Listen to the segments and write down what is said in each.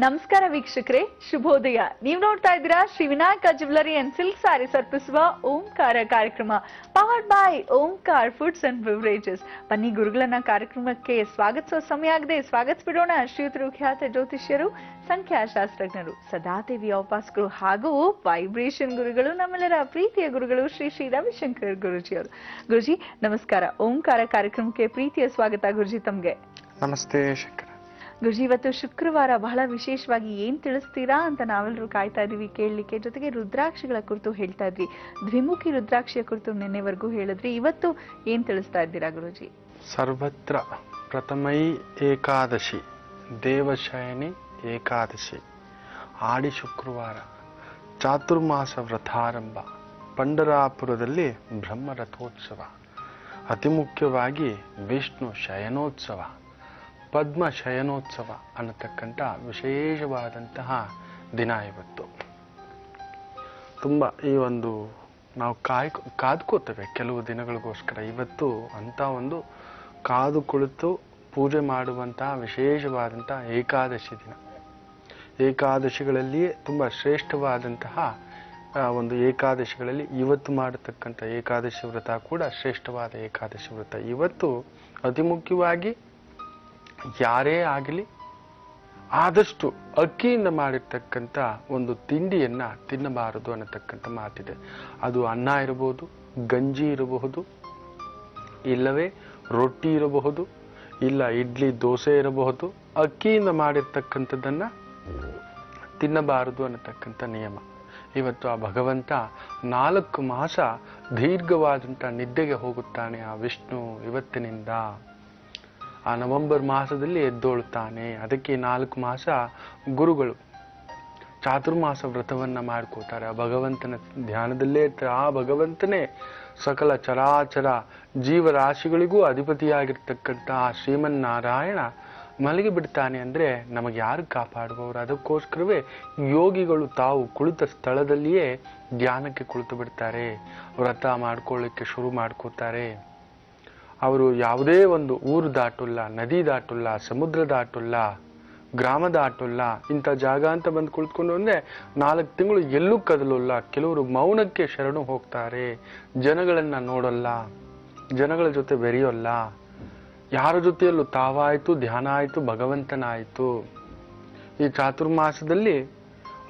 ನಮಸ್ಕಾರ ವೀಕ್ಷಕರೇ, ಶುಭೋದಯ. ನೀವು ನೋಡ್ತಾ ಇದ್ದೀರಾ Shri Vinayaka jewellery and silk sarees ಅರ್ಪಿಸುವ ಓಂಕಾರ ಕಾರ್ಯಕ್ರಮ, powered by Omkar foods and beverages. ಬನ್ನಿ ಗುರುಗಳನ್ನ ಕಾರ್ಯಕ್ರಮಕ್ಕೆ ಸ್ವಾಗತಿಸುವ ಸಮಯ ಆಗಿದೆ. ಸ್ವಾಗತಿಸ್ಬಿಡೋಣ. ಶ್ರೀಯುತರು ಖ್ಯಾತ ಜ್ಯೋತಿಷ್ಯರು, ಸಂಖ್ಯಾಶಾಸ್ತ್ರಜ್ಞರು, ಸದಾದೇವಿಯ ಉಪಾಸಕರು ಹಾಗೂ ವೈಬ್ರೇಷನ್ ಗುರುಗಳು, ನಮ್ಮೆಲ್ಲರ ಪ್ರೀತಿಯ ಗುರುಗಳು ಶ್ರೀ ಶ್ರೀ ರವಿಶಂಕರ್ ಗುರುಜಿಯವರು. ಗುರುಜಿ ನಮಸ್ಕಾರ. ಓಂಕಾರ ಕಾರ್ಯಕ್ರಮಕ್ಕೆ ಪ್ರೀತಿಯ ಸ್ವಾಗತ ಗುರುಜಿ ತಮ್ಗೆ. ನಮಸ್ತೆ ಶಂಕರ. ಗುರುಜಿ, ಇವತ್ತು ಶುಕ್ರವಾರ, ಬಹಳ ವಿಶೇಷವಾಗಿ ಏನ್ ತಿಳಿಸ್ತೀರಾ ಅಂತ ನಾವೆಲ್ಲರೂ ಕಾಯ್ತಾ ಇದೀವಿ ಕೇಳಲಿಕ್ಕೆ. ಜೊತೆಗೆ ರುದ್ರಾಕ್ಷಿಗಳ ಕುರಿತು ಹೇಳ್ತಾ ಇದ್ರಿ, ದ್ವಿಮುಖಿ ರುದ್ರಾಕ್ಷಿಯ ಕುರಿತು ನಿನ್ನೆವರೆಗೂ ಹೇಳಿದ್ರಿ. ಇವತ್ತು ಏನ್ ತಿಳಿಸ್ತಾ ಇದ್ದೀರಾ ಗುರುಜಿ? ಸರ್ವತ್ರ ಪ್ರಥಮೈ ಏಕಾದಶಿ, ದೇವಶಯನಿ ಏಕಾದಶಿ, ಆಡಿ ಶುಕ್ರವಾರ, ಚಾತುರ್ಮಾಸ ವ್ರತಾರಂಭ, ಪಂಡರಾಪುರದಲ್ಲಿ ಬ್ರಹ್ಮ ರಥೋತ್ಸವ, ಅತಿ ಮುಖ್ಯವಾಗಿ ವಿಷ್ಣು ಶಯನೋತ್ಸವ, ಪದ್ಮ ಶಯನೋತ್ಸವ ಅನ್ನತಕ್ಕಂಥ ವಿಶೇಷವಾದಂತಹ ದಿನ ಇವತ್ತು. ತುಂಬ ಈ ಒಂದು ನಾವು ಕಾದ್ಕೋತೇವೆ ಕೆಲವು ದಿನಗಳಿಗೋಸ್ಕರ. ಇವತ್ತು ಅಂಥ ಒಂದು ಕಾದು ಕುಳಿತು ಪೂಜೆ ಮಾಡುವಂತಹ ವಿಶೇಷವಾದಂತಹ ಏಕಾದಶಿ ದಿನ. ಏಕಾದಶಿಗಳಲ್ಲಿಯೇ ತುಂಬ ಶ್ರೇಷ್ಠವಾದಂತಹ ಒಂದು ಏಕಾದಶಿಗಳಲ್ಲಿ ಇವತ್ತು ಮಾಡತಕ್ಕಂಥ ಏಕಾದಶಿ ವ್ರತ ಕೂಡ ಶ್ರೇಷ್ಠವಾದ ಏಕಾದಶಿ ವ್ರತ. ಇವತ್ತು ಅತಿ ಮುಖ್ಯವಾಗಿ ಯಾರೇ ಆಗಲಿ ಆದಷ್ಟು ಅಕ್ಕಿಯಿಂದ ಮಾಡಿರ್ತಕ್ಕಂಥ ಒಂದು ತಿಂಡಿಯನ್ನ ತಿನ್ನಬಾರದು ಅನ್ನತಕ್ಕಂಥ ಮಾತಿದೆ. ಅದು ಅನ್ನ ಇರಬಹುದು, ಗಂಜಿ ಇರಬಹುದು, ಇಲ್ಲವೇ ರೊಟ್ಟಿ ಇರಬಹುದು, ಇಲ್ಲ ಇಡ್ಲಿ ದೋಸೆ ಇರಬಹುದು. ಅಕ್ಕಿಯಿಂದ ಮಾಡಿರ್ತಕ್ಕಂಥದ್ದನ್ನ ತಿನ್ನಬಾರದು ಅನ್ನತಕ್ಕಂಥ ನಿಯಮ. ಇವತ್ತು ಆ ಭಗವಂತ 4 ಮಾಸ ದೀರ್ಘವಾದಂಥ ನಿದ್ದೆಗೆ ಹೋಗುತ್ತಾನೆ ಆ ವಿಷ್ಣು. ಇವತ್ತಿನಿಂದ ಆ ನವೆಂಬರ್ ಮಾಸದಲ್ಲಿ ಎದ್ದೋಳ್ತಾನೆ. ಅದಕ್ಕೆ 4 ಮಾಸ ಗುರುಗಳು ಚಾತುರ್ಮಾಸ ವ್ರತವನ್ನ ಮಾಡ್ಕೋತಾರೆ. ಆ ಭಗವಂತನ ಧ್ಯಾನದಲ್ಲೇ ಇರ್ತಾರೆ. ಆ ಭಗವಂತನೇ ಸಕಲ ಚರಾಚರ ಜೀವರಾಶಿಗಳಿಗೂ ಅಧಿಪತಿಯಾಗಿರ್ತಕ್ಕಂಥ ಆ ಶ್ರೀಮನ್ನಾರಾಯಣ ಮಲಗಿ ಬಿಡ್ತಾನೆ ಅಂದ್ರೆ ನಮಗೆ ಯಾರು ಕಾಪಾಡುವವರು? ಅದಕ್ಕೋಸ್ಕರವೇ ಯೋಗಿಗಳು ತಾವು ಕುಳಿತ ಸ್ಥಳದಲ್ಲಿಯೇ ಧ್ಯಾನಕ್ಕೆ ಕುಳಿತು ಬಿಡ್ತಾರೆ. ವ್ರತ ಮಾಡ್ಕೊಳ್ಳಿಕ್ಕೆ ಶುರು ಮಾಡ್ಕೋತಾರೆ. ಅವರು ಯಾವುದೇ ಒಂದು ಊರು ದಾಟುಲ್ಲ, ನದಿ ದಾಟುಲ್ಲ, ಸಮುದ್ರ ದಾಟುಲ್ಲ, ಗ್ರಾಮ ದಾಟುಲ್ಲ. ಇಂಥ ಜಾಗ ಅಂತ ಬಂದು ಕುಳಿತುಕೊಂಡು ಅಂದ್ರೆ 4 ತಿಂಗಳು ಎಲ್ಲೂ ಕದಲಲ್ಲ. ಕೆಲವರು ಮೌನಕ್ಕೆ ಶರಣು ಹೋಗ್ತಾರೆ. ಜನಗಳನ್ನ ನೋಡಲ್ಲ, ಜನಗಳ ಜೊತೆ ಬೆರೆಯೋಲ್ಲ. ಯಾರ ಜೊತೆಯಲ್ಲೂ ತಾವಾಯ್ತು, ಧ್ಯಾನ ಆಯ್ತು, ಭಗವಂತನಾಯ್ತು. ಈ ಚಾತುರ್ಮಾಸದಲ್ಲಿ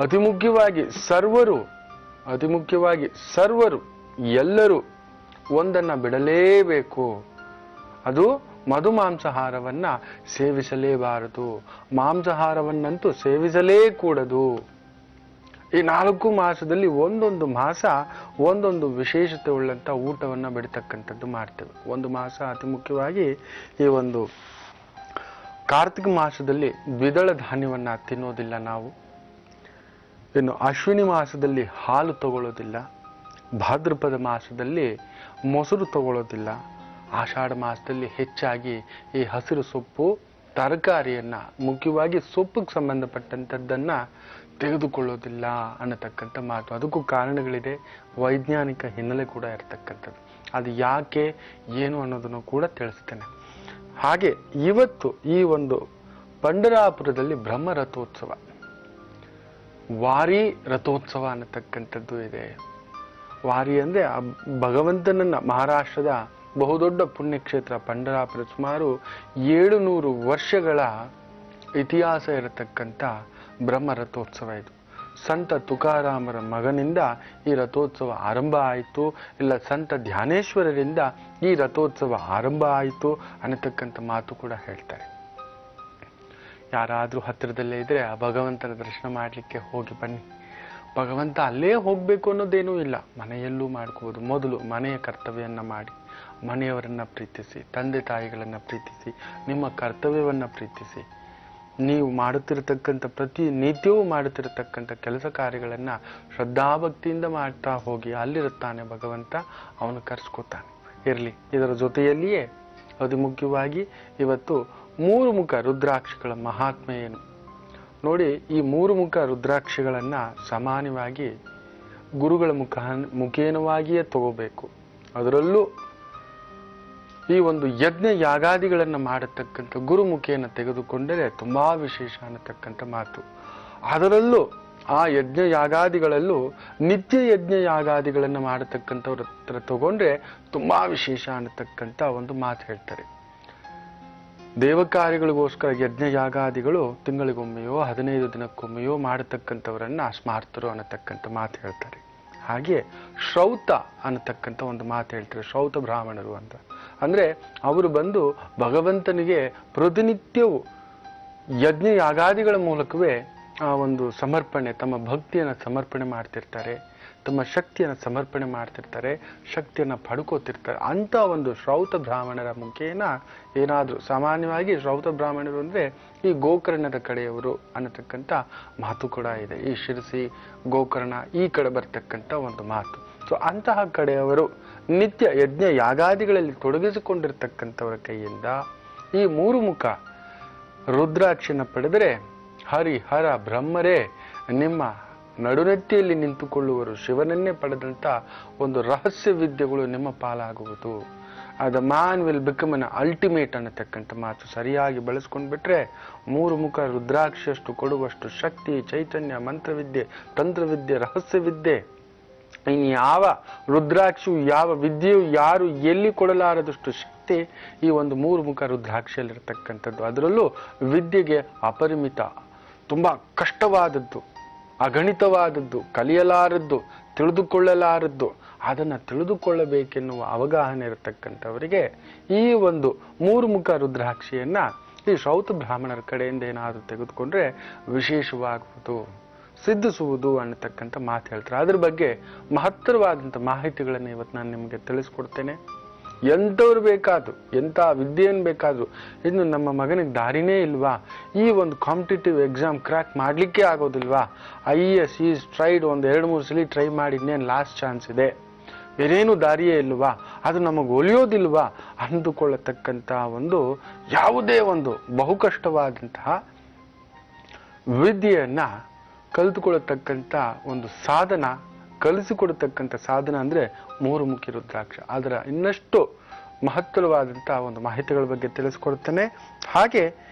ಅತಿ ಮುಖ್ಯವಾಗಿ ಸರ್ವರು ಎಲ್ಲರೂ ಒಂದನ್ನ ಬಿಡಲೇಬೇಕು. ಅದು ಮಧು ಮಾಂಸಾಹಾರವನ್ನ ಸೇವಿಸಲೇಬಾರದು. ಮಾಂಸಾಹಾರವನ್ನಂತೂ ಸೇವಿಸಲೇ ಕೂಡದು. ಈ 4 ಮಾಸದಲ್ಲಿ ಒಂದೊಂದು ಮಾಸ ಒಂದೊಂದು ವಿಶೇಷತೆ ಉಳ್ಳಂತ ಊಟವನ್ನ ಬಿಡ್ತಕ್ಕಂಥದ್ದು ಮಾಡ್ತೇವೆ. ಒಂದು ಮಾಸ ಅತಿ ಮುಖ್ಯವಾಗಿ ಈ ಒಂದು ಕಾರ್ತಿಕ ಮಾಸದಲ್ಲಿ ದ್ವಿದಳ ಧಾನ್ಯವನ್ನ ತಿನ್ನೋದಿಲ್ಲ ನಾವು. ಇನ್ನು ಅಶ್ವಿನಿ ಮಾಸದಲ್ಲಿ ಹಾಲು ತಗೊಳ್ಳೋದಿಲ್ಲ. ಭಾದ್ರಪದ ಮಾಸದಲ್ಲಿ ಮೊಸರು ತಗೊಳ್ಳೋದಿಲ್ಲ. ಆಷಾಢ ಮಾಸದಲ್ಲಿ ಹೆಚ್ಚಾಗಿ ಈ ಹಸಿರು ಸೊಪ್ಪು, ತರಕಾರಿಯನ್ನ, ಮುಖ್ಯವಾಗಿ ಸೊಪ್ಪಿಗೆ ಸಂಬಂಧಪಟ್ಟಂಥದ್ದನ್ನ ತೆಗೆದುಕೊಳ್ಳೋದಿಲ್ಲ ಅನ್ನತಕ್ಕಂಥ ಮಾತು. ಅದಕ್ಕೂ ಕಾರಣಗಳಿದೆ, ವೈಜ್ಞಾನಿಕ ಹಿನ್ನೆಲೆ ಕೂಡ ಇರತಕ್ಕಂಥದ್ದು. ಅದು ಯಾಕೆ ಏನು ಅನ್ನೋದನ್ನು ಕೂಡ ತಿಳಿಸ್ತೇನೆ. ಹಾಗೆ ಇವತ್ತು ಈ ಒಂದು ಪಂಡರಾಪುರದಲ್ಲಿ ಬ್ರಹ್ಮ ರಥೋತ್ಸವ, ವಾರಿ ರಥೋತ್ಸವ ಅನ್ನತಕ್ಕಂಥದ್ದು ಇದೆ. ವಾರಿ ಅಂದ್ರೆ ಆ ಭಗವಂತನನ್ನ, ಮಹಾರಾಷ್ಟ್ರದ ಬಹುದೊಡ್ಡ ಪುಣ್ಯಕ್ಷೇತ್ರ ಪಂಡರಾಪುರ, ಸುಮಾರು 700 ವರ್ಷಗಳ ಇತಿಹಾಸ ಇರತಕ್ಕಂಥ ಬ್ರಹ್ಮ ರಥೋತ್ಸವ ಇದು. ಸಂತ ತುಕಾರಾಮರ ಮಗನಿಂದ ಈ ರಥೋತ್ಸವ ಆರಂಭ ಆಯಿತು, ಇಲ್ಲ ಸಂತ ಧ್ಯಾನೇಶ್ವರರಿಂದ ಈ ರಥೋತ್ಸವ ಆರಂಭ ಆಯಿತು ಅನ್ನತಕ್ಕಂಥ ಮಾತು ಕೂಡ ಹೇಳ್ತಾರೆ. ಯಾರಾದ್ರೂ ಹತ್ತಿರದಲ್ಲೇ ಇದ್ರೆ ಆ ಭಗವಂತನ ದರ್ಶನ ಮಾಡಲಿಕ್ಕೆ ಹೋಗಿ ಬನ್ನಿ. ಭಗವಂತ ಅಲ್ಲೇ ಹೋಗ್ಬೇಕು ಅನ್ನೋದೇನೂ ಇಲ್ಲ, ಮನೆಯಲ್ಲೂ ಮಾಡ್ಕೋಬಹುದು. ಮೊದಲು ಮನೆಯ ಕರ್ತವ್ಯವನ್ನ ಮಾಡಿ, ಮನೆಯವರನ್ನ ಪ್ರೀತಿಸಿ, ತಂದೆ ತಾಯಿಗಳನ್ನ ಪ್ರೀತಿಸಿ, ನಿಮ್ಮ ಕರ್ತವ್ಯವನ್ನ ಪ್ರೀತಿಸಿ. ನೀವು ಮಾಡುತ್ತಿರತಕ್ಕಂಥ ನಿತ್ಯವೂ ಮಾಡುತ್ತಿರತಕ್ಕಂಥ ಕೆಲಸ ಕಾರ್ಯಗಳನ್ನ ಶ್ರದ್ಧಾಭಕ್ತಿಯಿಂದ ಮಾಡ್ತಾ ಹೋಗಿ. ಅಲ್ಲಿರುತ್ತಾನೆ ಭಗವಂತ, ಅವನು ಕರೆಸ್ಕೋತಾನೆ. ಇರಲಿ. ಇದರ ಜೊತೆಯಲ್ಲಿಯೇ ಅತಿ ಮುಖ್ಯವಾಗಿ ಇವತ್ತು 3 ಮುಖ ರುದ್ರಾಕ್ಷಿಗಳ ಮಹಾತ್ಮೆ ಏನು ನೋಡಿ. ಈ 3 ಮುಖ ರುದ್ರಾಕ್ಷಿಗಳನ್ನ ಸಾಮಾನ್ಯವಾಗಿ ಗುರುಗಳ ಮುಖೇನವಾಗಿಯೇ ತಗೋಬೇಕು. ಅದರಲ್ಲೂ ಈ ಒಂದು ಯಜ್ಞ ಯಾಗಾದಿಗಳನ್ನ ಮಾಡತಕ್ಕಂಥ ಗುರುಮುಖಿಯನ್ನು ತೆಗೆದುಕೊಂಡರೆ ತುಂಬಾ ವಿಶೇಷ ಅನ್ನತಕ್ಕಂಥ ಮಾತು. ಅದರಲ್ಲೂ ಆ ಯಜ್ಞ ಯಾಗಾದಿಗಳಲ್ಲೂ ನಿತ್ಯ ಯಜ್ಞ ಯಾಗಾದಿಗಳನ್ನ ಮಾಡತಕ್ಕಂಥವ್ರ ಹತ್ರ ತಗೊಂಡ್ರೆ ತುಂಬಾ ವಿಶೇಷ ಅನ್ನತಕ್ಕಂಥ ಒಂದು ಮಾತು ಹೇಳ್ತಾರೆ. ದೇವಕಾರ್ಯಗಳಿಗೋಸ್ಕರ ಯಜ್ಞ ಯಾಗಾದಿಗಳು ತಿಂಗಳಿಗೊಮ್ಮೆಯೋ 15 ದಿನಕ್ಕೊಮ್ಮೆಯೋ ಮಾಡತಕ್ಕಂಥವರನ್ನ ಸ್ಮಾರ್ತರು ಅನ್ನತಕ್ಕಂಥ ಮಾತು ಹೇಳ್ತಾರೆ. ಹಾಗೆ ಶ್ರೌತ ಅನ್ನತಕ್ಕಂಥ ಒಂದು ಮಾತು ಹೇಳ್ತಾರೆ, ಶ್ರೌತ ಬ್ರಾಹ್ಮಣರು ಅಂತ. ಅಂದ್ರೆ ಅವರು ಬಂದು ಭಗವಂತನಿಗೆ ಪ್ರತಿನಿತ್ಯವೂ ಯಜ್ಞ ಯಾಗಾದಿಗಳ ಮೂಲಕವೇ ಆ ಒಂದು ಸಮರ್ಪಣೆ, ತಮ್ಮ ಭಕ್ತಿಯನ್ನು ಸಮರ್ಪಣೆ ಮಾಡ್ತಿರ್ತಾರೆ, ತಮ್ಮ ಶಕ್ತಿಯನ್ನು ಸಮರ್ಪಣೆ ಮಾಡ್ತಿರ್ತಾರೆ, ಶಕ್ತಿಯನ್ನು ಪಡ್ಕೋತಿರ್ತಾರೆ. ಅಂತ ಒಂದು ಶ್ರೌತ ಬ್ರಾಹ್ಮಣರ ಮುಖೇನ ಏನಾದರೂ, ಸಾಮಾನ್ಯವಾಗಿ ಶ್ರೌತ ಬ್ರಾಹ್ಮಣರು ಅಂದ್ರೆ ಈ ಗೋಕರ್ಣದ ಕಡೆಯವರು ಅನ್ನತಕ್ಕಂಥ ಮಾತು ಕೂಡ ಇದೆ. ಈ ಶಿರಸಿ ಗೋಕರ್ಣ ಈ ಕಡೆ ಬರ್ತಕ್ಕಂಥ ಒಂದು ಮಾತು. ಸೊ ಅಂತಹ ಕಡೆಯವರು ನಿತ್ಯ ಯಜ್ಞ ಯಾಗಾದಿಗಳಲ್ಲಿ ತೊಡಗಿಸಿಕೊಂಡಿರ್ತಕ್ಕಂಥವರ ಕೈಯಿಂದ ಈ 3 ಮುಖ ರುದ್ರಾಕ್ಷಿಯನ್ನು ಪಡೆದರೆ ಹರಿ ಹರ ಬ್ರಹ್ಮರೇ ನಿಮ್ಮ ನಡುನೆತ್ತಿಯಲ್ಲಿ ನಿಂತುಕೊಳ್ಳುವರು, ಶಿವನನ್ನೇ ಪಡೆದಂತ ಒಂದು ರಹಸ್ಯ ವಿದ್ಯೆಗಳು ನಿಮ್ಮ ಪಾಲಾಗುವುದು. The man will become an ultimate ಅನ್ನತಕ್ಕಂಥ ಮಾತು ಸರಿಯಾಗಿ ಬಳಸ್ಕೊಂಡ್ಬಿಟ್ರೆ 3 ಮುಖ ರುದ್ರಾಕ್ಷಿಯಷ್ಟು ಕೊಡುವಷ್ಟು ಶಕ್ತಿ, ಚೈತನ್ಯ, ಮಂತ್ರವಿದ್ಯೆ, ತಂತ್ರವಿದ್ಯೆ, ರಹಸ್ಯವಿದ್ಯೆ ಇನ್ ಯಾವ ರುದ್ರಾಕ್ಷಿಯು, ಯಾವ ವಿದ್ಯೆಯು ಯಾರು ಎಲ್ಲಿ ಕೊಡಲಾರದಷ್ಟು ಶಕ್ತಿ ಈ ಒಂದು 3 ಮುಖ ರುದ್ರಾಕ್ಷಿಯಲ್ಲಿರ್ತಕ್ಕಂಥದ್ದು. ಅದರಲ್ಲೂ ವಿದ್ಯೆಗೆ ಅಪರಿಮಿತ, ತುಂಬಾ ಕಷ್ಟವಾದದ್ದು, ಅಗಣಿತವಾದದ್ದು, ಕಲಿಯಲಾರದ್ದು, ತಿಳಿದುಕೊಳ್ಳಲಾರದ್ದು. ಅದನ್ನ ತಿಳಿದುಕೊಳ್ಳಬೇಕೆನ್ನುವ ಅವಗಾಹನೆ ಇರತಕ್ಕಂಥವರಿಗೆ ಈ ಒಂದು 3 ಮುಖ ರುದ್ರಾಕ್ಷಿಯನ್ನ ಈ ಶ್ರೌತ ಬ್ರಾಹ್ಮಣರ ಕಡೆಯಿಂದ ಏನಾದರೂ ತೆಗೆದುಕೊಂಡ್ರೆ ವಿಶೇಷವಾಗುವುದು, ಸಿದ್ಧಿಸುವುದು ಅನ್ನತಕ್ಕಂಥ ಮಾತು ಹೇಳ್ತಾರೆ. ಅದ್ರ ಬಗ್ಗೆ ಮಹತ್ತರವಾದಂಥ ಮಾಹಿತಿಗಳನ್ನು ಇವತ್ತು ನಾನು ನಿಮಗೆ ತಿಳಿಸ್ಕೊಡ್ತೇನೆ. ಎಂಥವ್ರು ಬೇಕಾದ್ರು, ಎಂಥ ವಿದ್ಯೆಯನ್ನು ಬೇಕಾದ್ರು, ಇನ್ನು ನಮ್ಮ ಮಗನಿಗೆ ದಾರಿನೇ ಇಲ್ವಾ, ಈ ಒಂದು ಕಾಂಪಿಟೇಟಿವ್ ಎಕ್ಸಾಮ್ ಕ್ರ್ಯಾಕ್ ಮಾಡಲಿಕ್ಕೆ ಆಗೋದಿಲ್ವಾ, IAS ಈಸ್ ಟ್ರೈಡ್ ಒಂದು 2-3 ಸಲ ಟ್ರೈ ಮಾಡಿ ಇನ್ನೇನು ಲಾಸ್ಟ್ ಚಾನ್ಸ್ ಇದೆ, ಬೇರೇನು ದಾರಿಯೇ ಇಲ್ವಾ, ಅದು ನಮಗೆ ಒಲಿಯೋದಿಲ್ವಾ ಅಂದುಕೊಳ್ಳತಕ್ಕಂಥ ಒಂದು ಯಾವುದೇ ಒಂದು ಬಹು ಕಷ್ಟವಾದಂತಹ ವಿದ್ಯೆಯನ್ನ ಕಲಿತುಕೊಳ್ಳತಕ್ಕಂಥ ಒಂದು ಸಾಧನ, ಕಲಿಸಿಕೊಡತಕ್ಕಂಥ ಸಾಧನ ಅಂದ್ರೆ 3 ಮುಖಿ ರುದ್ರಾಕ್ಷ. ಅದರ ಇನ್ನಷ್ಟು ಮಹತ್ತರವಾದಂತಹ ಒಂದು ಮಾಹಿತಿಗಳ ಬಗ್ಗೆ ತಿಳಿಸ್ಕೊಡ್ತೇನೆ. ಹಾಗೆ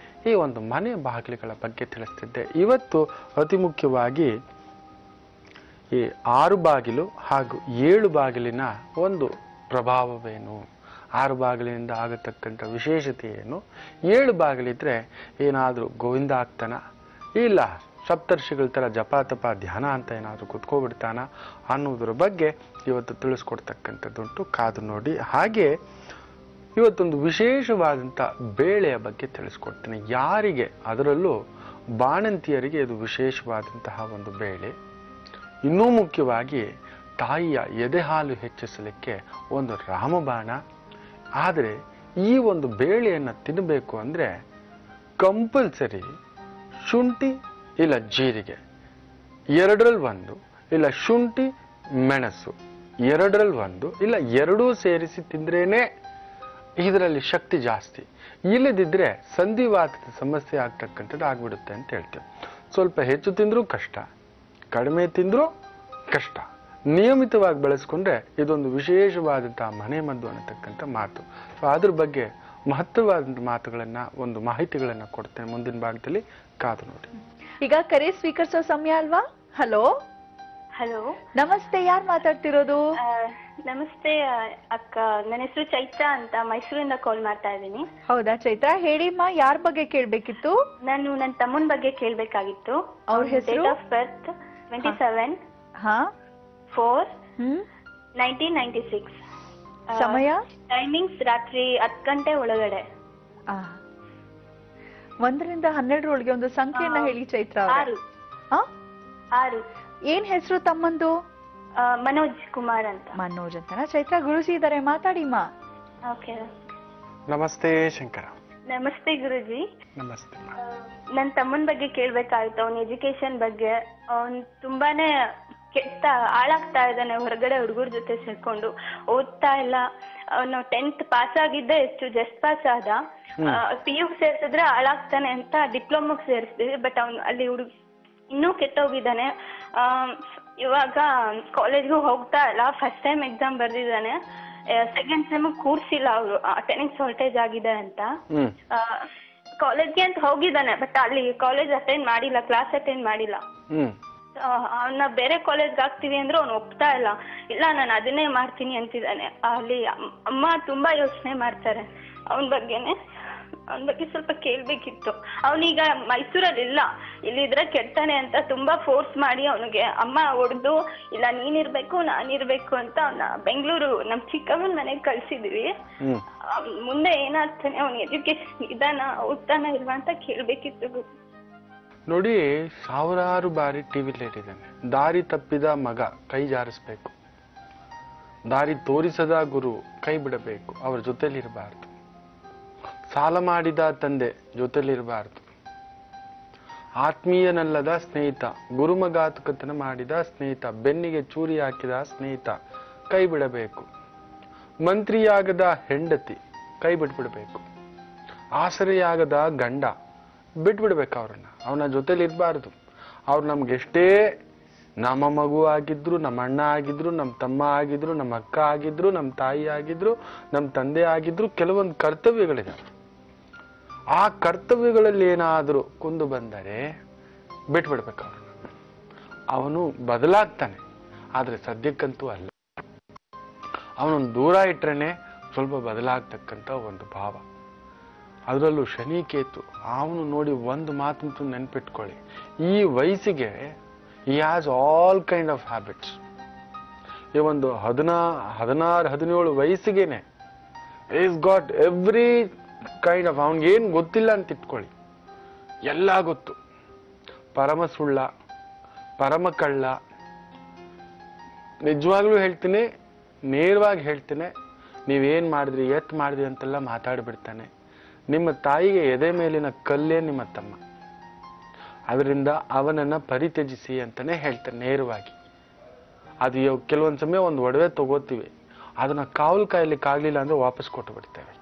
ಈ ಒಂದು ಮನೆ ಬಾಗಿಲುಗಳ ಬಗ್ಗೆ ತಿಳಿಸ್ತಿದ್ದೆ. ಇವತ್ತು ಅತಿ ಮುಖ್ಯವಾಗಿ ಈ 6 ಬಾಗಿಲು ಹಾಗೂ 7 ಬಾಗಿಲಿನ ಒಂದು ಪ್ರಭಾವವೇನು, 6 ಬಾಗಿಲಿನಿಂದ ಆಗತಕ್ಕಂಥ ವಿಶೇಷತೆ ಏನು, 7 ಬಾಗಿಲಿದ್ರೆ ಏನಾದರೂ ಗೋವಿಂದ ಆಗ್ತಾನ, ಇಲ್ಲ ಸಪ್ತರ್ಷಿಗಳ ತರ ಜಪ ತಪ ಧ್ಯಾನ ಅಂತ ಏನಾದರೂ ಕುತ್ಕೋಬಿಡ್ತಾನ ಅನ್ನೋದ್ರ ಬಗ್ಗೆ ಇವತ್ತು ತಿಳಿಸ್ಕೊಡ್ತಕ್ಕಂಥದ್ದುಂಟು. ಕಾದು ನೋಡಿ. ಹಾಗೆ ಇವತ್ತೊಂದು ವಿಶೇಷವಾದಂಥ ಬೇಳೆಯ ಬಗ್ಗೆ ತಿಳಿಸ್ಕೊಡ್ತೀನಿ. ಯಾರಿಗೆ, ಅದರಲ್ಲೂ ಬಾಣಂತಿಯರಿಗೆ ಇದು ವಿಶೇಷವಾದಂತಹ ಒಂದು ಬೇಳೆ. ಇನ್ನೂ ಮುಖ್ಯವಾಗಿ ತಾಯಿಯ ಎದೆ ಹಾಲು ಹೆಚ್ಚಿಸಲಿಕ್ಕೆ ಒಂದು ರಾಮಬಾಣ. ಆದರೆ ಈ ಒಂದು ಬೇಳೆಯನ್ನು ತಿನ್ನಬೇಕು ಅಂದ್ರೆ ಕಂಪಲ್ಸರಿ ಶುಂಠಿ ಇಲ್ಲ ಜೀರಿಗೆ 2ರಲ್ಲಿ 1, ಇಲ್ಲ ಶುಂಠಿ ಮೆಣಸು 2ರಲ್ಲಿ 1, ಇಲ್ಲ 2 ಸೇರಿಸಿ ತಿಂದ್ರೇನೆ ಇದರಲ್ಲಿ ಶಕ್ತಿ ಜಾಸ್ತಿ. ಇಲ್ಲದಿದ್ರೆ ಸಂಧಿವಾತದ ಸಮಸ್ಯೆ ಆಗ್ತಕ್ಕಂಥದ್ದು ಆಗ್ಬಿಡುತ್ತೆ ಅಂತ ಹೇಳ್ತೇವೆ. ಸ್ವಲ್ಪ ಹೆಚ್ಚು ತಿಂದ್ರೂ ಕಷ್ಟ, ಕಡಿಮೆ ತಿಂದ್ರೂ ಕಷ್ಟ. ನಿಯಮಿತವಾಗಿ ಬೆಳೆಸ್ಕೊಂಡ್ರೆ ಇದೊಂದು ವಿಶೇಷವಾದಂತಹ ಮನೆ ಮದ್ದು ಅನ್ನತಕ್ಕಂಥ ಮಾತು. ಸೊ ಅದ್ರ ಬಗ್ಗೆ ಮಹತ್ವವಾದಂಥ ಮಾತುಗಳನ್ನ, ಒಂದು ಮಾಹಿತಿಗಳನ್ನ ಕೊಡ್ತೇನೆ ಮುಂದಿನ ಭಾಗದಲ್ಲಿ. ಕಾದು ನೋಡಿ. ಈಗ ಕರೆ ಸ್ವೀಕರಿಸೋ ಸಮಯ ಅಲ್ವಾ? ಹಲೋ ಹಲೋ, ನಮಸ್ತೆ, ಯಾರು ಮಾತಾಡ್ತಿರೋದು? ನಮಸ್ತೆ ಅಕ್ಕ, ನನ್ನ ಹೆಸರು ಚೈತ್ರ ಅಂತ, ಮೈಸೂರಿಂದ ಕಾಲ್ ಮಾಡ್ತಾ ಇದ್ದೀನಿ. ಹೌದಾ ಚೈತ್ರ, ಹೇಳಿಮ್ಮ, ಯಾರ ಬಗ್ಗೆ ಕೇಳ್ಬೇಕಿತ್ತು? ನಾನು ನನ್ನ ತಮ್ಮನ ಬಗ್ಗೆ ಕೇಳ್ಬೇಕಾಗಿತ್ತು. ಅವ್ರ ಹೆಸರು? Date of birth 27/4/1996. ಸಮಯ? ಟೈಮಿಂಗ್ಸ್ ರಾತ್ರಿ 10 ಗಂಟೆ ಒಳಗಡೆ. 1ರಿಂದ 12ರೊಳಗೆ ಒಂದು ಸಂಖ್ಯೆಯನ್ನ ಹೇಳಿ ಚೈತ್ರ ಅವರೇ. 6. ಏನ್ ಹೆಸರು ತಮ್ಮಂದು? ಮನೋಜ್ ಕುಮಾರ್ ಅಂತ. ಮನೋಜ್ ಅಂತನಾ? ಚೈತ್ರ, ಗುರುಜಿ ಇದಾರೆ, ಮಾತಾಡಿಮ್ಮ. ಓಕೆ. ನಮಸ್ತೆ ಶಂಕರ. ನಮಸ್ತೆ ಗುರುಜಿ. ನಮಸ್ತೆ. ನನ್ನ ತಮ್ಮನ ಬಗ್ಗೆ ಕೇಳ್ಬೇಕಾಗಿತ್ತು. ಅವನ ಎಜುಕೇಶನ್ ಬಗ್ಗೆ. ಅವನ್ ತುಂಬಾನೇ ಕೆಟ್ಟ ಹಾಳಾಗ್ತಾ ಇದ್ದಾನೆ, ಹೊರಗಡೆ ಹುಡುಗರ ಜೊತೆ ಸೇರ್ಕೊಂಡು ಓದ್ತಾ ಇಲ್ಲ. ಅವನು 10th ಪಾಸ್ ಆಗಿದ್ದೆ, ಎಷ್ಟು ಜಸ್ಟ್ ಪಾಸ್ ಆದ. PU ಸೇರ್ಸಿದ್ರೆ ಹಾಳಾಗ್ತಾನೆ ಅಂತ ಡಿಪ್ಲೊಮಾಗ್ ಸೇರಿಸ್ತೀವಿ. ಬಟ್ ಅವ್ನು ಅಲ್ಲಿ ಇನ್ನೂ ಕೆಟ್ಟೋಗಿದ್ದಾನೆ. ಇವಾಗ ಕಾಲೇಜ್ಗೂ ಹೋಗ್ತಾ ಇಲ್ಲ. ಫಸ್ಟ್ ಟೈಮ್ ಎಕ್ಸಾಮ್ ಬರ್ದಿದ್ದಾನೆ. ಸೆಕೆಂಡ್ ಸೆಮ್ ಕೂರ್ಸಿಲ್ಲ ಅವರು, ಅಟೆಂಡೆನ್ಸ್ ಶಾರ್ಟೇಜ್ ಆಗಿದೆ ಅಂತ. ಹ್ಮ್ ಕಾಲೇಜ್ಗೆ ಅಂತ ಹೋಗಿದ್ದಾನೆ, ಬಟ್ ಅಲ್ಲಿ ಕಾಲೇಜ್ ಅಟೆಂಡ್ ಮಾಡಿಲ್ಲ, ಕ್ಲಾಸ್ ಅಟೆಂಡ್ ಮಾಡಿಲ್ಲ. ಹ್ಮ್ ಅವನ್ನ ಬೇರೆ ಕಾಲೇಜ್ಗೆ ಹಾಕ್ತೀವಿ ಅಂದ್ರೆ ಅವ್ನು ಒಪ್ತಾ ಇಲ್ಲ. ಇಲ್ಲ ನಾನು ಅದನ್ನೇ ಮಾಡ್ತೀನಿ ಅಂತಿದ್ದಾನೆ. ಅಲ್ಲಿ ಅಮ್ಮ ತುಂಬಾ ಯೋಚನೆ ಮಾಡ್ತಾರೆ ಅವನ ಬಗ್ಗೆ ಸ್ವಲ್ಪ ಕೇಳ್ಬೇಕಿತ್ತು. ಅವನೀಗ ಮೈಸೂರಲ್ಲಿ ಇಲ್ಲ, ಇಲ್ಲಿದ್ರೆ ಕೆಡ್ತಾನೆ ಅಂತ ತುಂಬಾ ಫೋರ್ಸ್ ಮಾಡಿ ಅವನಿಗೆ ಅಮ್ಮ ಹೊಡೆದು ಇಲ್ಲ ನೀನಿರ್ಬೇಕು ನಾನಿರ್ಬೇಕು ಅಂತ ಅವನ ಬೆಂಗಳೂರು ನಮ್ ಚಿಕ್ಕಮ್ಮನ ಮನೆಗೆ ಕಳ್ಸಿದೀವಿ. ಮುಂದೆ ಏನಾಗ್ತಾನೆ, ಅವನ ಎಜುಕೇಶನ್ ಇದಾನ ಓದ್ತಾನ ಇಲ್ವಾ ಅಂತ ಕೇಳ್ಬೇಕಿತ್ತು. ನೋಡಿ, ಸಾವಿರಾರು ಬಾರಿ ಟಿವಿಲಿ ಹೇಳಿದ್ದಾನೆ, ದಾರಿ ತಪ್ಪಿದ ಮಗ ಕೈ ಜಾರಿಸ್ಬೇಕು, ದಾರಿ ತೋರಿಸದ ಗುರು ಕೈ ಬಿಡಬೇಕು, ಅವ್ರ ಜೊತೆಲಿರಬಾರ್ದು. ಸಾಲ ಮಾಡಿದ ತಂದೆ ಜೊತೆಲಿರಬಾರ್ದು. ಆತ್ಮೀಯನಲ್ಲದ ಸ್ನೇಹಿತ, ಗುರುಮಘಾತುಕತನ ಮಾಡಿದ ಸ್ನೇಹಿತ, ಬೆನ್ನಿಗೆ ಚೂರಿ ಹಾಕಿದ ಸ್ನೇಹಿತ ಕೈ ಬಿಡಬೇಕು. ಮಂತ್ರಿಯಾಗದ ಹೆಂಡತಿ ಕೈ ಬಿಟ್ಬಿಡ್ಬೇಕು. ಆಸರೆಯಾಗದ ಗಂಡ ಬಿಟ್ಬಿಡ್ಬೇಕು ಅವ್ರನ್ನ, ಅವನ ಜೊತೆಲಿ ಇರಬಾರ್ದು. ಅವ್ರು ನಮ್ಗೆಷ್ಟೇ ನಮ್ಮ ಮಗು ಆಗಿದ್ರು, ನಮ್ಮ ಅಣ್ಣ ಆಗಿದ್ರು, ನಮ್ಮ ತಮ್ಮ ಆಗಿದ್ರು, ನಮ್ಮ ಅಕ್ಕ ಆಗಿದ್ರು, ನಮ್ಮ ತಾಯಿ ಆಗಿದ್ರು, ನಮ್ಮ ತಂದೆ ಆಗಿದ್ರು, ಕೆಲವೊಂದು ಕರ್ತವ್ಯಗಳಿದೆ. ಆ ಕರ್ತವ್ಯಗಳಲ್ಲಿ ಏನಾದರೂ ಕುಂದು ಬಂದರೆ ಬಿಟ್ಬಿಡ್ಬೇಕು ಅವ್ರನ್ನ. ಅವನು ಬದಲಾಗ್ತಾನೆ, ಆದ್ರೆ ಸದ್ಯಕ್ಕಂತೂ ಅಲ್ಲ. ಅವನನ್ನು ದೂರ ಇಟ್ರೇನೆ ಸ್ವಲ್ಪ ಬದಲಾಗ್ತಕ್ಕಂಥ ಒಂದು ಭಾವ. ಅದರಲ್ಲೂ ಶನಿಕೇತು, ಅವನು ನೋಡಿ ಒಂದು ಮಾತಂತೂ ನೆನ್ಪಿಟ್ಕೊಳ್ಳಿ, ಈ ವಯಸ್ಸಿಗೆ he has all kind of habits. ಈ ಒಂದು 16-17 ವಯಸ್ಸಿಗೆನೆ is got every kind of, ಅವನಿಗೇನು ಗೊತ್ತಿಲ್ಲ ಅಂತ ಇಟ್ಕೊಳ್ಳಿ, ಎಲ್ಲ ಗೊತ್ತು. ಪರಮ ಸುಳ್ಳ, ಪರಮ ಕಳ್ಳ. ನಿಜವಾಗ್ಲೂ ಹೇಳ್ತೀನಿ, ನೇರವಾಗಿ ಹೇಳ್ತೀನಿ, ನೀವೇನ್ ಮಾಡಿದ್ರಿ ಎತ್ ಮಾಡಿದ್ರಿ ಅಂತೆಲ್ಲ ಮಾತಾಡ್ಬಿಡ್ತಾನೆ. ನಿಮ್ಮ ತಾಯಿಗೆ ಎದೆ ಮೇಲಿನ ಕಲ್ಲೇ ನಿಮ್ಮ ತಮ್ಮ, ಅದರಿಂದ ಅವನನ್ನ ಪರಿತ್ಯಜಿಸಿ ಅಂತಾನೆ ಹೇಳ್ತಾನೆ ನೇರವಾಗಿ. ಅದು ಕೆಲವೊಂದ್ ಸಮಯ ಒಂದು ಒಡವೆ ತಗೋತೀವಿ, ಅದನ್ನ ಕಾವಲು ಕಾಯ್ಲಿಕ್ಕಾಗ್ಲಿಲ್ಲ ಅಂದ್ರೆ ವಾಪಸ್ ಕೊಟ್ಟು ಬಿಡ್ತೇವೆ.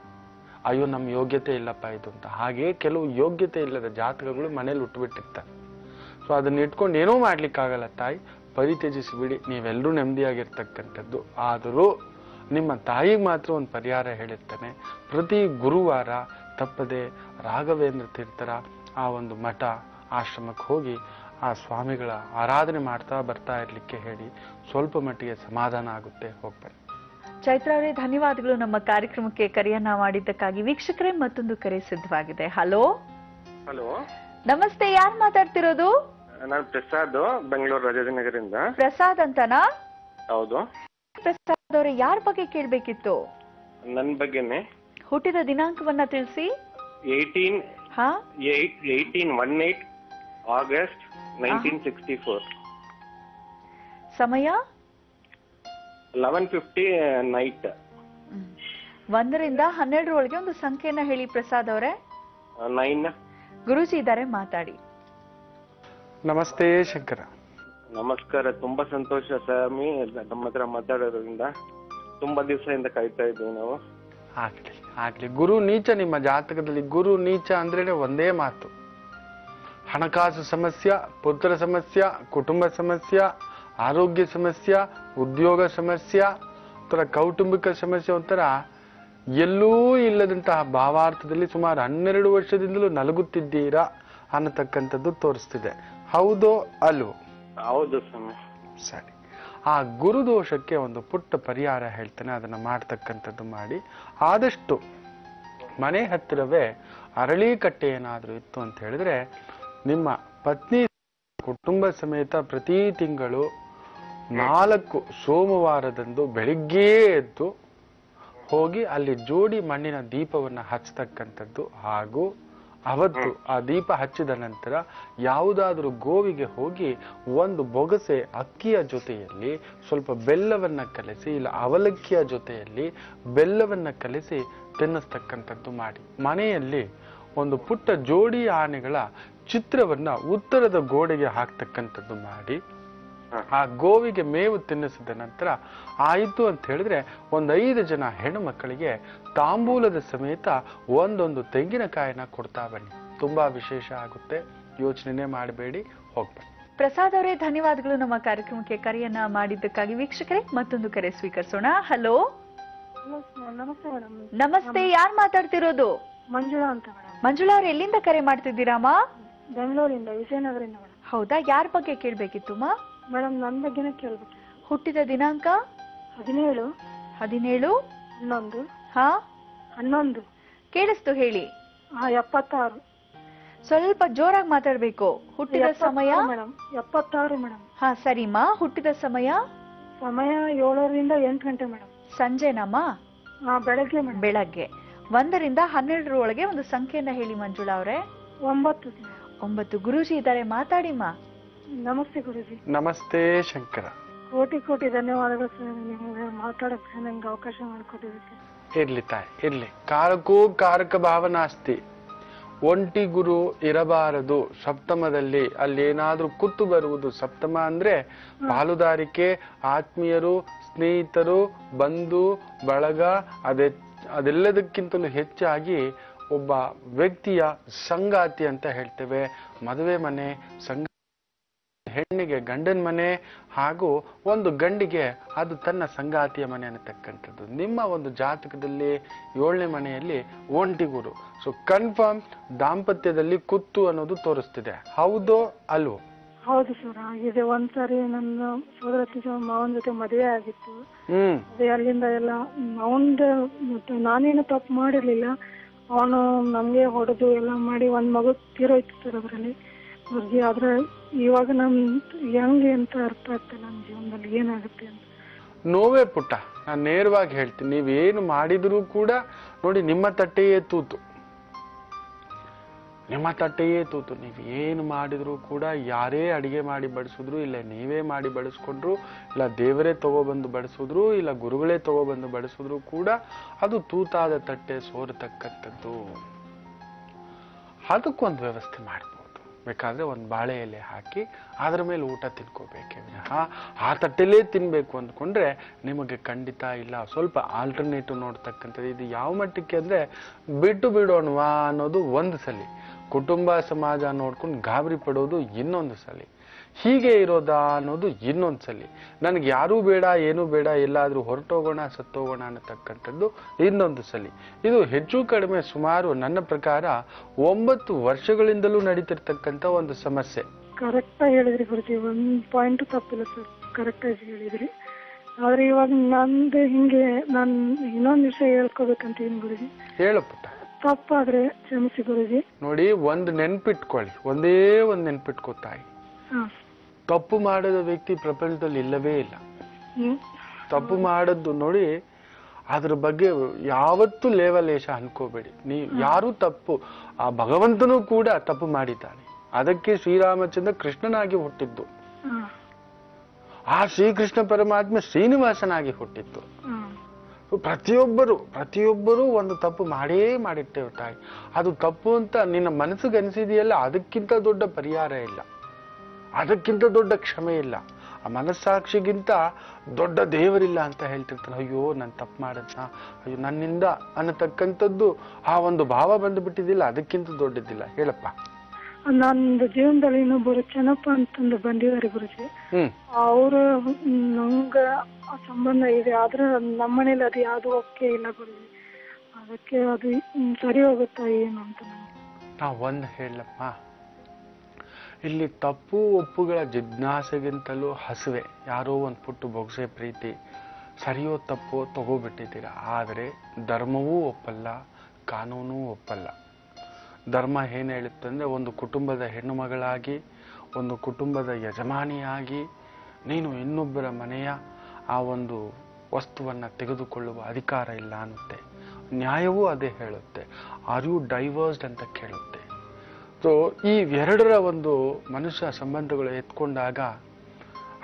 ಅಯ್ಯೋ ನಮ್ಮ ಯೋಗ್ಯತೆ ಇಲ್ಲಪ್ಪ ಇದು ಅಂತ. ಹಾಗೆ ಕೆಲವು ಯೋಗ್ಯತೆ ಇಲ್ಲದ ಜಾತಕಗಳು ಮನೇಲಿ ಹುಟ್ಟುಬಿಟ್ಟಿರ್ತಾರೆ. ಸೊ ಅದನ್ನ ಇಟ್ಕೊಂಡು ಏನೋ ಮಾಡ್ಲಿಕ್ಕಾಗಲ್ಲ ತಾಯಿ, ಪರಿತ್ಯಜಿಸಿ ಬಿಡಿ, ನೀವೆಲ್ಲರೂ ನೆಮ್ಮದಿಯಾಗಿರ್ತಕ್ಕಂಥದ್ದು. ಆದರೂ ನಿಮ್ಮ ತಾಯಿಗೆ ಮಾತ್ರ ಒಂದು ಪರಿಹಾರ ಹೇಳಿರ್ತಾನೆ. ಪ್ರತಿ ಗುರುವಾರ ತಪ್ಪದೆ ರಾಘವೇಂದ್ರ ತೀರ್ಥರ ಆ ಒಂದು ಮಠ ಆಶ್ರಮಕ್ಕೆ ಹೋಗಿ ಆ ಸ್ವಾಮಿಗಳ ಆರಾಧನೆ ಮಾಡ್ತಾ ಬರ್ತಾ ಇರ್ಲಿಕ್ಕೆ ಹೇಳಿ, ಸ್ವಲ್ಪ ಮಟ್ಟಿಗೆ ಸಮಾಧಾನ ಆಗುತ್ತೆ. ಹೋಗ್ಬನ್ನಿ. ಚೈತ್ರ ಅವರೇ, ಧನ್ಯವಾದಗಳು ನಮ್ಮ ಕಾರ್ಯಕ್ರಮಕ್ಕೆ ಕರೆಯನ್ನ ಮಾಡಿದ್ದಕ್ಕಾಗಿ. ವೀಕ್ಷಕರೇ, ಮತ್ತೊಂದು ಕರೆ ಸಿದ್ಧವಾಗಿದೆ. ಹಲೋ ಹಲೋ, ನಮಸ್ತೆ, ಯಾರು ಮಾತಾಡ್ತಿರೋದು? ನಾನು ಪ್ರಸಾದ್, ಬೆಂಗಳೂರು ರಾಜಾಜಿನಗರಿಂದ. ಪ್ರಸಾದ್ ಅಂತನಾ? ಹೌದು. ಪ್ರಸಾದ್ ಅವರೇ, ಯಾರ ಬಗ್ಗೆ ಕೇಳ್ಬೇಕಿತ್ತು? ನನ್ನ ಬಗ್ಗೆನೆ. ಹುಟ್ಟಿದ ದಿನಾಂಕವನ್ನ ತಿಳಿಸಿ. 18/18 ಆಗಸ್ಟ್ 1964. ಸಮಯ 11:50 ನೈಟ್. 1ರಿಂದ 12 ಒಂದು ಸಂಖ್ಯೆಯನ್ನ ಹೇಳಿ ಪ್ರಸಾದ್ ಅವರೇ. 9. ಗುರೂಜಿ ಇದ್ದಾರೆ, ಮಾತಾಡಿ. ನಮಸ್ತೆ ಶಂಕರ. ನಮಸ್ಕಾರ. ತುಂಬಾ ಸಂತೋಷ ಸ್ವಾಮಿ ನಮ್ಮ ಹತ್ರ ಮಾತಾಡೋದ್ರಿಂದ. ತುಂಬಾ ದಿವಸದಿಂದ ಕಾಯ್ತಾ ಇದ್ದೀವಿ ನಾವು. ಆಗ್ಲಿ. ಗುರು ನೀಚ ನಿಮ್ಮ ಜಾತಕದಲ್ಲಿ, ಗುರು ನೀಚ ಅಂದ್ರೇನೆ ಒಂದೇ ಮಾತು, ಹಣಕಾಸು ಸಮಸ್ಯೆ, ಪುತ್ರ ಸಮಸ್ಯೆ, ಕುಟುಂಬ ಸಮಸ್ಯೆ, ಆರೋಗ್ಯ ಸಮಸ್ಯೆ, ಉದ್ಯೋಗ ಸಮಸ್ಯೆ, ಒಂಥರ ಕೌಟುಂಬಿಕ ಸಮಸ್ಯೆ, ಒಂಥರ ಎಲ್ಲೂ ಇಲ್ಲದಂತಹ ಭಾವಾರ್ಥದಲ್ಲಿ ಸುಮಾರು 12 ವರ್ಷದಿಂದಲೂ ನಲಗುತ್ತಿದ್ದೀರಾ ಅನ್ನತಕ್ಕಂಥದ್ದು ತೋರಿಸ್ತಿದೆ. ಹೌದೋ ಅಲ್ವೋ? ಹೌದು ಸ್ವಾಮಿ. ಸರಿ, ಆ ಗುರುದೋಷಕ್ಕೆ ಒಂದು ಪುಟ್ಟ ಪರಿಹಾರ ಹೇಳ್ತಾನೆ, ಅದನ್ನ ಮಾಡ್ತಕ್ಕಂಥದ್ದು ಮಾಡಿ. ಆದಷ್ಟು ಮನೆ ಹತ್ತಿರವೇ ಅರಳಿಕಟ್ಟೆ ಏನಾದ್ರೂ ಇತ್ತು ಅಂತ ಹೇಳಿದ್ರೆ, ನಿಮ್ಮ ಪತ್ನಿ ಕುಟುಂಬ ಸಮೇತ ಪ್ರತಿ ತಿಂಗಳು 4 ಸೋಮವಾರದಂದು ಬೆಳಿಗ್ಗೆ ಎದ್ದು ಹೋಗಿ ಅಲ್ಲಿ ಜೋಡಿ ಮಣ್ಣಿನ ದೀಪವನ್ನ ಹಚ್ಚತಕ್ಕಂಥದ್ದು. ಹಾಗೂ ಅವತ್ತು ಆ ದೀಪ ಹಚ್ಚಿದ ನಂತರ ಯಾವುದಾದ್ರೂ ಗೋವಿಗೆ ಹೋಗಿ ಒಂದು ಬೊಗಸೆ ಅಕ್ಕಿಯ ಜೊತೆಯಲ್ಲಿ ಸ್ವಲ್ಪ ಬೆಲ್ಲವನ್ನ ಕಲಸಿ, ಇಲ್ಲ ಅವಲಕ್ಕಿಯ ಜೊತೆಯಲ್ಲಿ ಬೆಲ್ಲವನ್ನ ಕಲಸಿ ತಿನ್ನಿಸ್ತಕ್ಕಂಥದ್ದು ಮಾಡಿ. ಮನೆಯಲ್ಲಿ ಒಂದು ಪುಟ್ಟ ಜೋಡಿ ಆನೆಗಳ ಚಿತ್ರವನ್ನ ಉತ್ತರದ ಗೋಡೆಗೆ ಹಾಕ್ತಕ್ಕಂಥದ್ದು ಮಾಡಿ, ಆ ಗೋವಿಗೆ ಮೇವು ತಿನ್ನಿಸಿದ ನಂತರ ಆಯಿತು ಅಂತ ಹೇಳಿದ್ರೆ 5 ಜನ ಹೆಣ್ಣು ಮಕ್ಕಳಿಗೆ ತಾಂಬೂಲದ ಸಮೇತ ಒಂದೊಂದು ತೆಂಗಿನಕಾಯಿನ ಕೊಡ್ತಾ ಬನ್ನಿ. ತುಂಬಾ ವಿಶೇಷ ಆಗುತ್ತೆ. ಯೋಚನೆ ಮಾಡಬೇಡಿ, ಹೋಗ್ಬನ್ನಿ. ಪ್ರಸಾದ್ ಅವರೇ, ಧನ್ಯವಾದಗಳು ನಮ್ಮ ಕಾರ್ಯಕ್ರಮಕ್ಕೆ ಕರೆಯನ್ನ ಮಾಡಿದ್ದಕ್ಕಾಗಿ. ವೀಕ್ಷಕರೇ, ಮತ್ತೊಂದು ಕರೆ ಸ್ವೀಕರಿಸೋಣ. ಹಲೋ ನಮಸ್ತೆ ಮೇಡಮ್. ನಮಸ್ತೆ, ಯಾರ್ ಮಾತಾಡ್ತಿರೋದು? ಮಂಜುಳಾ ಅಂತ ಮೇಡಮ್. ಮಂಜುಳಾ ಅವ್ರು ಎಲ್ಲಿಂದ ಕರೆ ಮಾಡ್ತಿದ್ದೀರಾಮ? ಬೆಂಗಳೂರಿಂದ, ವಿಜಯನಗರದಿಂದ ಮೇಡಮ್. ಹೌದಾ, ಯಾರ ಬಗ್ಗೆ ಕೇಳ್ಬೇಕಿತ್ತು ಮಾ? ಮೇಡಮ್ ನನ್ನ ಬಗ್ಗೆನೇ ಕೇಳ್ಬೇಕು. ಹುಟ್ಟಿದ ದಿನಾಂಕ? 17 11 11 ಹಾ 11 ಕೇಳಿಸ್ತು, ಹೇಳಿ. 76 ಸ್ವಲ್ಪ ಜೋರಾಗಿ ಮಾತಾಡ್ಬೇಕು. ಹುಟ್ಟಿದ ಸಮಯ? Madam 76 madam. ಹಾ ಸರಿಮಾ, ಹುಟ್ಟಿದ ಸಮಯ? ಸಮಯ 7ರಿಂದ 8 ಗಂಟೆ ಮೇಡಮ್. ಸಂಜೆನಮ್ಮ? ಬೆಳಗ್ಗೆ ಮೇಡಮ್. ಬೆಳಗ್ಗೆ. 1 ರಿಂದ 12 ಒಳಗೆ ಒಂದು ಸಂಖ್ಯೆಯನ್ನ ಹೇಳಿ ಮಂಜುಳಾ ಅವರೇ. 9. 9. ಗುರೂಜಿ ಇದ್ದಾರೆ, ಮಾತಾಡಿಮ್ಮ. ನಮಸ್ತೆ ಗುರುಜಿ. ನಮಸ್ತೆ ಶಂಕರ. ಕೋಟಿ ಕೋಟಿ ಧನ್ಯವಾದಗಳು ಸರ್, ನಿಮಗೆ ಮಾತಾಡಕ್ಕೆ ನಂಗೆ ಅವಕಾಶ ಮಾಡಿಕೊಟ್ಟಿದ್ದಕ್ಕೆ. ಇರ್ಲಿ ತಾಯಿ, ಇರ್ಲಿ. ಕಾರಕೂ ಕಾರಕ ಭಾವನಾಸ್ತಿ. ಒಂಟಿ ಗುರು ಇರಬಾರದು ಸಪ್ತಮದಲ್ಲಿ. ಅಲ್ಲಿ ಏನಾದ್ರೂ ಕುತ್ತು ಬರುವುದು. ಸಪ್ತಮ ಅಂದ್ರೆ ಪಾಲುದಾರಿಕೆ, ಆತ್ಮೀಯರು, ಸ್ನೇಹಿತರು, ಬಂಧು ಬಳಗ, ಅದೆಲ್ಲದಕ್ಕಿಂತಲೂ ಹೆಚ್ಚಾಗಿ ಒಬ್ಬ ವ್ಯಕ್ತಿಯ ಸಂಗಾತಿ ಅಂತ ಹೇಳ್ತೇವೆ. ಮದುವೆ ಮನೆ, ಹೆಣ್ಣಿಗೆ ಗಂಡನ ಮನೆ, ಹಾಗೂ ಒಂದು ಗಂಡಿಗೆ ಅದು ತನ್ನ ಸಂಗಾತಿಯ ಮನೆ ಅನ್ನತಕ್ಕಂಥದ್ದು. ನಿಮ್ಮ ಒಂದು ಜಾತಕದಲ್ಲಿ 7ನೇ ಮನೆಯಲ್ಲಿ ಒಂಟಿ ಗುರು. ಸೊ ಕನ್ಫರ್ಮ್ ದಾಂಪತ್ಯದಲ್ಲಿ ಕುತ್ತು ಅನ್ನೋದು ತೋರಿಸ್ತಿದೆ. ಹೌದೋ ಅಲ್ವೋ? ಹೌದು ಸರ್, ಆಗಿದೆ. ಒಂದ್ಸರಿ ನನ್ನ ಸೋದರತಿ ಮಾವನ ಜೊತೆ ಮದುವೆ ಆಗಿತ್ತು. ಅದೇ ಅಲ್ಲಿಂದ ಎಲ್ಲ ನಾನೇನು ತಪ್ಪು ಮಾಡಿರ್ಲಿಲ್ಲ. ಅವನು ನಮ್ಗೆ ಹೊಡೆದು ಎಲ್ಲ ಮಾಡಿ ಒಂದ್ ಮಗು ತೀರೋಯ್ತು ಸರ್ ಅದ್ರಲ್ಲಿ. ಆದ್ರೆ ಇವಾಗ ನಮ್ ಹೆಂಗೆ ಅಂತ ಅರ್ಥ ಆಗ್ತದೆ ನನ್ನ ಜೀವನದಲ್ಲಿ ಏನಾಗುತ್ತೆ ಅಂತ. ನೋವೇ ಪುಟ್ಟ, ನಾನು ನೇರವಾಗಿ ಹೇಳ್ತೀನಿ. ನೀವೇನು ಮಾಡಿದ್ರು ಕೂಡ ನೋಡಿ, ನಿಮ್ಮ ತಟ್ಟೆಯೇ ತೂತು. ನಿಮ್ಮ ತಟ್ಟೆಯೇ ತೂತು. ನೀವು ಏನು ಮಾಡಿದ್ರು ಕೂಡ, ಯಾರೇ ಅಡಿಗೆ ಮಾಡಿ ಬಡಿಸಿದ್ರು, ಇಲ್ಲ ನೀವೇ ಮಾಡಿ ಬಡಿಸ್ಕೊಂಡ್ರು, ಇಲ್ಲ ದೇವರೇ ತಗೊಬಂದು ಬಡಿಸಿದ್ರು, ಇಲ್ಲ ಗುರುಗಳೇ ತಗೊಬಂದು ಬಡಿಸಿದ್ರು ಕೂಡ ಅದು ತೂತಾದ ತಟ್ಟೆ ಸೋರತಕ್ಕಂಥದ್ದು. ಅದಕ್ಕೊಂದು ವ್ಯವಸ್ಥೆ ಮಾಡ್ಬೋದು. ಬೇಕಾದ್ರೆ ಒಂದು ಬಾಳೆ ಎಲೆ ಹಾಕಿ ಅದ್ರ ಮೇಲೆ ಊಟ ತಿನ್ಕೋಬೇಕೇ ವಿನಃ ಆ ತಟ್ಟೆಲೇ ತಿನ್ಬೇಕು ಅಂದ್ಕೊಂಡ್ರೆ ನಿಮಗೆ ಖಂಡಿತ ಇಲ್ಲ. ಸ್ವಲ್ಪ ಆಲ್ಟರ್ನೇಟಿವ್ ನೋಡ್ತಕ್ಕಂಥದ್ದು. ಇದು ಯಾವ ಮಟ್ಟಕ್ಕೆ ಅಂದ್ರೆ, ಬಿಟ್ಟು ಬಿಡೋಣವಾ ಅನ್ನೋದು ಒಂದು ಸಲಿ, ಕುಟುಂಬ ಸಮಾಜ ನೋಡ್ಕೊಂಡು ಗಾಬರಿ ಪಡೋದು ಇನ್ನೊಂದು ಸಲಿ, ಹೀಗೆ ಇರೋದಾ ಅನ್ನೋದು ಇನ್ನೊಂದು ಸಲಿ, ನನಗೆ ಯಾರೂ ಬೇಡ ಏನೂ ಬೇಡ ಎಲ್ಲಾದ್ರೂ ಹೊರಟೋಗೋಣ ಸತ್ತೋಗೋಣ ಅನ್ನತಕ್ಕಂಥದ್ದು ಇನ್ನೊಂದು ಸಲಿ. ಇದು ಹೆಚ್ಚು ಕಡಿಮೆ ಸುಮಾರು ನನ್ನ ಪ್ರಕಾರ 9 ವರ್ಷಗಳಿಂದಲೂ ನಡೀತಿರ್ತಕ್ಕಂಥ ಒಂದು ಸಮಸ್ಯೆ. ಕರೆಕ್ಟ್ ಆಗಿ ಹೇಳಿದ್ರಿ ಗುರುಜಿ, ಒಂದ್ ಪಾಯಿಂಟ್ ತಪ್ಪಿಲ್ಲ ಸರ್, ಕರೆಕ್ಟ್ ಆಗಿ ಹೇಳಿದ್ರಿ. ಆದ್ರೆ ಇವಾಗ ನಂದು ಹಿಂಗೆ ನಾನು ಇನ್ನೊಂದ್ ವಿಷಯ ಹೇಳ್ಕೋಬೇಕಂತೀನಿ ಗುರುಜಿ. ಹೇಳು ಪುಟ್ಟ. ತಪ್ಪಾದ್ರೆ ಕ್ಷಮಿಸಿ ಗುರುಜಿ. ನೋಡಿ, ಒಂದು ನೆನ್ಪಿಟ್ಕೊಳ್ಳಿ, ಒಂದೇ ಒಂದು ನೆನ್ಪಿಟ್ಕೋತಾಯಿ, ತಪ್ಪು ಮಾಡದ ವ್ಯಕ್ತಿ ಪ್ರಪಂಚದಲ್ಲಿ ಇಲ್ಲವೇ ಇಲ್ಲ. ತಪ್ಪು ಮಾಡದ್ದು ನೋಡಿ, ಅದ್ರ ಬಗ್ಗೆ ಯಾವತ್ತೂ ಲೇವಲೇಶ ಅನ್ಕೋಬೇಡಿ. ನೀವು ಯಾರು ತಪ್ಪು, ಆ ಭಗವಂತನೂ ಕೂಡ ತಪ್ಪು ಮಾಡಿದ್ದಾನೆ. ಅದಕ್ಕೆ ಶ್ರೀರಾಮಚಂದ್ರ ಕೃಷ್ಣನಾಗಿ ಹುಟ್ಟಿದ್ದು, ಆ ಶ್ರೀಕೃಷ್ಣ ಪರಮಾತ್ಮ ಶ್ರೀನಿವಾಸನಾಗಿ ಹುಟ್ಟಿದ್ದು. ಪ್ರತಿಯೊಬ್ಬರು ಒಂದು ತಪ್ಪು ಮಾಡೇ ಮಾಡಿಟ್ಟಿರ್ತಾರೆ. ಅದು ತಪ್ಪು ಅಂತ ನಿನ್ನ ಮನಸ್ಸಿಗೆ ಅನಿಸಿದೆಯಲ್ಲ, ಅದಕ್ಕಿಂತ ದೊಡ್ಡ ಪರಿಹಾರ ಇಲ್ಲ, ಅದಕ್ಕಿಂತ ದೊಡ್ಡ ಕ್ಷಮೆ ಇಲ್ಲ. ಆ ಮನಸ್ಸಾಕ್ಷಿಗಿಂತ ದೊಡ್ಡ ದೇವರಿಲ್ಲ ಅಂತ ಹೇಳ್ತಿರ್ತಾನೆ. ಅಯ್ಯೋ ನಾನು ತಪ್ಪು ಮಾಡದ್ನ, ಅಯ್ಯೋ ನನ್ನಿಂದ ಅನ್ನತಕ್ಕಂಥದ್ದು ಆ ಒಂದು ಭಾವ ಬಂದುಬಿಟ್ಟಿದ್ದಿಲ್ಲ, ಅದಕ್ಕಿಂತ ದೊಡ್ಡದಿಲ್ಲ. ಹೇಳಪ್ಪ. ನಂದು ಜೀವನದಲ್ಲಿ ಇನ್ನೊಬ್ಬರು ಚೆನ್ನಪ್ಪ ಅಂತಂದು ಬಂದಿದ್ದಾರೆ ಗುರುಜಿ. ಅವರು ನಂಗ ಸಂಬಂಧ ಇದೆ, ಆದ್ರೆ ನಮ್ಮನೇಲಿ ಅದು ಯಾವ್ದು ಒಪ್ಪಿಗೆ ಇಲ್ಲ ಗುರುಜಿ. ಅದಕ್ಕೆ ಅದು ಸರಿ ಹೋಗುತ್ತಾ ಏನು ಅಂತ ನಾ ಒಂದು ಹೇಳಪ್ಪ, ಇಲ್ಲಿ ತಪ್ಪು ಒಪ್ಪುಗಳ ಜಿಜ್ಞಾಸೆಗಿಂತಲೂ ಹಸುವೆ. ಯಾರೋ ಒಂದು ಪುಟ್ಟು ಬೊಗಸೆ ಪ್ರೀತಿ, ಸರಿಯೋ ತಪ್ಪೋ ತಗೋಬಿಟ್ಟಿದ್ದೀರಾ. ಆದರೆ ಧರ್ಮವೂ ಒಪ್ಪಲ್ಲ, ಕಾನೂನೂ ಒಪ್ಪಲ್ಲ. ಧರ್ಮ ಏನು ಹೇಳುತ್ತಂದ್ರೆ, ಒಂದು ಕುಟುಂಬದ ಹೆಣ್ಣು ಮಗಳಾಗಿ, ಒಂದು ಕುಟುಂಬದ ಯಜಮಾನಿಯಾಗಿ ನೀನು ಇನ್ನೊಬ್ಬರ ಮನೆಯ ಆ ಒಂದು ವಸ್ತುವನ್ನು ತೆಗೆದುಕೊಳ್ಳುವ ಅಧಿಕಾರ ಇಲ್ಲ ಅನ್ನುತ್ತೆ. ನ್ಯಾಯವೂ ಅದೇ ಹೇಳುತ್ತೆ. ಆರ್ ಯು ಡೈವರ್ಸ್ಡ್ ಅಂತ ಕೇಳುತ್ತೆ. ಸೊ ಈ ಎರಡರ ಒಂದು ಮನುಷ್ಯ ಸಂಬಂಧಗಳು ಎತ್ಕೊಂಡಾಗ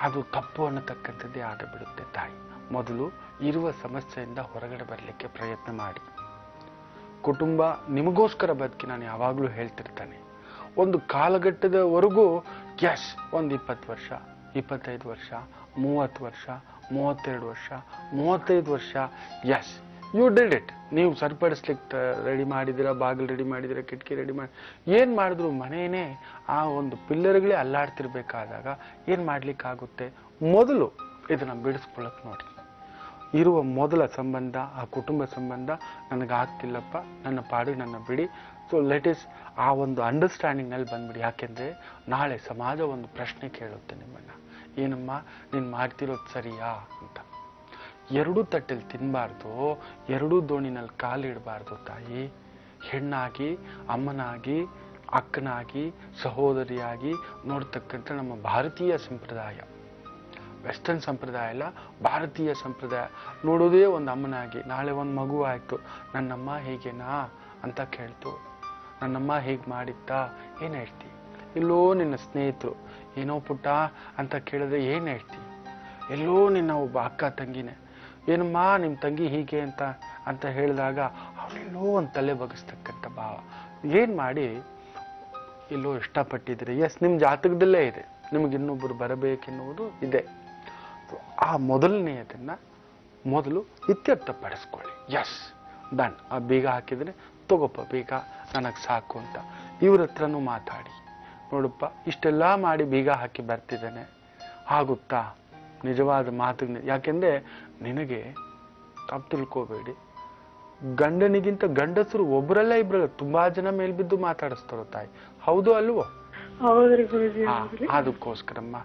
ಅದು ತಪ್ಪು ಅನ್ನತಕ್ಕಂಥದ್ದೇ ಆಗಿಬಿಡುತ್ತೆ. ತಾಯಿ, ಮೊದಲು ಇರುವ ಸಮಸ್ಯೆಯಿಂದ ಹೊರಗಡೆ ಬರಲಿಕ್ಕೆ ಪ್ರಯತ್ನ ಮಾಡಿ. ಕುಟುಂಬ ನಿಮಗೋಸ್ಕರ ಬದುಕಿ, ನಾನು ಯಾವಾಗಲೂ ಹೇಳ್ತಿರ್ತಾನೆ. ಒಂದು ಕಾಲಘಟ್ಟದವರೆಗೂ ಎಸ್, ಒಂದು 20 ವರ್ಷ, 25 ವರ್ಷ, 30 ವರ್ಷ, 32 ವರ್ಷ, 35 ವರ್ಷ, ಎಸ್ ಯು ಡಿಡ್ ಇಟ್. ನೀವು ಸರಿಪಡಿಸ್ಲಿಕ್ಕೆ ರೆಡಿ ಮಾಡಿದಿರ, ಬಾಗಿಲು ರೆಡಿ ಮಾಡಿದಿರ, ಕಿಟಕಿ ರೆಡಿ ಮಾಡಿ, ಏನು ಮಾಡಿದ್ರು ಮನೇನೆ ಆ ಒಂದು ಪಿಲ್ಲರ್ಗಳೇ ಅಲ್ಲಾಡ್ತಿರ್ಬೇಕಾದಾಗ ಏನು ಮಾಡ್ಲಿಕ್ಕಾಗುತ್ತೆ? ಮೊದಲು ಇದನ್ನ ಬಿಡಿಸ್ಕೊಳ್ಳೋಕೆ ನೋಡಿ. ಇರುವ ಮೊದಲ ಸಂಬಂಧ, ಆ ಕುಟುಂಬ ಸಂಬಂಧ ನನಗಾಗ್ತಿಲ್ಲಪ್ಪ, ನನ್ನ ಪಾಡಿಗೆ ನನ್ನ ಬಿಡಿ. ಸೊ ಲೆಟ್ ಇಸ್ ಆ ಒಂದು ಅಂಡರ್ಸ್ಟ್ಯಾಂಡಿಂಗ್ನಲ್ಲಿ ಬಂದ್ಬಿಡಿ. ಯಾಕೆಂದರೆ ನಾಳೆ ಸಮಾಜ ಒಂದು ಪ್ರಶ್ನೆ ಕೇಳುತ್ತೆ ನಿಮ್ಮನ್ನು, ಏನಮ್ಮ ನೀನು ಮಾಡ್ತಿರೋದು ಸರಿಯಾ ಅಂತ. ಎರಡೂ ತಟ್ಟೆಲಿ ತಿನ್ನಬಾರ್ದು, ಎರಡೂ ದೋಣಿನಲ್ಲಿ ಕಾಲಿಡಬಾರ್ದು ತಾಯಿ. ಹೆಣ್ಣಾಗಿ, ಅಮ್ಮನಾಗಿ, ಅಕ್ಕನಾಗಿ, ಸಹೋದರಿಯಾಗಿ ನೋಡ್ತಕ್ಕಂಥ ನಮ್ಮ ಭಾರತೀಯ ಸಂಪ್ರದಾಯ, ವೆಸ್ಟರ್ನ್ ಸಂಪ್ರದಾಯ ಅಲ್ಲ, ಭಾರತೀಯ ಸಂಪ್ರದಾಯ. ನೋಡೋದೇ ಒಂದು ಅಮ್ಮನಾಗಿ. ನಾಳೆ ಒಂದು ಮಗು ಆಯಿತು, ನನ್ನಮ್ಮ ಹೇಗೇನಾ ಅಂತ ಕೇಳ್ತು, ನನ್ನಮ್ಮ ಹೇಗೆ ಮಾಡಿತ್ತಾ, ಏನು ಹೇಳ್ತಿ? ಎಲ್ಲೋ ನಿನ್ನ ಸ್ನೇಹಿತರು ಏನೋ ಪುಟ್ಟ ಅಂತ ಕೇಳಿದ್ರೆ ಏನು ಹೇಳ್ತಿ? ಎಲ್ಲೋ ನಿನ್ನ ಒಬ್ಬ ಅಕ್ಕ ತಂಗಿನೇ, ಏನಮ್ಮ ನಿಮ್ಮ ತಂಗಿ ಹೀಗೆ ಅಂತ ಹೇಳಿದಾಗ ಅವಳೆಲ್ಲೋ ಒಂದು ತಲೆ ಬಗ್ಗಿಸ್ತಕ್ಕಂಥ ಭಾವ. ಏನು ಮಾಡಿ ಎಲ್ಲೋ ಇಷ್ಟಪಟ್ಟಿದ್ರೆ, ಎಸ್ ನಿಮ್ಮ ಜಾತಕದಲ್ಲೇ ಇದೆ, ನಿಮಗೆ ಇನ್ನೊಬ್ಬರು ಬರಬೇಕೆನ್ನುವುದು ಇದೆ. ಆ ಮೊದಲನೆಯದನ್ನು ಮೊದಲು ಇತ್ಯರ್ಥಪಡಿಸ್ಕೊಳ್ಳಿ. ಎಸ್ ಡನ್, ಆ ಬೀಗ ಹಾಕಿದರೆ ತಗೋಪ್ಪ ಬೀಗ, ನನಗೆ ಸಾಕು ಅಂತ ಇವ್ರ ಹತ್ರನೂ ಮಾತಾಡಿ, ನೋಡಪ್ಪ ಇಷ್ಟೆಲ್ಲ ಮಾಡಿ ಬೀಗ ಹಾಕಿ ಬರ್ತಿದ್ದಾನೆ, ಆಗುತ್ತಾ? ನಿಜವಾದ ಮಾತು. ಯಾಕೆಂದರೆ ನಿನಗೆ ತಪ್ಪು ತಿಳ್ಕೋಬೇಡಿ, ಗಂಡನಿಗಿಂತ ಗಂಡಸರು ಒಬ್ಬರಲ್ಲ ಇಬ್ಬರಲ್ಲ ತುಂಬಾ ಜನ ಮೇಲ್ಬಿದ್ದು ಮಾತಾಡಿಸ್ತಾರೋ ತಾಯಿ, ಹೌದು ಅಲ್ವೋ? ಹೌದ್ರಿ ಗುರುಜಿ. ಅದಕ್ಕೋಸ್ಕರಮ್ಮ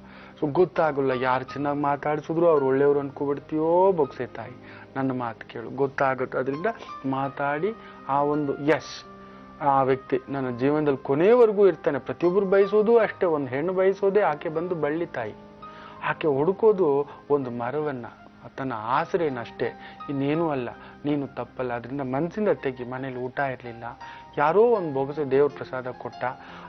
ಗೊತ್ತಾಗಲ್ಲ, ಯಾರು ಚೆನ್ನಾಗಿ ಮಾತಾಡಿಸಿದ್ರು ಅವ್ರು ಒಳ್ಳೆಯವ್ರು ಅನ್ಕೋಬಿಡ್ತೀಯೋ ಬೊಗ್ಸೆ ತಾಯಿ. ನನ್ನ ಮಾತು ಕೇಳು, ಗೊತ್ತಾಗುತ್ತೆ. ಅದರಿಂದ ಮಾತಾಡಿ ಆ ಒಂದು ಎಸ್, ಆ ವ್ಯಕ್ತಿ ನನ್ನ ಜೀವನದಲ್ಲಿ ಕೊನೆಯವರೆಗೂ ಇರ್ತಾನೆ. ಪ್ರತಿಯೊಬ್ಬರು ಬಯಸೋದು ಅಷ್ಟೇ, ಒಂದು ಹೆಣ್ಣು ಬಯಸೋದೇ ಆಕೆ ಬಂದು ಬಳ್ಳಿ ತಾಯಿ, ಆಕೆ ಹುಡುಕೋದು ಒಂದು ಮರವನ್ನ, ತನ್ನ ಆಸರೆನಷ್ಟೇ, ಇನ್ನೇನೂ ಅಲ್ಲ. ನೀನು ತಪ್ಪಲ್ಲ. ಅದರಿಂದ ಮನಸ್ಸಿಂದ ತೆಗಿ. ಮನೇಲಿ ಊಟ ಇರಲಿಲ್ಲ, ಯಾರೋ ಒಂದು ಬೊಗಸೆ ದೇವ್ರ ಪ್ರಸಾದ ಕೊಟ್ಟ,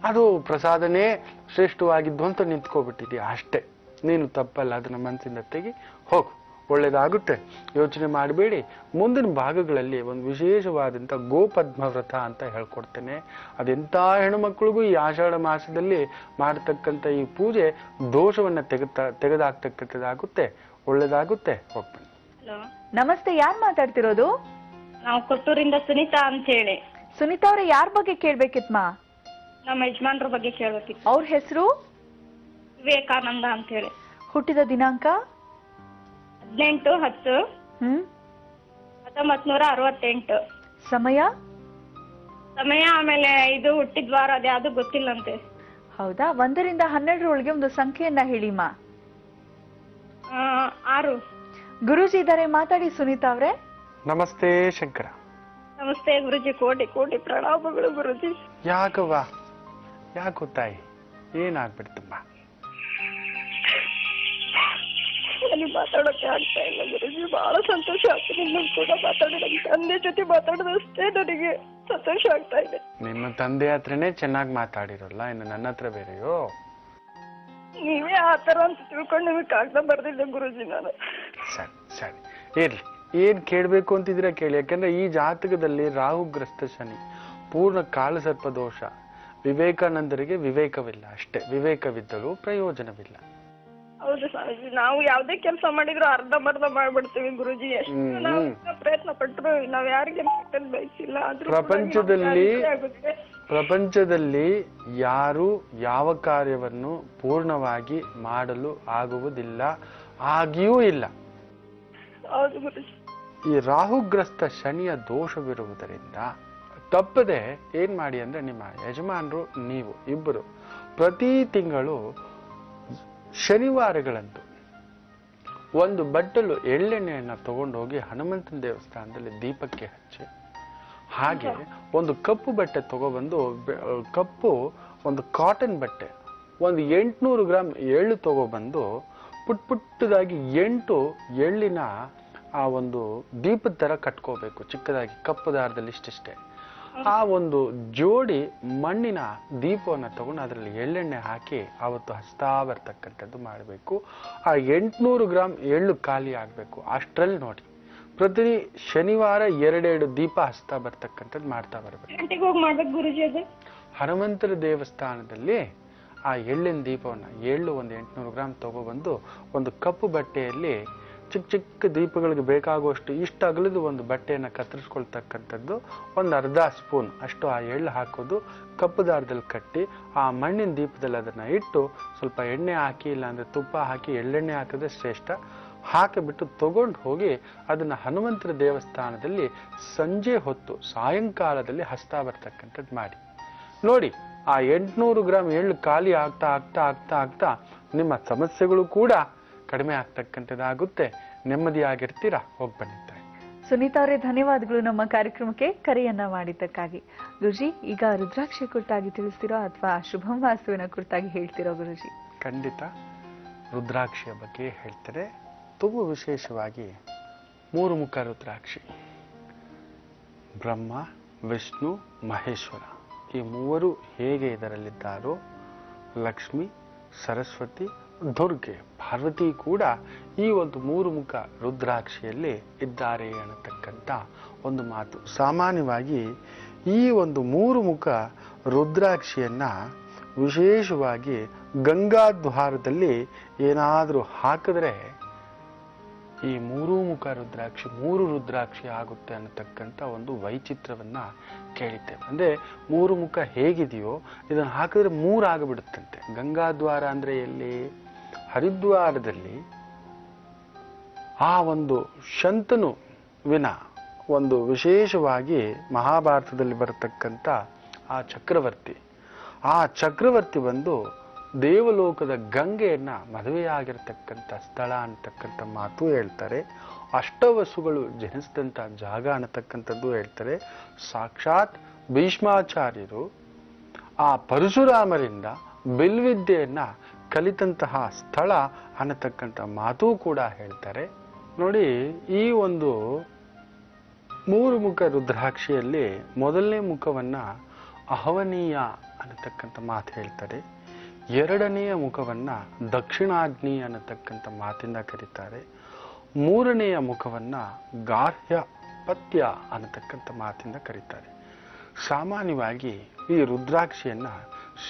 ಅದು ಪ್ರಸಾದನೇ ಶ್ರೇಷ್ಠವಾಗಿದ್ದು ಅಂತ ನಿಂತ್ಕೊಬಿಟ್ಟಿದ್ಯಾ ಅಷ್ಟೇ. ನೀನು ತಪ್ಪಲ್ಲ, ಅದನ್ನ ಮನಸ್ಸಿಂದ ತೆಗಿ, ಹೋಗು, ಒಳ್ಳೇದಾಗುತ್ತೆ. ಯೋಚನೆ ಮಾಡಬೇಡಿ. ಮುಂದಿನ ಭಾಗಗಳಲ್ಲಿ ಒಂದು ವಿಶೇಷವಾದಂಥ ಗೋಪದ್ಮವ್ರತ ಅಂತ ಹೇಳ್ಕೊಡ್ತೇನೆ. ಅದೆಂಥ ಹೆಣ್ಣುಮಕ್ಳಿಗೂ ಈ ಆಷಾಢ ಮಾಸದಲ್ಲಿ ಮಾಡತಕ್ಕಂಥ ಈ ಪೂಜೆ ದೋಷವನ್ನ ತೆಗೆದಾಕ್ತಕ್ಕಂಥದ್ದಾಗುತ್ತೆ, ಒಳ್ಳೇದಾಗುತ್ತೆ. ಹೋಗ್ಬನ್ನಿ. ನಮಸ್ತೆ, ಯಾರು ಮಾತಾಡ್ತಿರೋದು? ನಾವು ಕೊಟ್ಟೂರಿಂದ ಸುನೀತಾ ಅಂತ ಹೇಳಿ. ಸುನೀತಾ ಅವ್ರೆ, ಯಾರ ಬಗ್ಗೆ ಕೇಳ್ಬೇಕಿತ್ಮಾ? ನಮ್ಮ ಯಜಮಾನ್ರ ಬಗ್ಗೆ ಕೇಳ್ಬೇಕಿತ್ತು. ಅವ್ರ ಹೆಸರು ವಿವೇಕಾನಂದ ಅಂತ ಹೇಳಿ. ಹುಟ್ಟಿದ ದಿನಾಂಕ 18/10/1968. ಸಮಯ ಆಮೇಲೆ ಇದು ಹುಟ್ಟಿದ ವಾರ ಅದು ಯಾವ್ದು ಗೊತ್ತಿಲ್ಲಂತೆ. ಹೌದಾ? 1 ರಿಂದ 12 ಒಂದು ಸಂಖ್ಯೆಯನ್ನ ಹೇಳಿಮಾ. 6. ಗುರೂಜಿ ಇದ್ದಾರೆ, ಮಾತಾಡಿ ಸುನೀತಾ ಅವ್ರೆ. ನಮಸ್ತೆ ಶಂಕರ. ನಮಸ್ತೆ ಗುರುಜಿ, ಕೋಟಿ ಕೋಟಿ ಪ್ರಣಾಮಗಳು ಗುರುಜಿ. ಯಾಕವ್ವ, ಯಾಕೋ ತಾಯಿ, ಏನಾಗ್ಬಿಡ್ತಮ್ಮ? ನನಗೆ ಮಾತಾಡೋಕೆ ಆಗ್ತಾ ಇಲ್ಲ ಗುರುಜಿ, ಬಹಳ ಸಂತೋಷ ಆಗ್ತದೆ. ನಿಮ್ಮ ಕೂಡ ಮಾತಾಡಿದ ತಂದೆ ಜೊತೆ ಮಾತಾಡೋದಷ್ಟೇ ನನಗೆ ಸಂತೋಷ ಆಗ್ತಾ ಇದೆ. ನಿಮ್ಮ ತಂದೆ ಹತ್ರನೇ ಚೆನ್ನಾಗಿ ಮಾತಾಡಿರಲ್ಲ, ಇನ್ನು ನನ್ನ ಹತ್ರ ಬೇರೆಯೋ? ನೀವೇ ಆತರ ಅಂತ ತಿಳ್ಕೊಂಡು ನಿಮಗೆ ಕಾಗ್ದ ಬರ್ದಿಲ್ಲ ಗುರುಜಿ ನಾನು. ಸರಿ ಸರಿ ಇರ್ಲಿ, ಏನ್ ಕೇಳ್ಬೇಕು ಅಂತಿದ್ರೆ ಕೇಳಿ. ಯಾಕಂದ್ರೆ ಈ ಜಾತಕದಲ್ಲಿ ರಾಹುಗ್ರಸ್ತ ಶನಿ, ಪೂರ್ಣ ಕಾಲಸರ್ಪ ದೋಷ. ವಿವೇಕಾನಂದರಿಗೆ ವಿವೇಕವಿಲ್ಲ ಅಷ್ಟೇ, ವಿವೇಕವಿದ್ದರೂ ಪ್ರಯೋಜನವಿಲ್ಲ. ಹೌದು ಸ್ವಾಮೀಜಿ, ನಾವು ಯಾವ್ದೇ ಕೆಲಸ ಮಾಡಿದ್ರು ಅರ್ಧಂಬರ್ಧ ಮಾಡ್ಬಿಡ್ತೀವಿ ಗುರುಜಿ. ಎಷ್ಟು ನಾವು ಪ್ರಯತ್ನ ಪಟ್ಟರು ನಾವ್ ಯಾರಿಗೆ ಬಯಸಿಲ್ಲ. ಪ್ರಪಂಚದಲ್ಲಿ ಯಾರು ಯಾವ ಕಾರ್ಯವನ್ನು ಪೂರ್ಣವಾಗಿ ಮಾಡಲು ಆಗುವುದಿಲ್ಲ, ಆಗಿಯೂ ಇಲ್ಲ. ಹೌದು ಗುರುಜಿ. ಈ ರಾಹುಗ್ರಸ್ತ ಶನಿಯ ದೋಷವಿರುವುದರಿಂದ ತಪ್ಪದೆ ಏನ್ ಮಾಡಿ ಅಂದ್ರೆ, ನಿಮ್ಮ ಯಜಮಾನರು ನೀವು ಇಬ್ಬರು ಪ್ರತಿ ತಿಂಗಳು ಶನಿವಾರಗಳಂದು ಒಂದು ಬಟ್ಟಲು ಎಳ್ಳೆಣ್ಣೆಯನ್ನ ತಗೊಂಡೋಗಿ ಹನುಮಂತನ ದೇವಸ್ಥಾನದಲ್ಲಿ ದೀಪಕ್ಕೆ ಹಚ್ಚಿ, ಹಾಗೆ ಒಂದು ಕಪ್ಪು ಬಟ್ಟೆ ತಗೊಬಂದು, ಕಪ್ಪು ಒಂದು ಕಾಟನ್ ಬಟ್ಟೆ, ಒಂದು 800 ಗ್ರಾಮ್ ಎಳ್ಳು ತಗೊಬಂದು ಪುಟ್ ಪುಟ್ಟದಾಗಿ 8 ಎಳ್ಳಿನ ಆ ಒಂದು ದೀಪದ ತರ ಕಟ್ಕೋಬೇಕು, ಚಿಕ್ಕದಾಗಿ ಕಪ್ಪು ದಾರದಲ್ಲಿ ಇಷ್ಟಿಷ್ಟೇ. ಆ ಒಂದು ಜೋಡಿ ಮಣ್ಣಿನ ದೀಪವನ್ನು ತಗೊಂಡು ಅದರಲ್ಲಿ ಎಳ್ಳೆಣ್ಣೆ ಹಾಕಿ ಆವತ್ತು ಹಚ್ತಾ ಬರ್ತಕ್ಕಂಥದ್ದು ಮಾಡಬೇಕು. ಆ 800 ಗ್ರಾಮ್ ಎಳ್ಳು ಖಾಲಿ ಆಗಬೇಕು. ಅಷ್ಟರಲ್ಲಿ ನೋಡಿ, ಪ್ರತಿ ಶನಿವಾರ 2 ದೀಪ ಹಚ್ತಾ ಬರ್ತಕ್ಕಂಥದ್ದು ಮಾಡ್ತಾ ಬರಬೇಕು. ಹನುಮಂತರ ದೇವಸ್ಥಾನದಲ್ಲಿ ಆ ಎಳ್ಳಿನ ದೀಪವನ್ನು, ಎಳ್ಳು ಒಂದು 800 ಗ್ರಾಮ್ ತಗೊಬಂದು ಒಂದು ಕಪ್ಪು ಬಟ್ಟೆಯಲ್ಲಿ ಚಿಕ್ಕ ಚಿಕ್ಕ ದೀಪಗಳಿಗೆ ಬೇಕಾಗುವಷ್ಟು ಇಷ್ಟು ಅಗಲದ ಒಂದು ಬಟ್ಟೆಯನ್ನು ಕತ್ತರಿಸ್ಕೊಳ್ತಕ್ಕಂಥದ್ದು, ಒಂದು ಅರ್ಧ ಸ್ಪೂನ್ ಅಷ್ಟು ಆ ಎಳ್ಳು ಹಾಕೋದು, ಕಪ್ಪು ದಾರದಲ್ಲಿ ಕಟ್ಟಿ ಆ ಮಣ್ಣಿನ ದೀಪದಲ್ಲಿ ಅದನ್ನು ಇಟ್ಟು ಸ್ವಲ್ಪ ಎಣ್ಣೆ ಹಾಕಿ, ಇಲ್ಲಾಂದರೆ ತುಪ್ಪ ಹಾಕಿ, ಎಳ್ಳೆಣ್ಣೆ ಹಾಕಿದ್ರೆ ಶ್ರೇಷ್ಠ, ಹಾಕಿಬಿಟ್ಟು ತಗೊಂಡು ಹೋಗಿ ಅದನ್ನು ಹನುಮಂತರ ದೇವಸ್ಥಾನದಲ್ಲಿ ಸಂಜೆ ಹೊತ್ತು ಸಾಯಂಕಾಲದಲ್ಲಿ ಹಸ್ತ ಬರ್ತಕ್ಕಂಥದ್ದು ಮಾಡಿ ನೋಡಿ. ಆ 800 ಗ್ರಾಮ್ ಎಳ್ಳು ಖಾಲಿ ಆಗ್ತಾ ಆಗ್ತಾ ಆಗ್ತಾ ಆಗ್ತಾ ನಿಮ್ಮ ಸಮಸ್ಯೆಗಳು ಕೂಡ ಕಡಿಮೆ ಆಗ್ತಕ್ಕಂಥದ್ದಾಗುತ್ತೆ. ನೆಮ್ಮದಿಯಾಗಿರ್ತೀರಾ. ಹೋಗಿ ಬಂದಿದ್ದಾರೆ. ಸುನೀತಾ ಅವರೇ, ಧನ್ಯವಾದಗಳು ನಮ್ಮ ಕಾರ್ಯಕ್ರಮಕ್ಕೆ ಕರೆಯನ್ನ ಮಾಡಿದ್ದಕ್ಕಾಗಿ. ಗುರುಜಿ, ಈಗ ರುದ್ರಾಕ್ಷಿ ಕುರಿತಾಗಿ ತಿಳಿಸ್ತಿರೋ ಅಥವಾ ಶುಭಂ ವಾಸ್ತುವಿನ ಕುರಿತಾಗಿ ಹೇಳ್ತಿರೋ ಗುರುಜಿ? ಖಂಡಿತ ರುದ್ರಾಕ್ಷಿಯ ಬಗ್ಗೆ ಹೇಳ್ತಾರೆ. ತುಂಬ ವಿಶೇಷವಾಗಿ 3 ಮುಖ ರುದ್ರಾಕ್ಷಿ, ಬ್ರಹ್ಮ, ವಿಷ್ಣು, ಮಹೇಶ್ವರ ಈ ಮೂವರು ಹೇಗೆ ಇದರಲ್ಲಿದ್ದಾರೋ, ಲಕ್ಷ್ಮಿ, ಸರಸ್ವತಿ, ದುರ್ಗೆ, ಪಾರ್ವತಿ ಕೂಡ ಈ ಒಂದು 3 ಮುಖ ರುದ್ರಾಕ್ಷಿಯಲ್ಲಿ ಇದ್ದಾರೆ ಅನ್ನತಕ್ಕಂಥ ಒಂದು ಮಾತು. ಸಾಮಾನ್ಯವಾಗಿ ಈ ಒಂದು 3 ಮುಖ ರುದ್ರಾಕ್ಷಿಯನ್ನ ವಿಶೇಷವಾಗಿ ಗಂಗಾದ್ವಾರದಲ್ಲಿ ಏನಾದರೂ ಹಾಕಿದ್ರೆ ಈ 3 ಮುಖ ರುದ್ರಾಕ್ಷಿ 3 ರುದ್ರಾಕ್ಷಿ ಆಗುತ್ತೆ ಅನ್ನತಕ್ಕಂಥ ಒಂದು ವೈಚಿತ್ರವನ್ನ ಕೇಳಿದ್ದೇವೆ. ಅಂದ್ರೆ 3 ಮುಖ ಹೇಗಿದೆಯೋ ಇದನ್ನು ಹಾಕಿದ್ರೆ 3 ಆಗಿಬಿಡುತ್ತಂತೆ. ಗಂಗಾದ್ವಾರ ಅಂದ್ರೆ ಎಲ್ಲಿ? ಹರಿದ್ವಾರದಲ್ಲಿ ಆ ಒಂದು ಶಂತನುವಿನ ಒಂದು ವಿಶೇಷವಾಗಿ ಮಹಾಭಾರತದಲ್ಲಿ ಬರತಕ್ಕಂಥ ಆ ಚಕ್ರವರ್ತಿ ಬಂದು ದೇವಲೋಕದ ಗಂಗೆಯನ್ನ ಮದುವೆಯಾಗಿರ್ತಕ್ಕಂಥ ಸ್ಥಳ ಅಂತಕ್ಕಂಥ ಮಾತು ಹೇಳ್ತಾರೆ. ಅಷ್ಟವಸುಗಳು ಜನಿಸಿದಂಥ ಜಾಗ ಅನ್ನತಕ್ಕಂಥದ್ದು ಹೇಳ್ತಾರೆ. ಸಾಕ್ಷಾತ್ ಭೀಷ್ಮಾಚಾರ್ಯರು ಆ ಪರಶುರಾಮರಿಂದ ಬಿಲ್ವಿದ್ಯೆಯನ್ನ ಕಲಿತಂತಹ ಸ್ಥಳ ಅನ್ನತಕ್ಕಂಥ ಮಾತು ಕೂಡ ಹೇಳ್ತಾರೆ. ನೋಡಿ, ಈ ಒಂದು 3 ಮುಖ ರುದ್ರಾಕ್ಷಿಯಲ್ಲಿ ಮೊದಲನೇ ಮುಖವನ್ನ ಅಹವನೀಯ ಅನ್ನತಕ್ಕಂಥ ಮಾತು ಹೇಳ್ತಾರೆ. 2ನೆಯ ಮುಖವನ್ನ ದಕ್ಷಿಣಾಗ್ನಿ ಅನ್ನತಕ್ಕಂಥ ಮಾತಿಂದ ಕರೀತಾರೆ. 3ನೆಯ ಮುಖವನ್ನ ಗಾರ್ಹ್ಯಪತ್ಯ ಅನ್ನತಕ್ಕಂಥ ಮಾತಿಂದ ಕರೀತಾರೆ. ಸಾಮಾನ್ಯವಾಗಿ ಈ ರುದ್ರಾಕ್ಷಿಯನ್ನ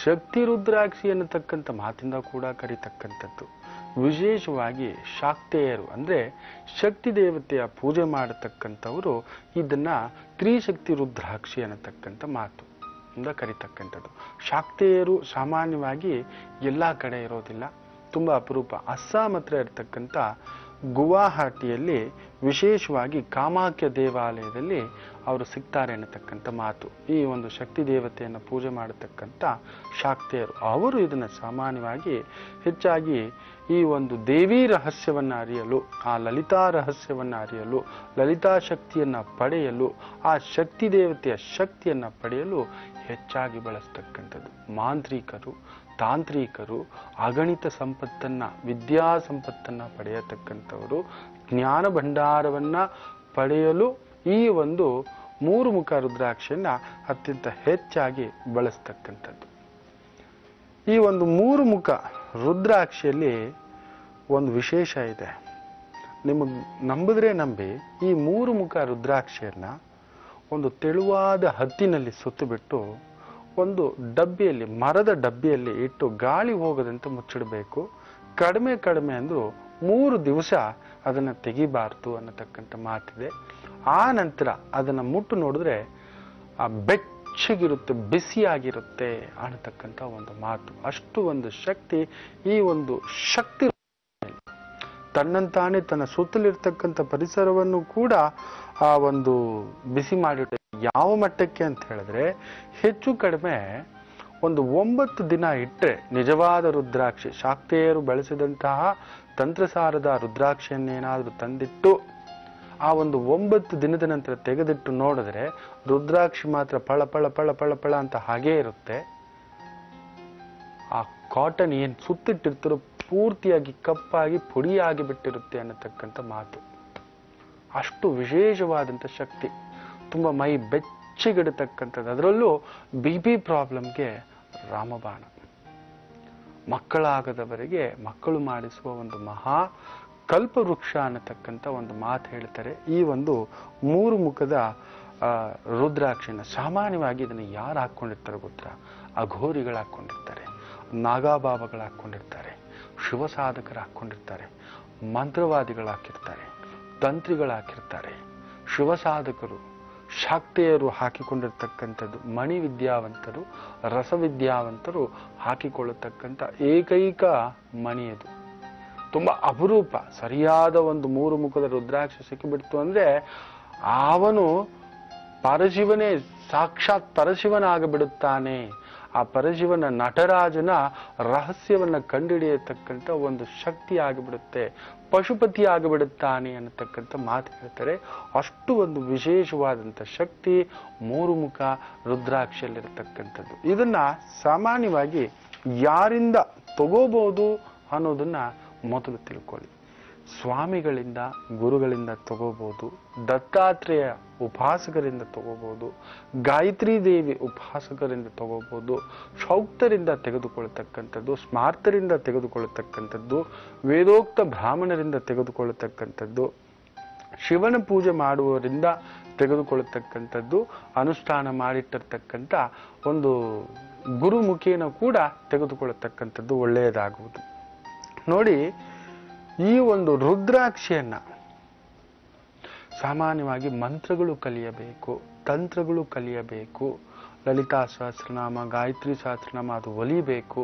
ಶಕ್ತಿ ರುದ್ರಾಕ್ಷಿ ಅನ್ನತಕ್ಕಂಥ ಮಾತಿಂದ ಕೂಡ ಕರೀತಕ್ಕಂಥದ್ದು. ವಿಶೇಷವಾಗಿ ಶಾಕ್ತೇಯರು ಅಂದ್ರೆ ಶಕ್ತಿ ದೇವತೆಯ ಪೂಜೆ ಮಾಡತಕ್ಕಂಥವರು ಇದನ್ನ ತ್ರಿಶಕ್ತಿ ರುದ್ರಾಕ್ಷಿ ಅನ್ನತಕ್ಕಂಥ ಮಾತು ಇಂದ ಕರೀತಕ್ಕಂಥದ್ದು. ಶಾಕ್ತೇಯರು ಸಾಮಾನ್ಯವಾಗಿ ಎಲ್ಲ ಕಡೆ ಇರೋದಿಲ್ಲ, ತುಂಬಾ ಅಪರೂಪ. ಅಸ್ಸಾಂ ಹತ್ರ ಇರತಕ್ಕಂಥ ಗುವಾಹಟಿಯಲ್ಲಿ ವಿಶೇಷವಾಗಿ ಕಾಮಾಖ್ಯ ದೇವಾಲಯದಲ್ಲಿ ಅವರು ಸಿಗ್ತಾರೆ ಅನ್ನತಕ್ಕಂಥ ಮಾತು. ಈ ಒಂದು ಶಕ್ತಿ ದೇವತೆಯನ್ನು ಪೂಜೆ ಮಾಡತಕ್ಕಂಥ ಶಾಕ್ತೇಯರು ಅವರು ಇದನ್ನು ಸಾಮಾನ್ಯವಾಗಿ ಹೆಚ್ಚಾಗಿ ಈ ಒಂದು ದೇವಿ ರಹಸ್ಯವನ್ನ ಅರಿಯಲು, ಆ ಲಲಿತಾ ರಹಸ್ಯವನ್ನ ಅರಿಯಲು, ಲಲಿತಾ ಶಕ್ತಿಯನ್ನ ಪಡೆಯಲು, ಆ ಶಕ್ತಿ ದೇವತೆಯ ಶಕ್ತಿಯನ್ನ ಪಡೆಯಲು ಹೆಚ್ಚಾಗಿ ಬಳಸ್ತಕ್ಕಂಥದ್ದು. ಮಾಂತ್ರಿಕರು, ತಾಂತ್ರಿಕರು ಅಗಣಿತ ಸಂಪತ್ತನ್ನ, ವಿದ್ಯಾ ಸಂಪತ್ತನ್ನ ಪಡೆಯತಕ್ಕಂಥವರು, ಜ್ಞಾನ ಭಂಡಾರವನ್ನ ಪಡೆಯಲು ಈ ಒಂದು 3 ಮುಖ ರುದ್ರಾಕ್ಷಿಯನ್ನ ಅತ್ಯಂತ ಹೆಚ್ಚಾಗಿ ಬಳಸ್ತಕ್ಕಂಥದ್ದು. ಈ ಒಂದು 3 ಮುಖ ರುದ್ರಾಕ್ಷಿಯಲ್ಲಿ ಒಂದು ವಿಶೇಷ ಇದೆ. ನಿಮಗೆ ನಂಬಿದ್ರೆ ನಂಬಿ, ಈ 3 ಮುಖ ರುದ್ರಾಕ್ಷಿಯನ್ನ ಒಂದು ತೆಳುವಾದ ಹತ್ತಿನಲ್ಲಿ ಸುತ್ತಬಿಟ್ಟು ಒಂದು ಡಬ್ಬಿಯಲ್ಲಿ, ಮರದ ಡಬ್ಬಿಯಲ್ಲಿ ಇಟ್ಟು ಗಾಳಿ ಹೋಗದಂತೆ ಮುಚ್ಚಿಡಬೇಕು. ಕಡಿಮೆ ಅಂದ್ರೂ 3 ದಿವಸ ಅದನ್ನ ತೆಗಿಬಾರ್ದು ಅನ್ನತಕ್ಕಂಥ ಮಾತಿದೆ. ಆ ನಂತರ ಅದನ್ನ ಮುಟ್ಟು ನೋಡಿದ್ರೆ ಆ ಬೆಚ್ಚಗಿರುತ್ತೆ, ಬಿಸಿಯಾಗಿರುತ್ತೆ ಅನ್ನತಕ್ಕಂಥ ಒಂದು ಮಾತು. ಅಷ್ಟು ಒಂದು ಶಕ್ತಿ ಈ ಒಂದು ಶಕ್ತಿ. ತನ್ನಂತಾನೆ ತನ್ನ ಸುತ್ತಲಿರ್ತಕ್ಕಂಥ ಪರಿಸರವನ್ನು ಕೂಡ ಆ ಒಂದು ಬಿಸಿ ಮಾಡಿಟ್ಟು ಯಾವ ಮಟ್ಟಕ್ಕೆ ಅಂತ ಹೇಳಿದ್ರೆ ಹೆಚ್ಚು ಕಡಿಮೆ ಒಂದು 9 ದಿನ ಇಟ್ಟರೆ ನಿಜವಾದ ರುದ್ರಾಕ್ಷಿ, ಶಾಕ್ತೇಯರು ಬಳಸಿದಂತಹ ತಂತ್ರಸಾರದ ರುದ್ರಾಕ್ಷಿಯನ್ನೇನಾದ್ರೂ ತಂದಿಟ್ಟು ಆ ಒಂದು 9 ದಿನದ ನಂತರ ತೆಗೆದಿಟ್ಟು ನೋಡಿದ್ರೆ ರುದ್ರಾಕ್ಷಿ ಮಾತ್ರ ಪಳ ಪಳ ಪಳ ಪಳ ಪಳ ಅಂತ ಹಾಗೇ ಇರುತ್ತೆ. ಆ ಕಾಟನ್ ಏನ್ ಸುತ್ತಿಟ್ಟಿರ್ತಾರೋ ಪೂರ್ತಿಯಾಗಿ ಕಪ್ಪಾಗಿ ಪುಡಿಯಾಗಿ ಬಿಟ್ಟಿರುತ್ತೆ ಅನ್ನತಕ್ಕಂಥ ಮಾತು. ಅಷ್ಟು ವಿಶೇಷವಾದಂಥ ಶಕ್ತಿ, ತುಂಬಾ ಮೈ ಬೆಚ್ಚಗಿಡತಕ್ಕಂಥದ್ದು. ಅದರಲ್ಲೂ ಬಿ ಪ್ರಾಬ್ಲಮ್ಗೆ ರಾಮಬಾಣ, ಮಕ್ಕಳಾಗದವರಿಗೆ ಮಕ್ಕಳು ಮಾಡಿಸುವ ಒಂದು ಮಹಾ ಕಲ್ಪವೃಕ್ಷ ಅನ್ನತಕ್ಕಂಥ ಒಂದು ಮಾತು ಹೇಳ್ತಾರೆ. ಈ ಒಂದು 3 ಮುಖದ ರುದ್ರಾಕ್ಷಿನ ಸಾಮಾನ್ಯವಾಗಿ ಇದನ್ನು ಯಾರು ಹಾಕ್ಕೊಂಡಿರ್ತಾರೆ ಗೊತ್ತಾ? ಅಘೋರಿಗಳು ಹಾಕ್ಕೊಂಡಿರ್ತಾರೆ, ನಾಗಾಬಾಬಾಗಳು ಹಾಕ್ಕೊಂಡಿರ್ತಾರೆ, ಶಿವ ಸಾಧಕರು ಹಾಕ್ಕೊಂಡಿರ್ತಾರೆ, ಮಂತ್ರವಾದಿಗಳು ಹಾಕಿರ್ತಾರೆ, ತಂತ್ರಿಗಳು ಹಾಕಿರ್ತಾರೆ, ಶಿವ ಸಾಧಕರು, ಶಾಕ್ತೇಯರು ಹಾಕಿಕೊಂಡಿರ್ತಕ್ಕಂಥದ್ದು. ಮಣಿ ವಿದ್ಯಾವಂತರು, ರಸವಿದ್ಯಾವಂತರು ಹಾಕಿಕೊಳ್ಳತಕ್ಕಂಥ ಏಕೈಕ ಮಣಿಯದು. ತುಂಬಾ ಅಪರೂಪ. ಸರಿಯಾದ ಒಂದು 3 ಮುಖದ ರುದ್ರಾಕ್ಷ ಸಿಕ್ಕಿಬಿಡ್ತು ಅಂದ್ರೆ ಅವನು ಪರಶಿವನೇ, ಸಾಕ್ಷಾತ್ ಪರಶಿವನಾಗಬಿಡುತ್ತಾನೆ. ಆ ಪರಶಿವನ ನಟರಾಜನ ರಹಸ್ಯವನ್ನ ಕಂಡುಹಿಡಿಯತಕ್ಕಂಥ ಒಂದು ಶಕ್ತಿ ಆಗಿಬಿಡುತ್ತೆ, ಪಶುಪತಿ ಆಗಿಬಿಡುತ್ತಾನೆ ಅನ್ನತಕ್ಕಂಥ ಮಾತು ಹೇಳ್ತಾರೆ. ಅಷ್ಟು ಒಂದು ವಿಶೇಷವಾದಂಥ ಶಕ್ತಿ 3 ಮುಖ ರುದ್ರಾಕ್ಷಿಯಲ್ಲಿರತಕ್ಕಂಥದ್ದು. ಇದನ್ನ ಸಾಮಾನ್ಯವಾಗಿ ಯಾರಿಂದ ತಗೋಬಹುದು ಅನ್ನೋದನ್ನ ಮೊದಲು ತಿಳ್ಕೊಳ್ಳಿ. ಸ್ವಾಮಿಗಳಿಂದ, ಗುರುಗಳಿಂದ ತಗೋಬಹುದು, ದತ್ತಾತ್ರೇಯ ಉಪಾಸಕರಿಂದ ತಗೋಬಹುದು, ಗಾಯತ್ರಿ ದೇವಿ ಉಪಾಸಕರಿಂದ ತಗೋಬಹುದು, ಶೌಕ್ತರಿಂದ ತೆಗೆದುಕೊಳ್ಳತಕ್ಕಂಥದ್ದು, ಸ್ಮಾರ್ತರಿಂದ ತೆಗೆದುಕೊಳ್ಳತಕ್ಕಂಥದ್ದು, ವೇದೋಕ್ತ ಬ್ರಾಹ್ಮಣರಿಂದ ತೆಗೆದುಕೊಳ್ಳತಕ್ಕಂಥದ್ದು, ಶಿವನ ಪೂಜೆ ಮಾಡುವವರಿಂದ ತೆಗೆದುಕೊಳ್ಳತಕ್ಕಂಥದ್ದು, ಅನುಷ್ಠಾನ ಮಾಡಿಟ್ಟಿರ್ತಕ್ಕಂಥ ಒಂದು ಗುರುಮುಖೇನ ಕೂಡ ತೆಗೆದುಕೊಳ್ಳತಕ್ಕಂಥದ್ದು ಒಳ್ಳೆಯದಾಗುವುದು. ನೋಡಿ, ಈ ಒಂದು ರುದ್ರಾಕ್ಷಿಯನ್ನ ಸಾಮಾನ್ಯವಾಗಿ ಮಂತ್ರಗಳು ಕಲಿಯಬೇಕು, ತಂತ್ರಗಳು ಕಲಿಯಬೇಕು, ಲಲಿತಾ ಸಹಸ್ರನಾಮ, ಗಾಯತ್ರಿ ಸಹಸ್ರನಾಮ ಅದು ಒಲಿಬೇಕು.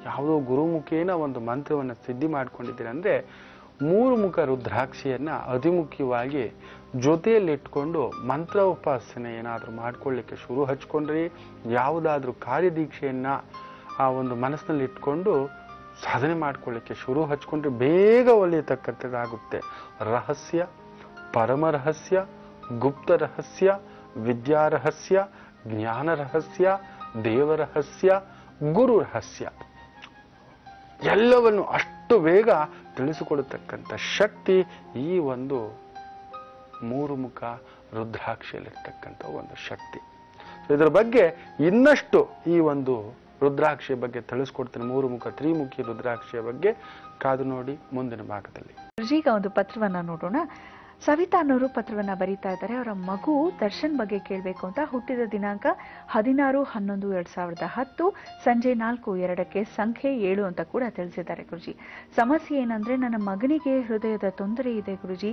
ಯಾವುದೋ ಗುರುಮುಖೇನ ಒಂದು ಮಂತ್ರವನ್ನು ಸಿದ್ಧಿ ಮಾಡ್ಕೊಂಡಿದ್ದೀರ ಅಂದ್ರೆ 3 ಮುಖ ರುದ್ರಾಕ್ಷಿಯನ್ನ ಅಧಿಮುಖ್ಯವಾಗಿ ಜೊತೆಯಲ್ಲಿಟ್ಕೊಂಡು ಮಂತ್ರ ಉಪಾಸನೆ ಏನಾದರೂ ಮಾಡ್ಕೊಳ್ಳಿಕ್ಕೆ ಶುರು ಹಚ್ಕೊಂಡ್ರಿ, ಯಾವುದಾದ್ರೂ ಕಾರ್ಯದೀಕ್ಷೆಯನ್ನ ಆ ಒಂದು ಮನಸ್ಸಿನಲ್ಲಿ ಇಟ್ಕೊಂಡು ಸಾಧನೆ ಮಾಡ್ಕೊಳ್ಳಿಕ್ಕೆ ಶುರು ಹಚ್ಕೊಂಡ್ರೆ ಬೇಗ ಒಲಿಯತಕ್ಕಂಥದ್ದಾಗುತ್ತೆ. ರಹಸ್ಯ, ಪರಮ ರಹಸ್ಯ, ಗುಪ್ತ ರಹಸ್ಯ, ವಿದ್ಯಾ ರಹಸ್ಯ, ಜ್ಞಾನ ರಹಸ್ಯ, ದೇವ ರಹಸ್ಯ, ಗುರು ರಹಸ್ಯ ಎಲ್ಲವನ್ನು ಅಷ್ಟು ಬೇಗ ತಿಳಿಸಿಕೊಡತಕ್ಕಂಥ ಶಕ್ತಿ ಈ ಒಂದು 3 ಮುಖ ರುದ್ರಾಕ್ಷಿಯಲ್ಲಿರ್ತಕ್ಕಂಥ ಒಂದು ಶಕ್ತಿ. ಇದರ ಬಗ್ಗೆ ಇನ್ನಷ್ಟು ಈ ಒಂದು ರುದ್ರಾಕ್ಷಿಯ ಬಗ್ಗೆ ತಿಳಿಸ್ಕೊಡ್ತೀನಿ. 3 ಮುಖ ತ್ರಿಮುಖಿ ರುದ್ರಾಕ್ಷಿಯ ಬಗ್ಗೆ ಕಾದು ನೋಡಿ ಮುಂದಿನ ಭಾಗದಲ್ಲಿ. ಈಗ ಒಂದು ಪತ್ರವನ್ನ ನೋಡೋಣ. ಸವಿತಾ ಅನ್ನೋರು ಪತ್ರವನ್ನ ಬರೀತಾ ಇದ್ದಾರೆ. ಅವರ ಮಗು ದರ್ಶನ್ ಬಗ್ಗೆ ಕೇಳಬೇಕು ಅಂತ. ಹುಟ್ಟಿದ ದಿನಾಂಕ 16/11/2010, ಸಂಜೆ 4:02 ಸಂಖ್ಯೆ 7 ಅಂತ ಕೂಡ ತಿಳಿಸಿದ್ದಾರೆ ಗುರುಜಿ. ಸಮಸ್ಯೆ ಏನಂದ್ರೆ ನನ್ನ ಮಗನಿಗೆ ಹೃದಯದ ತೊಂದರೆ ಇದೆ ಗುರುಜಿ.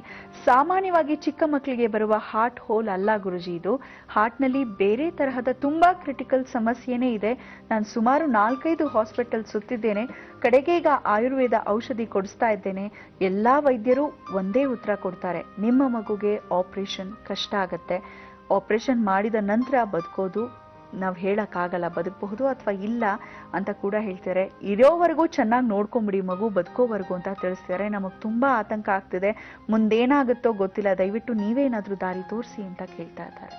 ಸಾಮಾನ್ಯವಾಗಿ ಚಿಕ್ಕ ಮಕ್ಕಳಿಗೆ ಬರುವ ಹಾರ್ಟ್ ಹೋಲ್ ಅಲ್ಲ ಗುರುಜಿ, ಇದು ಹಾರ್ಟ್ನಲ್ಲಿ ಬೇರೆ ತರಹದ ತುಂಬಾ ಕ್ರಿಟಿಕಲ್ ಸಮಸ್ಯೆನೇ ಇದೆ. ನಾನು ಸುಮಾರು 4-5 ಹಾಸ್ಪಿಟಲ್ ಸುತ್ತಿದ್ದೇನೆ. ಕಡೆಗೆ ಈಗ ಆಯುರ್ವೇದ ಔಷಧಿ ಕೊಡಿಸ್ತಾ ಇದ್ದೇನೆ. ಎಲ್ಲಾ ವೈದ್ಯರು ಒಂದೇ ಉತ್ತರ ಕೊಡ್ತಾರೆ, ನಿಮ್ಮ ಮಗುಗೆ ಆಪರೇಷನ್ ಕಷ್ಟ ಆಗತ್ತೆ, ಆಪರೇಷನ್ ಮಾಡಿದ ನಂತರ ಬದುಕೋದು ನಾವು ಹೇಳಕ್ಕಾಗಲ್ಲ, ಬದುಕಬಹುದು ಅಥವಾ ಇಲ್ಲ ಅಂತ ಕೂಡ ಹೇಳ್ತಾರೆ. ಇರೋವರೆಗೂ ಚೆನ್ನಾಗಿ ನೋಡ್ಕೊಂಬಿಡಿ ಮಗು ಬದುಕೋವರೆಗೂ ಅಂತ ತಿಳಿಸ್ತಾರೆ. ನಮಗ್ ತುಂಬಾ ಆತಂಕ ಆಗ್ತಿದೆ, ಮುಂದೇನಾಗುತ್ತೋ ಗೊತ್ತಿಲ್ಲ, ದಯವಿಟ್ಟು ನೀವೇನಾದ್ರೂ ದಾರಿ ತೋರಿಸಿ ಅಂತ ಕೇಳ್ತಾ ಇದ್ದಾರೆ.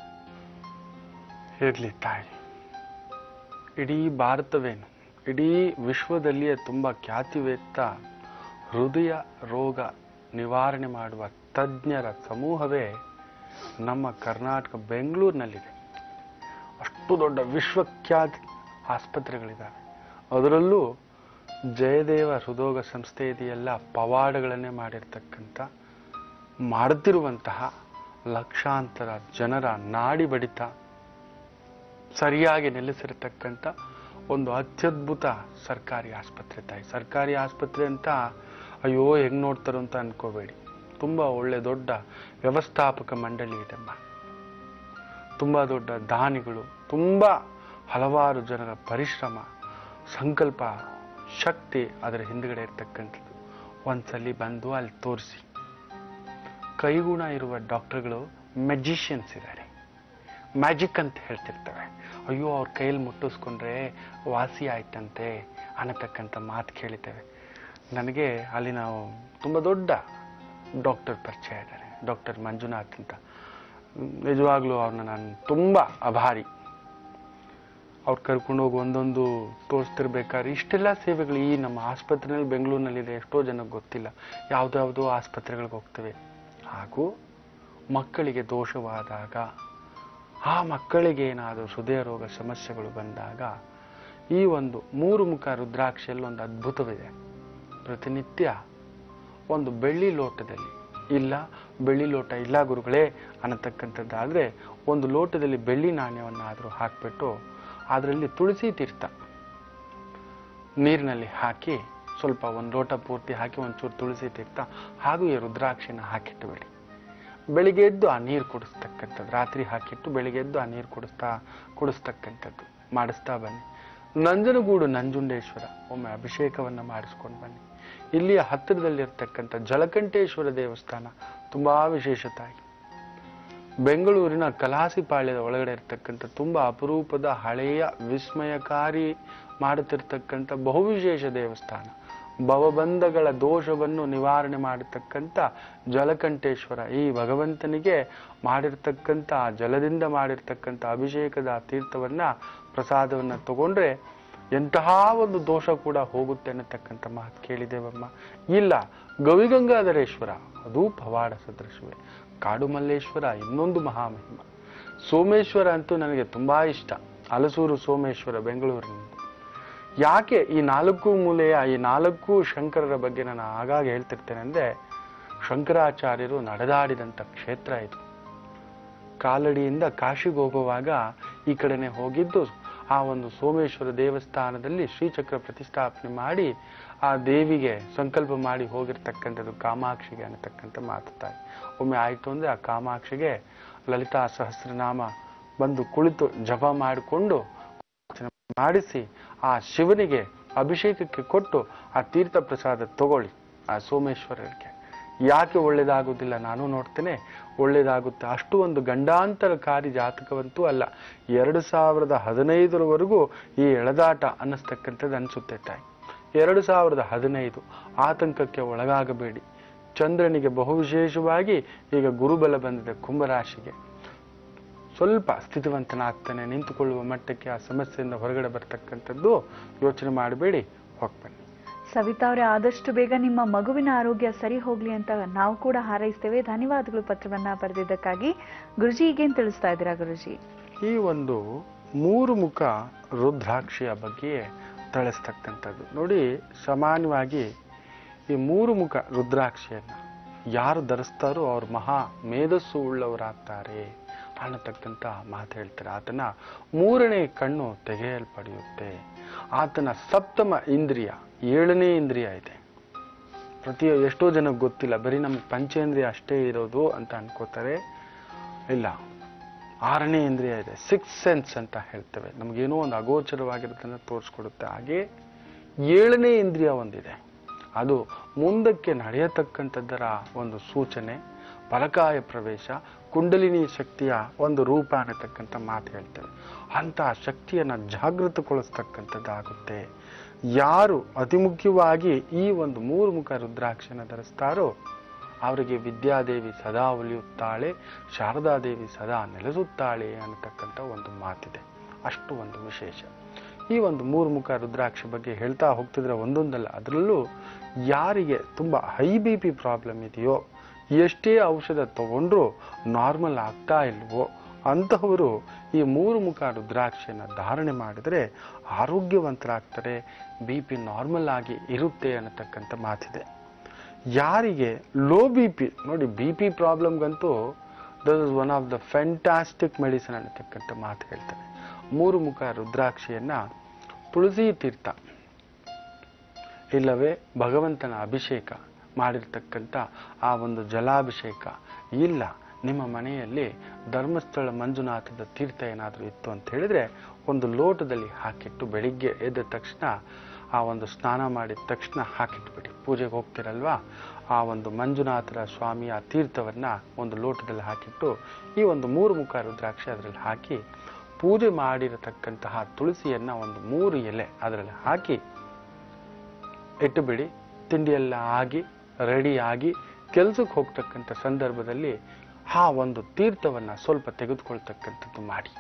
ಇರ್ಲಿ ತಾಯಿ, ಇಡೀ ಭಾರತವೇನು, ಇಡೀ ವಿಶ್ವದಲ್ಲಿಯೇ ತುಂಬಾ ಖ್ಯಾತಿವೆತ್ತ ಹೃದಯ ರೋಗ ನಿವಾರಣೆ ಮಾಡುವ ತಜ್ಞರ ಸಮೂಹವೇ ನಮ್ಮ ಕರ್ನಾಟಕ ಬೆಂಗಳೂರಿನಲ್ಲಿದೆ. ಅಷ್ಟು ದೊಡ್ಡ ವಿಶ್ವಖ್ಯಾತಿ ಆಸ್ಪತ್ರೆಗಳಿದ್ದಾವೆ. ಅದರಲ್ಲೂ ಜಯದೇವ ಹೃದೋಗ ಸಂಸ್ಥೆ ಇದೆಯಲ್ಲ, ಪವಾಡಗಳನ್ನೇ ಮಾಡುತ್ತಿರುವಂತಹ ಲಕ್ಷಾಂತರ ಜನರ ನಾಡಿ ಬಡಿತ ಸರಿಯಾಗಿ ನಿಲ್ಲಿಸಿರತಕ್ಕಂಥ ಒಂದು ಅತ್ಯದ್ಭುತ ಸರ್ಕಾರಿ ಆಸ್ಪತ್ರೆ ತಾಯಿ. ಸರ್ಕಾರಿ ಆಸ್ಪತ್ರೆ ಅಂತ ಅಯ್ಯೋ ಹೆಂಗ್ ನೋಡ್ತಾರೋ ಅಂತ ಅನ್ಕೋಬೇಡಿ. ತುಂಬಾ ಒಳ್ಳೆ ದೊಡ್ಡ ವ್ಯವಸ್ಥಾಪಕ ಮಂಡಳಿ ಇದೆಮ್ಮ, ತುಂಬಾ ದೊಡ್ಡ ದಾನಿಗಳು, ತುಂಬಾ ಹಲವಾರು ಜನರ ಪರಿಶ್ರಮ, ಸಂಕಲ್ಪ, ಶಕ್ತಿ ಅದರ ಹಿಂದ್ಗಡೆ ಇರ್ತಕ್ಕಂಥದ್ದು. ಒಂದ್ಸಲಿ ಬಂದು ಅಲ್ಲಿ ತೋರಿಸಿ. ಕೈಗುಣ ಇರುವ ಡಾಕ್ಟರ್ಗಳು ಮ್ಯಾಜಿಷಿಯನ್ಸ್ ಇದ್ದಾರೆ, ಮ್ಯಾಜಿಕ್ ಅಂತ ಹೇಳ್ತಿರ್ತವೆ. ಅಯ್ಯೋ ಅವ್ರ ಕೈಯಲ್ಲಿ ಮುಟ್ಟಿಸ್ಕೊಂಡ್ರೆ ವಾಸಿ ಆಯ್ತಂತೆ ಅನ್ನತಕ್ಕಂಥ ಮಾತು ಕೇಳಿದ್ದೇವೆ. ನನಗೆ ಅಲ್ಲಿ ನಾವು ತುಂಬ ದೊಡ್ಡ ಡಾಕ್ಟರ್ ಪರಿಚಯ ಇದ್ದಾರೆ, ಡಾಕ್ಟರ್ ಮಂಜುನಾಥ್ ಅಂತ. ನಿಜವಾಗ್ಲೂ ಅವ್ರನ್ನ ನಾನು ತುಂಬ ಆಭಾರಿ. ಅವ್ರು ಕರ್ಕೊಂಡೋಗಿ ಒಂದೊಂದು ತೋರಿಸ್ತಿರ್ಬೇಕಾದ್ರೆ ಇಷ್ಟೆಲ್ಲ ಸೇವೆಗಳು ಈ ನಮ್ಮ ಆಸ್ಪತ್ರೆಯಲ್ಲಿ ಬೆಂಗಳೂರಿನಲ್ಲಿದೆ, ಎಷ್ಟೋ ಜನಕ್ಕೆ ಗೊತ್ತಿಲ್ಲ. ಯಾವುದ್ಯಾವುದೋ ಆಸ್ಪತ್ರೆಗಳಿಗೆ ಹೋಗ್ತೇವೆ. ಹಾಗೂ ಮಕ್ಕಳಿಗೆ ದೋಷವಾದಾಗ, ಆ ಮಕ್ಕಳಿಗೆ ಏನಾದರೂ ಹೃದಯ ರೋಗ ಸಮಸ್ಯೆಗಳು ಬಂದಾಗ ಈ ಒಂದು 3 ಮುಖ ರುದ್ರಾಕ್ಷಿಯಲ್ಲಿ ಒಂದು ಅದ್ಭುತವಿದೆ. ಪ್ರತಿನಿತ್ಯ ಒಂದು ಬೆಳ್ಳಿ ಲೋಟದಲ್ಲಿ, ಇಲ್ಲ ಬೆಳ್ಳಿ ಲೋಟ ಇಲ್ಲ ಗುರುಗಳೇ ಅನ್ನತಕ್ಕಂಥದ್ದಾದರೆ ಒಂದು ಲೋಟದಲ್ಲಿ ಬೆಳ್ಳಿ ನಾಣ್ಯವನ್ನಾದರೂ ಹಾಕಿಬಿಟ್ಟು ಅದರಲ್ಲಿ ತುಳಸಿ ತೀರ್ಥ ನೀರಿನಲ್ಲಿ ಹಾಕಿ ಸ್ವಲ್ಪ ಒಂದು ಲೋಟ ಪೂರ್ತಿ ಹಾಕಿ ಒಂಚೂರು ತುಳಸಿ ತೀರ್ಥ ಹಾಗೂ ಈ ರುದ್ರಾಕ್ಷಿನ ಹಾಕಿಟ್ಟು ಬಿಡಿ. ಬೆಳಿಗ್ಗೆ ಎದ್ದು ಆ ನೀರು ಕುಡಿಸ್ತಕ್ಕಂಥದ್ದು, ರಾತ್ರಿ ಹಾಕಿಟ್ಟು ಬೆಳಿಗ್ಗೆ ಎದ್ದು ಆ ನೀರು ಕುಡಿಸ್ತಕ್ಕಂಥದ್ದು ಮಾಡಿಸ್ತಾ ಬನ್ನಿ. ನಂಜನಗೂಡು ನಂಜುಂಡೇಶ್ವರ ಒಮ್ಮೆ ಅಭಿಷೇಕವನ್ನ ಮಾಡಿಸ್ಕೊಂಡು ಬನ್ನಿ. ಇಲ್ಲಿಯ ಹತ್ತಿರದಲ್ಲಿರ್ತಕ್ಕಂಥ ಜಲಕಂಠೇಶ್ವರ ದೇವಸ್ಥಾನ ತುಂಬಾ ವಿಶೇಷತೆ. ಬೆಂಗಳೂರಿನ ಕಲಾಸಿಪಾಳ್ಯದ ಒಳಗಡೆ ಇರ್ತಕ್ಕಂಥ ತುಂಬಾ ಅಪರೂಪದ ಹಳೆಯ ವಿಸ್ಮಯಕಾರಿ ಮಾಡುತ್ತಿರ್ತಕ್ಕಂಥ ಬಹುವಿಶೇಷ ದೇವಸ್ಥಾನ. ಭವಬಂಧಗಳ ದೋಷವನ್ನು ನಿವಾರಣೆ ಮಾಡತಕ್ಕಂಥ ಜಲಕಂಠೇಶ್ವರ ಈ ಭಗವಂತನಿಗೆ ಮಾಡಿರ್ತಕ್ಕಂಥ ಜಲದಿಂದ ಮಾಡಿರ್ತಕ್ಕಂಥ ಅಭಿಷೇಕದ ತೀರ್ಥವನ್ನ ಪ್ರಸಾದವನ್ನ ತಗೊಂಡ್ರೆ ಎಂತಹ ಒಂದು ದೋಷ ಕೂಡ ಹೋಗುತ್ತೆ ಅನ್ನತಕ್ಕಂಥ ಮಾತು ಕೇಳಿದೇವಮ್ಮ. ಇಲ್ಲ, ಗವಿಗಂಗಾಧರೇಶ್ವರ ಅದು ಪವಾಡ ಸದೃಶವೇ. ಕಾಡುಮಲ್ಲೇಶ್ವರ ಇನ್ನೊಂದು ಮಹಾಮಹಿಮ. ಸೋಮೇಶ್ವರ ಅಂತೂ ನನಗೆ ತುಂಬಾ ಇಷ್ಟ. ಹಲಸೂರು ಸೋಮೇಶ್ವರ ಬೆಂಗಳೂರಿನಿಂದ. ಯಾಕೆ ಈ 4 ಮೂಲೆಯ ಈ 4 ಶಂಕರರ ಬಗ್ಗೆ ನಾನು ಆಗಾಗ ಹೇಳ್ತಿರ್ತೇನೆ ಅಂದ್ರೆ, ಶಂಕರಾಚಾರ್ಯರು ನಡೆದಾಡಿದಂಥ ಕ್ಷೇತ್ರ ಇದು. ಕಾಲಡಿಯಿಂದ ಕಾಶಿಗೆ ಹೋಗುವಾಗ ಈ ಕಡೆನೆ ಹೋಗಿದ್ದು ಆ ಒಂದು ಸೋಮೇಶ್ವರ ದೇವಸ್ಥಾನದಲ್ಲಿ ಶ್ರೀಚಕ್ರ ಪ್ರತಿಷ್ಠಾಪನೆ ಮಾಡಿ ಆ ದೇವಿಗೆ ಸಂಕಲ್ಪ ಮಾಡಿ ಹೋಗಿರ್ತಕ್ಕಂಥದ್ದು ಕಾಮಾಕ್ಷಿಗೆ ಅನ್ನತಕ್ಕಂಥ ಮಾತು ತಾಯಿ. ಒಮ್ಮೆ ಆಯ್ತು ಅಂದ್ರೆ ಆ ಕಾಮಾಕ್ಷಿಗೆ ಲಲಿತಾ ಸಹಸ್ರನಾಮ ಬಂದು ಕುಳಿತು ಜಪ ಮಾಡಿಕೊಂಡು ಮಾಡಿಸಿ ಆ ಶಿವನಿಗೆ ಅಭಿಷೇಕಕ್ಕೆ ಕೊಟ್ಟು ಆ ತೀರ್ಥ ಪ್ರಸಾದ ತಗೊಳ್ಳಿ ಆ ಸೋಮೇಶ್ವರರಿಗೆ. ಯಾಕೆ ಒಳ್ಳೇದಾಗುವುದಿಲ್ಲ ನಾನು ನೋಡ್ತೇನೆ, ಒಳ್ಳೇದಾಗುತ್ತೆ. ಅಷ್ಟು ಒಂದು ಗಂಡಾಂತರಕಾರಿ ಜಾತಕವಂತೂ ಅಲ್ಲ. 2015ರವರೆಗೂ ಈ ಎಳೆದಾಟ ಅನ್ನಿಸ್ತಕ್ಕಂಥದ್ದು ಅನಿಸುತ್ತೆ ತಾಯಿ. 2015 ಆತಂಕಕ್ಕೆ ಒಳಗಾಗಬೇಡಿ. ಚಂದ್ರನಿಗೆ ಬಹುವಿಶೇಷವಾಗಿ ಈಗ ಗುರುಬಲ ಬಂದಿದೆ ಕುಂಭರಾಶಿಗೆ. ಸ್ವಲ್ಪ ಸ್ಥಿತಿವಂತನಾಗ್ತಾನೆ, ನಿಂತುಕೊಳ್ಳುವ ಮಟ್ಟಕ್ಕೆ ಆ ಸಮಸ್ಯೆಯಿಂದ ಹೊರಗಡೆ ಬರ್ತಕ್ಕಂಥದ್ದು. ಯೋಚನೆ ಮಾಡಬೇಡಿ, ಹೋಗ್ಬನ್ನಿ. ಸವಿತಾ ಅವರೇ, ಆದಷ್ಟು ಬೇಗ ನಿಮ್ಮ ಮಗುವಿನ ಆರೋಗ್ಯ ಸರಿ ಹೋಗ್ಲಿ ಅಂತ ನಾವು ಕೂಡ ಹಾರೈಸ್ತೇವೆ. ಧನ್ಯವಾದಗಳು ಪತ್ರವನ್ನ ಬರೆದಿದ್ದಕ್ಕಾಗಿ. ಗುರುಜಿ ಈಗೇನ್ ತಿಳಿಸ್ತಾ ಇದ್ದೀರಾ ಗುರುಜಿ? ಈ ಒಂದು 3 ಮುಖ ರುದ್ರಾಕ್ಷಿಯ ಬಗ್ಗೆ ತಿಳಿಸ್ತಕ್ಕಂಥದ್ದು ನೋಡಿ. ಸಾಮಾನ್ಯವಾಗಿ ಈ 3 ಮುಖ ರುದ್ರಾಕ್ಷಿಯನ್ನ ಯಾರು ಧರಿಸ್ತಾರೋ ಅವ್ರು ಮಹಾ ಮೇಧಸ್ಸು ಉಳ್ಳವರಾಗ್ತಾರೆ ಅನ್ನತಕ್ಕಂಥ ಮಾತು ಹೇಳ್ತಾರೆ. ಆತನ 3ನೇ ಕಣ್ಣು ತೆಗೆಯಲ್ಪಡೆಯುತ್ತೆ. ಆತನ ಸಪ್ತಮ ಇಂದ್ರಿಯ 7ನೇ ಇಂದ್ರಿಯ ಇದೆ. ಎಷ್ಟೋ ಜನಕ್ಕೆ ಗೊತ್ತಿಲ್ಲ, ಬರೀ ನಮ್ಗೆ ಪಂಚೇಂದ್ರಿಯ ಅಷ್ಟೇ ಇರೋದು ಅಂತ ಅನ್ಕೋತಾರೆ. ಇಲ್ಲ, 6ನೇ ಇಂದ್ರಿಯ ಇದೆ. 6th ಸೆನ್ಸ್ ಅಂತ ಹೇಳ್ತೇವೆ. ನಮಗೇನೋ ಒಂದು ಅಗೋಚರವಾಗಿರೋದನ್ನ ತೋರಿಸ್ಕೊಡುತ್ತೆ. ಹಾಗೆ 7ನೇ ಇಂದ್ರಿಯ ಒಂದಿದೆ. ಅದು ಮುಂದಕ್ಕೆ ನಡೆಯತಕ್ಕಂಥದ್ದರ ಒಂದು ಸೂಚನೆ, ಫಲಕಾಯ ಪ್ರವೇಶ, ಕುಂಡಲಿನಿ ಶಕ್ತಿಯ ಒಂದು ರೂಪ ಅನ್ನತಕ್ಕಂಥ ಮಾತು ಹೇಳ್ತೇವೆ. ಅಂತಹ ಶಕ್ತಿಯನ್ನ ಜಾಗೃತಗೊಳಿಸ್ತಕ್ಕಂಥದ್ದಾಗುತ್ತೆ. ಯಾರು ಅತಿ ಮುಖ್ಯವಾಗಿ ಈ ಒಂದು 3 ಮುಖ ರುದ್ರಾಕ್ಷಿಯನ್ನು ಧರಿಸ್ತಾರೋ ಅವರಿಗೆ ವಿದ್ಯಾದೇವಿ ಸದಾ ಒಲಿಯುತ್ತಾಳೆ, ಶಾರದಾದೇವಿ ಸದಾ ನೆಲೆಸುತ್ತಾಳೆ ಅನ್ನತಕ್ಕಂಥ ಒಂದು ಮಾತಿದೆ. ಅಷ್ಟು ಒಂದು ವಿಶೇಷ. ಈ ಒಂದು 3 ಮುಖ ರುದ್ರಾಕ್ಷಿ ಬಗ್ಗೆ ಹೇಳ್ತಾ ಹೋಗ್ತಿದ್ರೆ ಒಂದೊಂದಲ್ಲ. ಅದರಲ್ಲೂ ಯಾರಿಗೆ ತುಂಬ ಹೈ BP ಪ್ರಾಬ್ಲಮ್ ಇದೆಯೋ, ಎಷ್ಟೇ ಔಷಧ ತಗೊಂಡ್ರೂ ನಾರ್ಮಲ್ ಆಗ್ತಾ ಇಲ್ವೋ ಅಂತಹವರು ಈ 3 ಮುಖ ರುದ್ರಾಕ್ಷಿಯನ್ನು ಧಾರಣೆ ಮಾಡಿದರೆ ಆರೋಗ್ಯವಂತರಾಗ್ತಾರೆ. BP ನಾರ್ಮಲ್ ಆಗಿ ಇರುತ್ತೆ ಅನ್ನತಕ್ಕಂಥ ಮಾತಿದೆ. ಯಾರಿಗೆ ಲೋ BP ನೋಡಿ, BP ಪ್ರಾಬ್ಲಮ್ಗಂತೂ that is one of the fantastic medicine ಅನ್ನತಕ್ಕಂಥ ಮಾತು ಹೇಳ್ತಾರೆ. 3 ಮುಖ ರುದ್ರಾಕ್ಷಿಯನ್ನ ತುಳಸಿ ತೀರ್ಥ ಇಲ್ಲವೇ ಭಗವಂತನ ಅಭಿಷೇಕ ಮಾಡಿರ್ತಕ್ಕಂಥ ಆ ಒಂದು ಜಲಾಭಿಷೇಕ, ಇಲ್ಲ ನಿಮ್ಮ ಮನೆಯಲ್ಲಿ ಧರ್ಮಸ್ಥಳ ಮಂಜುನಾಥದ ತೀರ್ಥ ಏನಾದರೂ ಇತ್ತು ಅಂತ ಹೇಳಿದ್ರೆ ಒಂದು ಲೋಟದಲ್ಲಿ ಹಾಕಿಟ್ಟು ಬೆಳಿಗ್ಗೆ ಎದ್ದ ತಕ್ಷಣ ಆ ಒಂದು ಸ್ನಾನ ಮಾಡಿದ ತಕ್ಷಣ ಹಾಕಿಟ್ಬಿಡಿ. ಪೂಜೆಗೆ ಹೋಗ್ತಿರಲ್ವಾ, ಆ ಒಂದು ಮಂಜುನಾಥರ ಸ್ವಾಮಿಯ ತೀರ್ಥವನ್ನ ಒಂದು ಲೋಟದಲ್ಲಿ ಹಾಕಿಟ್ಟು ಈ ಒಂದು 3 ಮುಖ ರುದ್ರಾಕ್ಷಿ ಅದರಲ್ಲಿ ಹಾಕಿ, ಪೂಜೆ ಮಾಡಿರತಕ್ಕಂತಹ ತುಳಸಿಯನ್ನ ಒಂದು 3 ಎಲೆ ಅದರಲ್ಲಿ ಹಾಕಿ ಇಟ್ಟುಬಿಡಿ. ತಿಂಡಿಯೆಲ್ಲ ಆಗಿ ರೆಡಿ ಆಗಿ ಕೆಲಸಕ್ಕೆ ಹೋಗ್ತಕ್ಕಂಥ ಸಂದರ್ಭದಲ್ಲಿ ಆ ಒಂದು ತೀರ್ಥವನ್ನ ಸ್ವಲ್ಪ ತೆಗೆದುಕೊಳ್ತಕ್ಕಂಥದ್ದು ಮಾಡಿ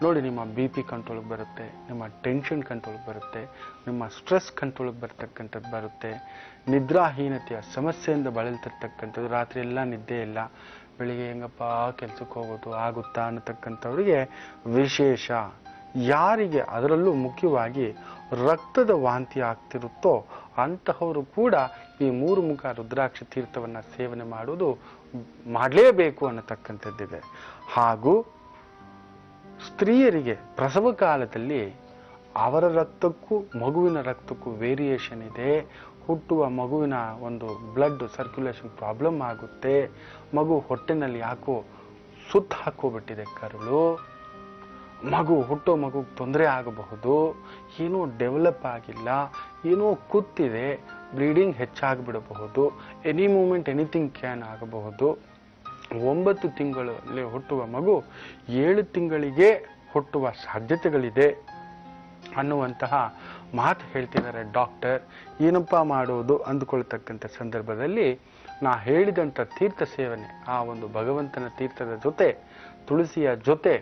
ನೋಡಿ. ನಿಮ್ಮ BP ಕಂಟ್ರೋಲ್ಗೆ ಬರುತ್ತೆ, ನಿಮ್ಮ ಟೆನ್ಷನ್ ಕಂಟ್ರೋಲ್ಗೆ ಬರುತ್ತೆ, ನಿಮ್ಮ ಸ್ಟ್ರೆಸ್ ಕಂಟ್ರೋಲ್ಗೆ ಬರ್ತಕ್ಕಂಥದ್ದು ಬರುತ್ತೆ. ನಿದ್ರಾಹೀನತೆಯ ಸಮಸ್ಯೆಯಿಂದ ಬಳಲ್ತಿರ್ತಕ್ಕಂಥದ್ದು, ರಾತ್ರಿ ಎಲ್ಲ ನಿದ್ದೆ ಇಲ್ಲ, ಬೆಳಿಗ್ಗೆ ಹೆಂಗಪ್ಪ ಕೆಲಸಕ್ಕೆ ಹೋಗೋದು ಆಗುತ್ತಾ ಅನ್ನತಕ್ಕಂಥವ್ರಿಗೆ ವಿಶೇಷ. ಯಾರಿಗೆ ಅದರಲ್ಲೂ ಮುಖ್ಯವಾಗಿ ರಕ್ತದ ವಾಂತಿ ಆಗ್ತಿರುತ್ತೋ ಅಂತಹವರು ಕೂಡ ಈ 3 ಮುಖ ರುದ್ರಾಕ್ಷಿ ತೀರ್ಥವನ್ನ ಸೇವನೆ ಮಾಡುವುದು ಮಾಡಲೇಬೇಕು ಅನ್ನತಕ್ಕಂಥದ್ದಿದೆ. ಹಾಗೂ ಸ್ತ್ರೀಯರಿಗೆ ಪ್ರಸವ ಕಾಲದಲ್ಲಿ ಅವರ ರಕ್ತಕ್ಕೂ ಮಗುವಿನ ರಕ್ತಕ್ಕೂ ವೇರಿಯೇಷನ್ ಇದೆ. ಹುಟ್ಟುವ ಮಗುವಿನ ಒಂದು ಬ್ಲಡ್ ಸರ್ಕ್ಯುಲೇಷನ್ ಪ್ರಾಬ್ಲಮ್ ಆಗುತ್ತೆ. ಮಗು ಹೊಟ್ಟೆನಲ್ಲಿ ಯಾಕೋ ಸುತ್ತ ಹಾಕೋಬಿಟ್ಟಿದೆ ಕರುಳು, ಹುಟ್ಟೋ ಮಗುಗೆ ತೊಂದರೆ ಆಗಬಹುದು, ಏನೋ ಡೆವಲಪ್ ಆಗಿಲ್ಲ, ಏನೋ ಕೂತಿದೆ, ಬ್ಲೀಡಿಂಗ್ ಹೆಚ್ಚಾಗಿಬಿಡಬಹುದು, ಎನಿ ಮೂಮೆಂಟ್ ಎನಿಥಿಂಗ್ ಕ್ಯಾನ್ ಆಗಬಹುದು. 9 ತಿಂಗಳಲ್ಲಿ ಹುಟ್ಟುವ ಮಗು 7 ತಿಂಗಳಿಗೆ ಹುಟ್ಟುವ ಸಾಧ್ಯತೆಗಳಿದೆ ಅನ್ನುವಂತಹ ಮಾತು ಹೇಳ್ತಿದ್ದಾರೆ ಡಾಕ್ಟರ್. ಏನಪ್ಪಾ ಮಾಡೋದು ಅಂದುಕೊಳ್ತಕ್ಕಂಥ ಸಂದರ್ಭದಲ್ಲಿ ನಾ ಹೇಳಿದಂಥ ತೀರ್ಥ ಸೇವನೆ, ಆ ಒಂದು ಭಗವಂತನ ತೀರ್ಥದ ಜೊತೆ ತುಳಸಿಯ ಜೊತೆ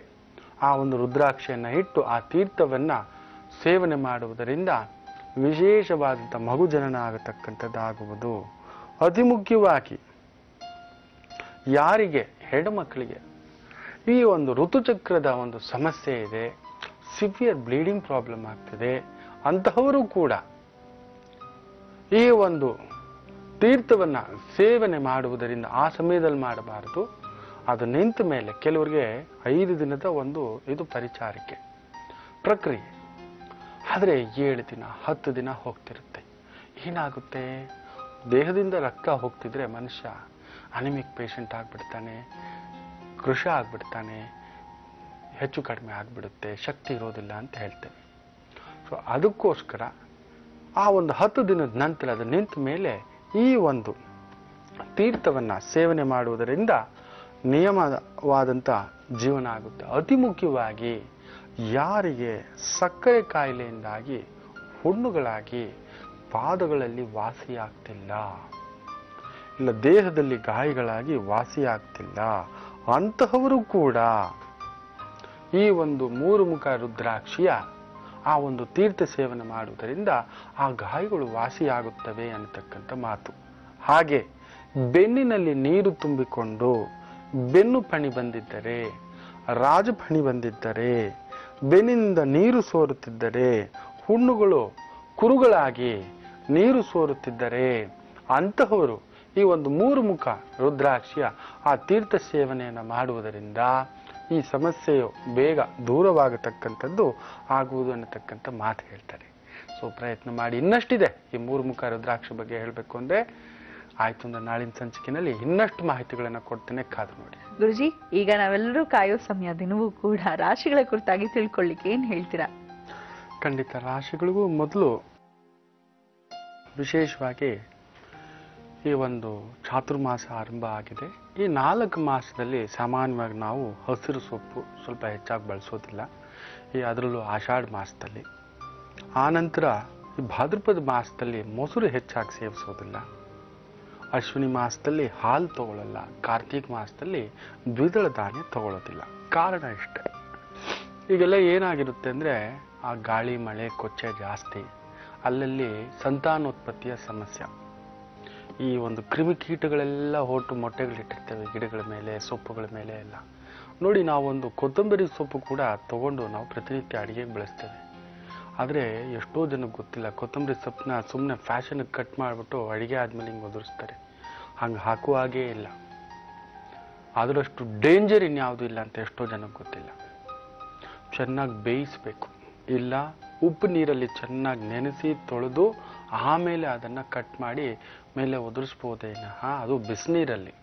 ಆ ಒಂದು ರುದ್ರಾಕ್ಷಿಯನ್ನ ಇಟ್ಟು ಆ ತೀರ್ಥವನ್ನ ಸೇವನೆ ಮಾಡುವುದರಿಂದ ವಿಶೇಷವಾದಂಥ ಮಗು ಜನನ ಆಗತಕ್ಕಂಥದ್ದಾಗುವುದು. ಅತಿ ಮುಖ್ಯವಾಗಿ ಯಾರಿಗೆ ಹೆಣ್ಣು ಮಕ್ಕಳಿಗೆ ಈ ಒಂದು ಋತುಚಕ್ರದ ಒಂದು ಸಮಸ್ಯೆ ಇದೆ, ಸಿವಿಯರ್ ಬ್ಲೀಡಿಂಗ್ ಪ್ರಾಬ್ಲಮ್ ಆಗ್ತಿದೆ, ಅಂತಹವರು ಕೂಡ ಈ ಒಂದು ತೀರ್ಥವನ್ನ ಸೇವನೆ ಮಾಡುವುದರಿಂದ ಆ ಸಮಯದಲ್ಲಿ ಮಾಡಬಾರದು. ಅದು ನಿಂತ ಮೇಲೆ ಕೆಲವರಿಗೆ 5 ದಿನದ ಒಂದು ಇದು ಪರಿಚಾರಿಕೆ ಪ್ರಕ್ರಿಯೆ, ಆದರೆ 7 ದಿನ 10 ದಿನ ಹೋಗ್ತಿರುತ್ತೆ. ಏನಾಗುತ್ತೆ, ದೇಹದಿಂದ ರಕ್ತ ಹೋಗ್ತಿದ್ರೆ ಮನುಷ್ಯ ಅನಿಮಿಕ್ ಪೇಷಂಟ್ ಆಗ್ಬಿಡ್ತಾನೆ, ಕೃಶ ಆಗ್ಬಿಡ್ತಾನೆ, ಹೆಚ್ಚು ಕಡಿಮೆ ಆಗ್ಬಿಡುತ್ತೆ, ಶಕ್ತಿ ಇರೋದಿಲ್ಲ ಅಂತ ಹೇಳ್ತೇವೆ. ಸೊ ಅದಕ್ಕೋಸ್ಕರ ಆ ಒಂದು 10 ದಿನದ ನಂತರ ಅದು ನಿಂತ ಮೇಲೆ ಈ ಒಂದು ತೀರ್ಥವನ್ನ ಸೇವನೆ ಮಾಡುವುದರಿಂದ ನಿಯಮವಾದಂಥ ಜೀವನ ಆಗುತ್ತೆ. ಅತಿ ಮುಖ್ಯವಾಗಿ ಯಾರಿಗೆ ಸಕ್ಕರೆ ಕಾಯಿಲೆಯಿಂದಾಗಿ ಹುಣ್ಣುಗಳಾಗಿ ಪಾದಗಳಲ್ಲಿ ವಾಸಿಯಾಗ್ತಿಲ್ಲ, ಇಲ್ಲ ದೇಹದಲ್ಲಿ ಗಾಯಗಳಾಗಿ ವಾಸಿಯಾಗ್ತಿಲ್ಲ, ಅಂತಹವರು ಕೂಡ ಈ ಒಂದು 3 ಮುಖ ರುದ್ರಾಕ್ಷಿಯ ಆ ಒಂದು ತೀರ್ಥ ಸೇವನೆ ಮಾಡುವುದರಿಂದ ಆ ಗಾಯಗಳು ವಾಸಿಯಾಗುತ್ತವೆ ಅನ್ನತಕ್ಕಂಥ ಮಾತು. ಹಾಗೆ ಬೆನ್ನಿನಲ್ಲಿ ನೀರು ತುಂಬಿಕೊಂಡು ಬೆನ್ನು ಪಣಿ ಬಂದಿದ್ದರೆ, ರಾಜಪಣಿ ಬಂದಿದ್ದರೆ, ಬೆನ್ನಿನಿಂದ ನೀರು ಸೋರುತ್ತಿದ್ದರೆ, ಹುಣ್ಣುಗಳು ಕುರುಗಳಾಗಿ ನೀರು ಸೋರುತ್ತಿದ್ದರೆ ಅಂತಹವರು ಈ ಒಂದು 3 ಮುಖ ರುದ್ರಾಕ್ಷಿಯ ಆ ತೀರ್ಥ ಸೇವನೆಯನ್ನು ಮಾಡುವುದರಿಂದ ಈ ಸಮಸ್ಯೆಯು ಬೇಗ ದೂರವಾಗತಕ್ಕಂಥದ್ದು ಆಗುವುದು ಅನ್ನತಕ್ಕಂಥ ಮಾತು ಹೇಳ್ತಾರೆ. ಸೊ ಪ್ರಯತ್ನ ಮಾಡಿ. ಇನ್ನಷ್ಟಿದೆ ಈ 3 ಮುಖ ರುದ್ರಾಕ್ಷಿ ಬಗ್ಗೆ ಹೇಳಬೇಕು ಅಂದ್ರೆ ಆಯ್ತು ಅಂದ್ರೆ ನಾಳಿನ ಸಂಚಿಕೆಯಲ್ಲಿ ಇನ್ನಷ್ಟು ಮಾಹಿತಿಗಳನ್ನು ಕೊಡ್ತೇನೆ, ಕಾದು ನೋಡಿ. ಗುರುಜಿ, ಈಗ ನಾವೆಲ್ಲರೂ ಕಾಯೋ ಸಮಯ ದಿನವೂ ಕೂಡ ರಾಶಿಗಳ ಕುರಿತಾಗಿ ತಿಳ್ಕೊಳ್ಳಿಕ್ಕೆ ಏನ್ ಹೇಳ್ತೀರಾ? ಖಂಡಿತ. ರಾಶಿಗಳಿಗೂ ಮೊದಲು ವಿಶೇಷವಾಗಿ ಈ ಒಂದು ಚಾತುರ್ಮಾಸ ಆರಂಭ ಆಗಿದೆ. ಈ 4 ಮಾಸದಲ್ಲಿ ಸಾಮಾನ್ಯವಾಗಿ ನಾವು ಹಸಿರು ಸೊಪ್ಪು ಸ್ವಲ್ಪ ಹೆಚ್ಚಾಗಿ ಬಳಸೋದಿಲ್ಲ, ಅದರಲ್ಲೂ ಆಷಾಢ ಮಾಸದಲ್ಲಿ. ಆನಂತರ ಈ ಭಾದ್ರಪದ ಮಾಸದಲ್ಲಿ ಮೊಸರು ಹೆಚ್ಚಾಗಿ ಸೇವಿಸೋದಿಲ್ಲ, ಅಶ್ವಿನಿ ಮಾಸದಲ್ಲಿ ಹಾಲು ತಗೊಳ್ಳಲ್ಲ, ಕಾರ್ತಿಕ ಮಾಸದಲ್ಲಿ ದ್ವಿದಳ ಧಾನ್ಯ ತಗೊಳ್ಳೋದಿಲ್ಲ. ಕಾರಣ ಇಷ್ಟೇ, ಈಗೆಲ್ಲ ಏನಾಗಿರುತ್ತೆ ಅಂದರೆ ಆ ಗಾಳಿ ಮಳೆ ಕೊಚ್ಚೆ ಜಾಸ್ತಿ, ಅಲ್ಲಲ್ಲಿ ಸಂತಾನೋತ್ಪತ್ತಿಯ ಸಮಸ್ಯೆ, ಈ ಒಂದು ಕ್ರಿಮಿಕೀಟಗಳೆಲ್ಲ ಹೊಟ್ಟು ಮೊಟ್ಟೆಗಳಿಟ್ಟಿರ್ತವೆ ಗಿಡಗಳ ಮೇಲೆ, ಸೊಪ್ಪುಗಳ ಮೇಲೆ ಎಲ್ಲ. ನೋಡಿ, ನಾವೊಂದು ಕೊತ್ತಂಬರಿ ಸೊಪ್ಪು ಕೂಡ ತಗೊಂಡು ನಾವು ಪ್ರತಿನಿತ್ಯ ಅಡುಗೆಗೆ ಬಳಸ್ತೇವೆ. ಆದರೆ ಎಷ್ಟೋ ಜನಕ್ಕೆ ಗೊತ್ತಿಲ್ಲ, ಕೊತ್ತಂಬರಿ ಸೊಪ್ಪನ್ನ ಸುಮ್ಮನೆ ಫ್ಯಾಷನ್ಗೆ ಕಟ್ ಮಾಡಿಬಿಟ್ಟು ಅಡುಗೆ ಆದಮೇಲೆ ಹಿಂಗೆ ಒದರಿಸ್ತಾರೆ. ಹಂಗೆ ಹಾಕುವ ಹಾಗೇ ಇಲ್ಲ. ಅದರಷ್ಟು ಡೇಂಜರ್ ಇನ್ಯಾವುದೂ ಇಲ್ಲ ಅಂತ ಎಷ್ಟೋ ಜನಕ್ಕೆ ಗೊತ್ತಿಲ್ಲ. ಚೆನ್ನಾಗಿ ಬೇಯಿಸಬೇಕು, ಇಲ್ಲ ಉಪ್ಪು ನೀರಲ್ಲಿ ಚೆನ್ನಾಗಿ ನೆನೆಸಿ ತೊಳೆದು ಆಮೇಲೆ ಅದನ್ನು ಕಟ್ ಮಾಡಿ ಮೇಲೆ ಒದರಿಸ್ಬೋದೇನೋ. ಅದು ಬಿಸಿನೀರಲ್ಲಿ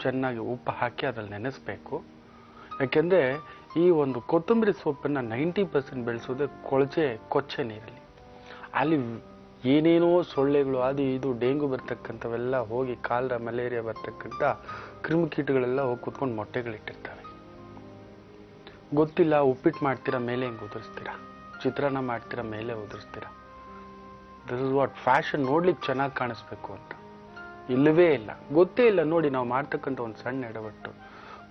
ಚೆನ್ನಾಗಿ ಉಪ್ಪು ಹಾಕಿ ಅದ್ರಲ್ಲಿ ನೆನೆಸ್ಬೇಕು. ಯಾಕೆಂದರೆ ಈ ಒಂದು ಕೊತ್ತಂಬರಿ ಸೊಪ್ಪನ್ನು 90% ಬೆಳೆಸೋದೇ ಕೊಚ್ಚೆ ನೀರಲ್ಲಿ. ಅಲ್ಲಿ ಏನೇನೋ ಸೊಳ್ಳೆಗಳು ಅದು ಇದು ಡೆಂಗು ಬರ್ತಕ್ಕಂಥವೆಲ್ಲ ಹೋಗಿ ಕಾಲರ ಮಲೇರಿಯಾ ಬರ್ತಕ್ಕಂಥ ಕ್ರಿಮಿಕೀಟಗಳೆಲ್ಲ ಹೋಗಿ ಕೂತ್ಕೊಂಡು ಮೊಟ್ಟೆಗಳಿಟ್ಟಿರ್ತವೆ. ಗೊತ್ತಿಲ್ಲ, ಉಪ್ಪಿಟ್ಟು ಮಾಡ್ತೀರಾ ಮೇಲೆ ಹಿಂಗೆ ಉದುರಿಸ್ತೀರಾ, ಚಿತ್ರಾನ್ನ ಮಾಡ್ತೀರಾ ಮೇಲೆ ಉದುರಿಸ್ತೀರಾ. ದಿಸ್ ಇಸ್ ವಾಟ್ ಫ್ಯಾಷನ್, ನೋಡ್ಲಿಕ್ಕೆ ಚೆನ್ನಾಗಿ ಕಾಣಿಸ್ಬೇಕು ಅಂತ. ಇಲ್ಲವೇ ಇಲ್ಲ, ಗೊತ್ತೇ ಇಲ್ಲ. ನೋಡಿ, ನಾವು ಮಾಡ್ತಕ್ಕಂಥ ಒಂದು ಸಣ್ಣ ಎಡವಟ್ಟು.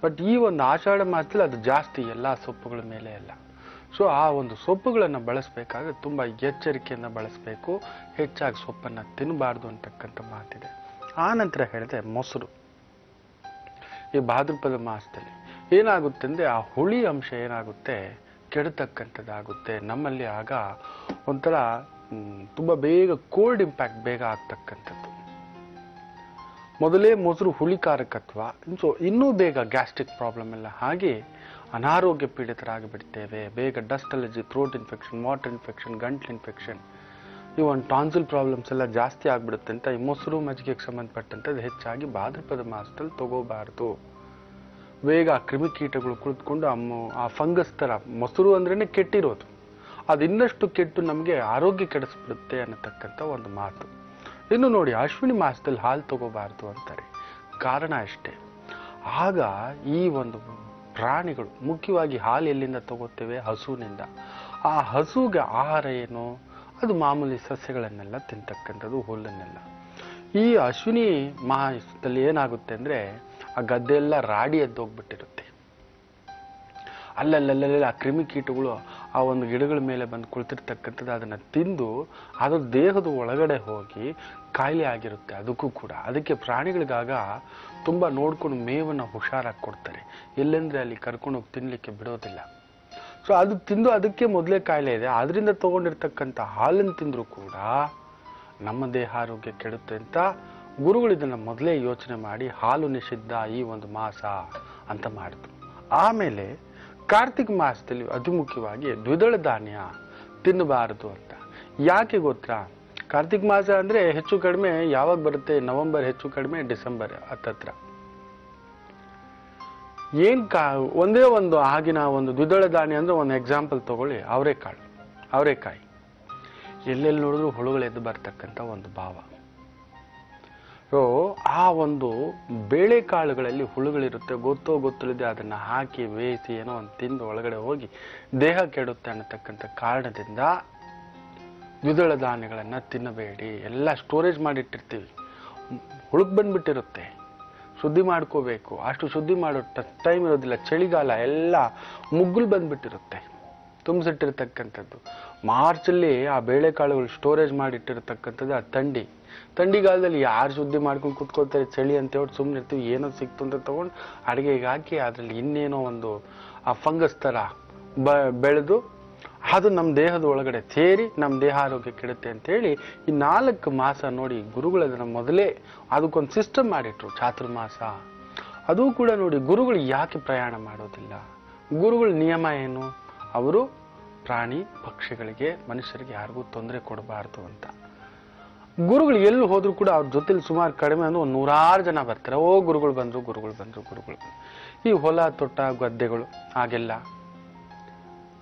ಬಟ್ ಈ ಒಂದು ಆಷಾಢ ಮಾಸದಲ್ಲಿ ಅದು ಜಾಸ್ತಿ ಎಲ್ಲ ಸೊಪ್ಪುಗಳ ಮೇಲೆ ಎಲ್ಲ. ಸೊ ಆ ಒಂದು ಸೊಪ್ಪುಗಳನ್ನು ಬಳಸಬೇಕಾದ್ರೆ ತುಂಬ ಎಚ್ಚರಿಕೆಯಿಂದ ಬಳಸಬೇಕು, ಹೆಚ್ಚಾಗಿ ಸೊಪ್ಪನ್ನು ತಿನ್ನಬಾರ್ದು ಅಂತಕ್ಕಂಥ ಮಾತಿದೆ. ಆ ನಂತರ ಹೇಳಿದೆ ಮೊಸರು. ಈ ಭಾದ್ರಪದ ಮಾಸದಲ್ಲಿ ಏನಾಗುತ್ತೆ ಅಂದರೆ ಆ ಹುಳಿ ಅಂಶ ಏನಾಗುತ್ತೆ, ಕೆಡತಕ್ಕಂಥದ್ದಾಗುತ್ತೆ ನಮ್ಮಲ್ಲಿ. ಆಗ ಒಂಥರ ತುಂಬ ಬೇಗ ಕೋಲ್ಡ್ ಇಂಪ್ಯಾಕ್ಟ್ ಬೇಗ ಆಗ್ತಕ್ಕಂಥದ್ದು. ಮೊದಲೇ ಮೊಸರು ಹುಳಿಕಾರಕತ್ವ, ಸೊ ಇನ್ನೂ ಬೇಗ ಗ್ಯಾಸ್ಟ್ರಿಕ್ ಪ್ರಾಬ್ಲಮ್ ಎಲ್ಲ ಹಾಗೆ ಅನಾರೋಗ್ಯ ಪೀಡಿತರಾಗಿ ಬಿಡ್ತೇವೆ. ಬೇಗ dust allergy, throat infection, water infection, ಗಂಟ್ಲು ಇನ್ಫೆಕ್ಷನ್, ಈ ಒಂದು ಟಾನ್ಸಿಲ್ ಪ್ರಾಬ್ಲಮ್ಸ್ ಎಲ್ಲ ಜಾಸ್ತಿ ಆಗಿಬಿಡುತ್ತೆ ಅಂತ ಈ ಮೊಸರು ಮಜ್ಜಿಗೆಗೆ ಸಂಬಂಧಪಟ್ಟಂಥದ್ದು ಹೆಚ್ಚಾಗಿ ಭಾದ್ರಪದ ಮಾಸದಲ್ಲಿ ತಗೋಬಾರ್ದು. ಬೇಗ ಆ ಕ್ರಿಮಿಕೀಟಗಳು ಕುಳಿತುಕೊಂಡು ಆ ಫಂಗಸ್ ಥರ, ಮೊಸರು ಅಂದ್ರೇ ಕೆಟ್ಟಿರೋದು, ಅದು ಇನ್ನಷ್ಟು ಕೆಟ್ಟು ನಮಗೆ ಆರೋಗ್ಯ ಕೆಡಿಸ್ಬಿಡುತ್ತೆ ಅನ್ನತಕ್ಕಂಥ ಒಂದು ಮಾತು. ಇನ್ನು ನೋಡಿ, ಅಶ್ವಿನಿ ಮಾಸದಲ್ಲಿ ಹಾಲು ತಗೋಬಾರ್ದು ಅಂತಾರೆ. ಕಾರಣ ಅಷ್ಟೇ, ಆಗ ಈ ಒಂದು ಪ್ರಾಣಿಗಳು, ಮುಖ್ಯವಾಗಿ ಹಾಲು ಎಲ್ಲಿಂದ ತಗೋತೇವೆ? ಹಸುವಿನಿಂದ. ಆ ಹಸುಗೆ ಆಹಾರ ಏನು? ಅದು ಮಾಮೂಲಿ ಸಸ್ಯಗಳನ್ನೆಲ್ಲ ತಿಂತಕ್ಕಂಥದ್ದು, ಹುಲ್ಲನ್ನೆಲ್ಲ. ಈ ಅಶ್ವಿನಿ ಮಾಸದಲ್ಲಿ ಏನಾಗುತ್ತೆ ಅಂದರೆ, ಆ ಗದ್ದೆ ಎಲ್ಲ ರಾಡಿ ಎದ್ದೋಗ್ಬಿಟ್ಟಿರುತ್ತೆ. ಅಲ್ಲಲ್ಲಲ್ಲ ಆ ಕ್ರಿಮಿಕೀಟಗಳು ಆ ಒಂದು ಗಿಡಗಳ ಮೇಲೆ ಬಂದು ಕುಳಿತಿರ್ತಕ್ಕಂಥದ್ದು, ಅದನ್ನು ತಿಂದು ಅದು ದೇಹದ ಒಳಗಡೆ ಹೋಗಿ ಕಾಯಿಲೆ ಆಗಿರುತ್ತೆ ಅದಕ್ಕೂ ಕೂಡ. ಅದಕ್ಕೆ ಪ್ರಾಣಿಗಳಿಗಾಗ ತುಂಬ ನೋಡ್ಕೊಂಡು ಮೇವನ್ನು ಹುಷಾರಾಗಿ ಕೊಡ್ತಾರೆ. ಎಲ್ಲೆಂದರೆ ಅಲ್ಲಿ ಕರ್ಕೊಂಡೋಗಿ ತಿನ್ನಲಿಕ್ಕೆ ಬಿಡೋದಿಲ್ಲ. ಸೊ ಅದು ತಿಂದು ಅದಕ್ಕೆ ಮೊದಲೇ ಕಾಯಿಲೆ ಇದೆ, ಅದರಿಂದ ತಗೊಂಡಿರ್ತಕ್ಕಂಥ ಹಾಲನ್ನು ತಿಂದರೂ ಕೂಡ ನಮ್ಮ ದೇಹ ಆರೋಗ್ಯ ಕೆಡುತ್ತೆ ಅಂತ ಗುರುಗಳು ಇದನ್ನು ಮೊದಲೇ ಯೋಚನೆ ಮಾಡಿ ಹಾಲು ನಿಷಿದ್ಧ ಈ ಒಂದು ಮಾಸ ಅಂತ ಮಾಡಿದ್ರು. ಆಮೇಲೆ ಕಾರ್ತಿಕ ಮಾಸದಲ್ಲಿ ಅತಿ ಮುಖ್ಯವಾಗಿ ದ್ವಿದಳ ಧಾನ್ಯ ತಿನ್ನಬಾರದು ಅಂತ. ಯಾಕೆ ಗೊತ್ತಾ? ಕಾರ್ತಿಕ ಮಾಸ ಅಂದರೆ ಹೆಚ್ಚು ಕಡಿಮೆ ಯಾವಾಗ ಬರುತ್ತೆ? ನವೆಂಬರ್, ಹೆಚ್ಚು ಕಡಿಮೆ ಡಿಸೆಂಬರ್ ಹತ್ತತ್ರ. ಒಂದೇ ಒಂದು ಆಗಿನ ಒಂದು ದ್ವಿದಳ ಧಾನ್ಯ ಅಂದರೆ, ಒಂದು ಎಕ್ಸಾಂಪಲ್ ತಗೊಳ್ಳಿ, ಅವರೆಕಾಯಿ. ಎಲ್ಲೆಲ್ಲಿ ನೋಡಿದ್ರು ಹುಳುಗಳು ಎದ್ದು ಬರ್ತಕ್ಕಂಥ ಒಂದು ಭಾವ. ಸೊ ಆ ಒಂದು ಬೇಳೆಕಾಳುಗಳಲ್ಲಿ ಹುಳುಗಳಿರುತ್ತೆ, ಗೊತ್ತಿಲ್ಲದೆ ಅದನ್ನು ಹಾಕಿ ಬೇಯಿಸಿ ಏನೋ ಒಂದು ತಿಂದು ಒಳಗಡೆ ಹೋಗಿ ದೇಹ ಕೆಡುತ್ತೆ ಅನ್ನತಕ್ಕಂಥ ಕಾರಣದಿಂದ ದ್ವಿದಳ ಧಾನ್ಯಗಳನ್ನು ತಿನ್ನಬೇಡಿ. ಎಲ್ಲ ಸ್ಟೋರೇಜ್ ಮಾಡಿಟ್ಟಿರ್ತೀವಿ, ಹುಳುಕ್ ಬಂದ್ಬಿಟ್ಟಿರುತ್ತೆ, ಶುದ್ಧಿ ಮಾಡ್ಕೋಬೇಕು. ಅಷ್ಟು ಶುದ್ಧಿ ಮಾಡೋ ಟೈಮ್ ಇರೋದಿಲ್ಲ, ಚಳಿಗಾಲ ಎಲ್ಲ ಮುಗ್ಗುಲು ಬಂದ್ಬಿಟ್ಟಿರುತ್ತೆ, ತುಂಬಿಸಿಟ್ಟಿರ್ತಕ್ಕಂಥದ್ದು. ಮಾರ್ಚಲ್ಲಿ ಆ ಬೇಳೆಕಾಳುಗಳು ಸ್ಟೋರೇಜ್ ಮಾಡಿಟ್ಟಿರ್ತಕ್ಕಂಥದ್ದು ಆ ಥಂಡಿಗಾಲದಲ್ಲಿ ಯಾರು ಶುದ್ಧಿ ಮಾಡ್ಕೊಂಡು ಕುತ್ಕೋತಾರೆ? ಚಳಿ ಅಂತ ಹೇಳಿ ಸುಮ್ಮನೆ ಇರ್ತೀವಿ, ಏನೋ ಸಿಕ್ತು ಅಂತ ತೊಗೊಂಡು ಅಡುಗೆಗೆ ಹಾಕಿ ಅದರಲ್ಲಿ ಇನ್ನೇನೋ ಒಂದು ಆ ಫಂಗಸ್ ಥರ ಬೆಳೆದು ಅದು ನಮ್ಮ ದೇಹದ ಒಳಗಡೆ ಸೇರಿ ನಮ್ಮ ದೇಹ ಆರೋಗ್ಯ ಕೆಡುತ್ತೆ ಅಂತೇಳಿ ಈ 4 ಮಾಸ ನೋಡಿ ಗುರುಗಳು ಅದನ್ನು ಮೊದಲೇ ಅದಕ್ಕೊಂದು ಸಿಸ್ಟಮ್ ಮಾಡಿಟ್ರು, ಚಾತುರ್ಮಾಸ. ಅದು ಕೂಡ ನೋಡಿ, ಗುರುಗಳು ಯಾಕೆ ಪ್ರಯಾಣ ಮಾಡೋದಿಲ್ಲ? ಗುರುಗಳ ನಿಯಮ ಏನು? ಅವರು ಪ್ರಾಣಿ ಪಕ್ಷಿಗಳಿಗೆ, ಮನುಷ್ಯರಿಗೆ ಯಾರಿಗೂ ತೊಂದರೆ ಕೊಡಬಾರ್ದು ಅಂತ. ಗುರುಗಳು ಎಲ್ಲಿ ಹೋದ್ರು ಕೂಡ ಅವ್ರ ಜೊತೆಲಿ ಸುಮಾರು ಕಡಿಮೆ ಅಂದ್ರೆ 100 ಜನ ಬರ್ತಾರೆ. ಗುರುಗಳು ಬಂದ್ರು. ಈ ಹೊಲ ತೊಟ್ಟ ಗದ್ದೆಗಳು ಹಾಗೆಲ್ಲ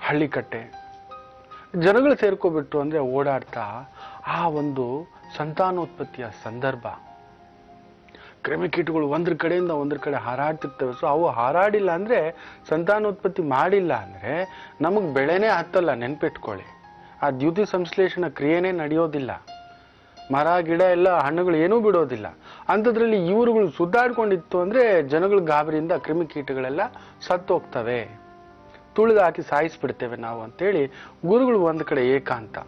ಹಳ್ಳಿಕಟ್ಟೆ ಜನಗಳು ಸೇರ್ಕೊಬಿಟ್ಟು ಅಂದ್ರೆ ಓಡಾಡ್ತಾ ಆ ಒಂದು ಸಂತಾನೋತ್ಪತ್ತಿಯ ಸಂದರ್ಭ, ಕ್ರಿಮಿಕೀಟಗಳು ಒಂದ್ರ ಕಡೆಯಿಂದ ಒಂದ್ರ ಕಡೆ ಹಾರಾಡ್ತಿರ್ತವೆ. ಸೊ ಅವು ಹಾರಾಡಿಲ್ಲ ಅಂದ್ರೆ, ಸಂತಾನೋತ್ಪತ್ತಿ ಮಾಡಿಲ್ಲ ಅಂದ್ರೆ ನಮಗೆ ಬೆಳೆನೇ ಹತ್ತಲ್ಲ. ನೆನ್ಪಿಟ್ಕೊಳ್ಳಿ, ಆ ದ್ಯುತಿ ಸಂಶ್ಲೇಷಣ ಕ್ರಿಯೆನೇ ನಡೆಯೋದಿಲ್ಲ, ಮರ ಗಿಡ ಎಲ್ಲ ಹಣ್ಣುಗಳು ಏನೂ ಬಿಡೋದಿಲ್ಲ. ಅಂಥದ್ರಲ್ಲಿ ಇವರುಗಳು ಸುತ್ತಾಡ್ಕೊಂಡಿತ್ತು ಅಂದ್ರೆ ಜನಗಳ ಗಾಬರಿಯಿಂದ ಕ್ರಿಮಿಕೀಟಗಳೆಲ್ಲ ಸತ್ತೋಗ್ತವೆ, ತುಳಿದು ಹಾಕಿ ಸಾಯಿಸ್ಬಿಡ್ತೇವೆ ನಾವು ಅಂತೇಳಿ ಗುರುಗಳು ಒಂದು ಕಡೆ ಏಕಾಂತ.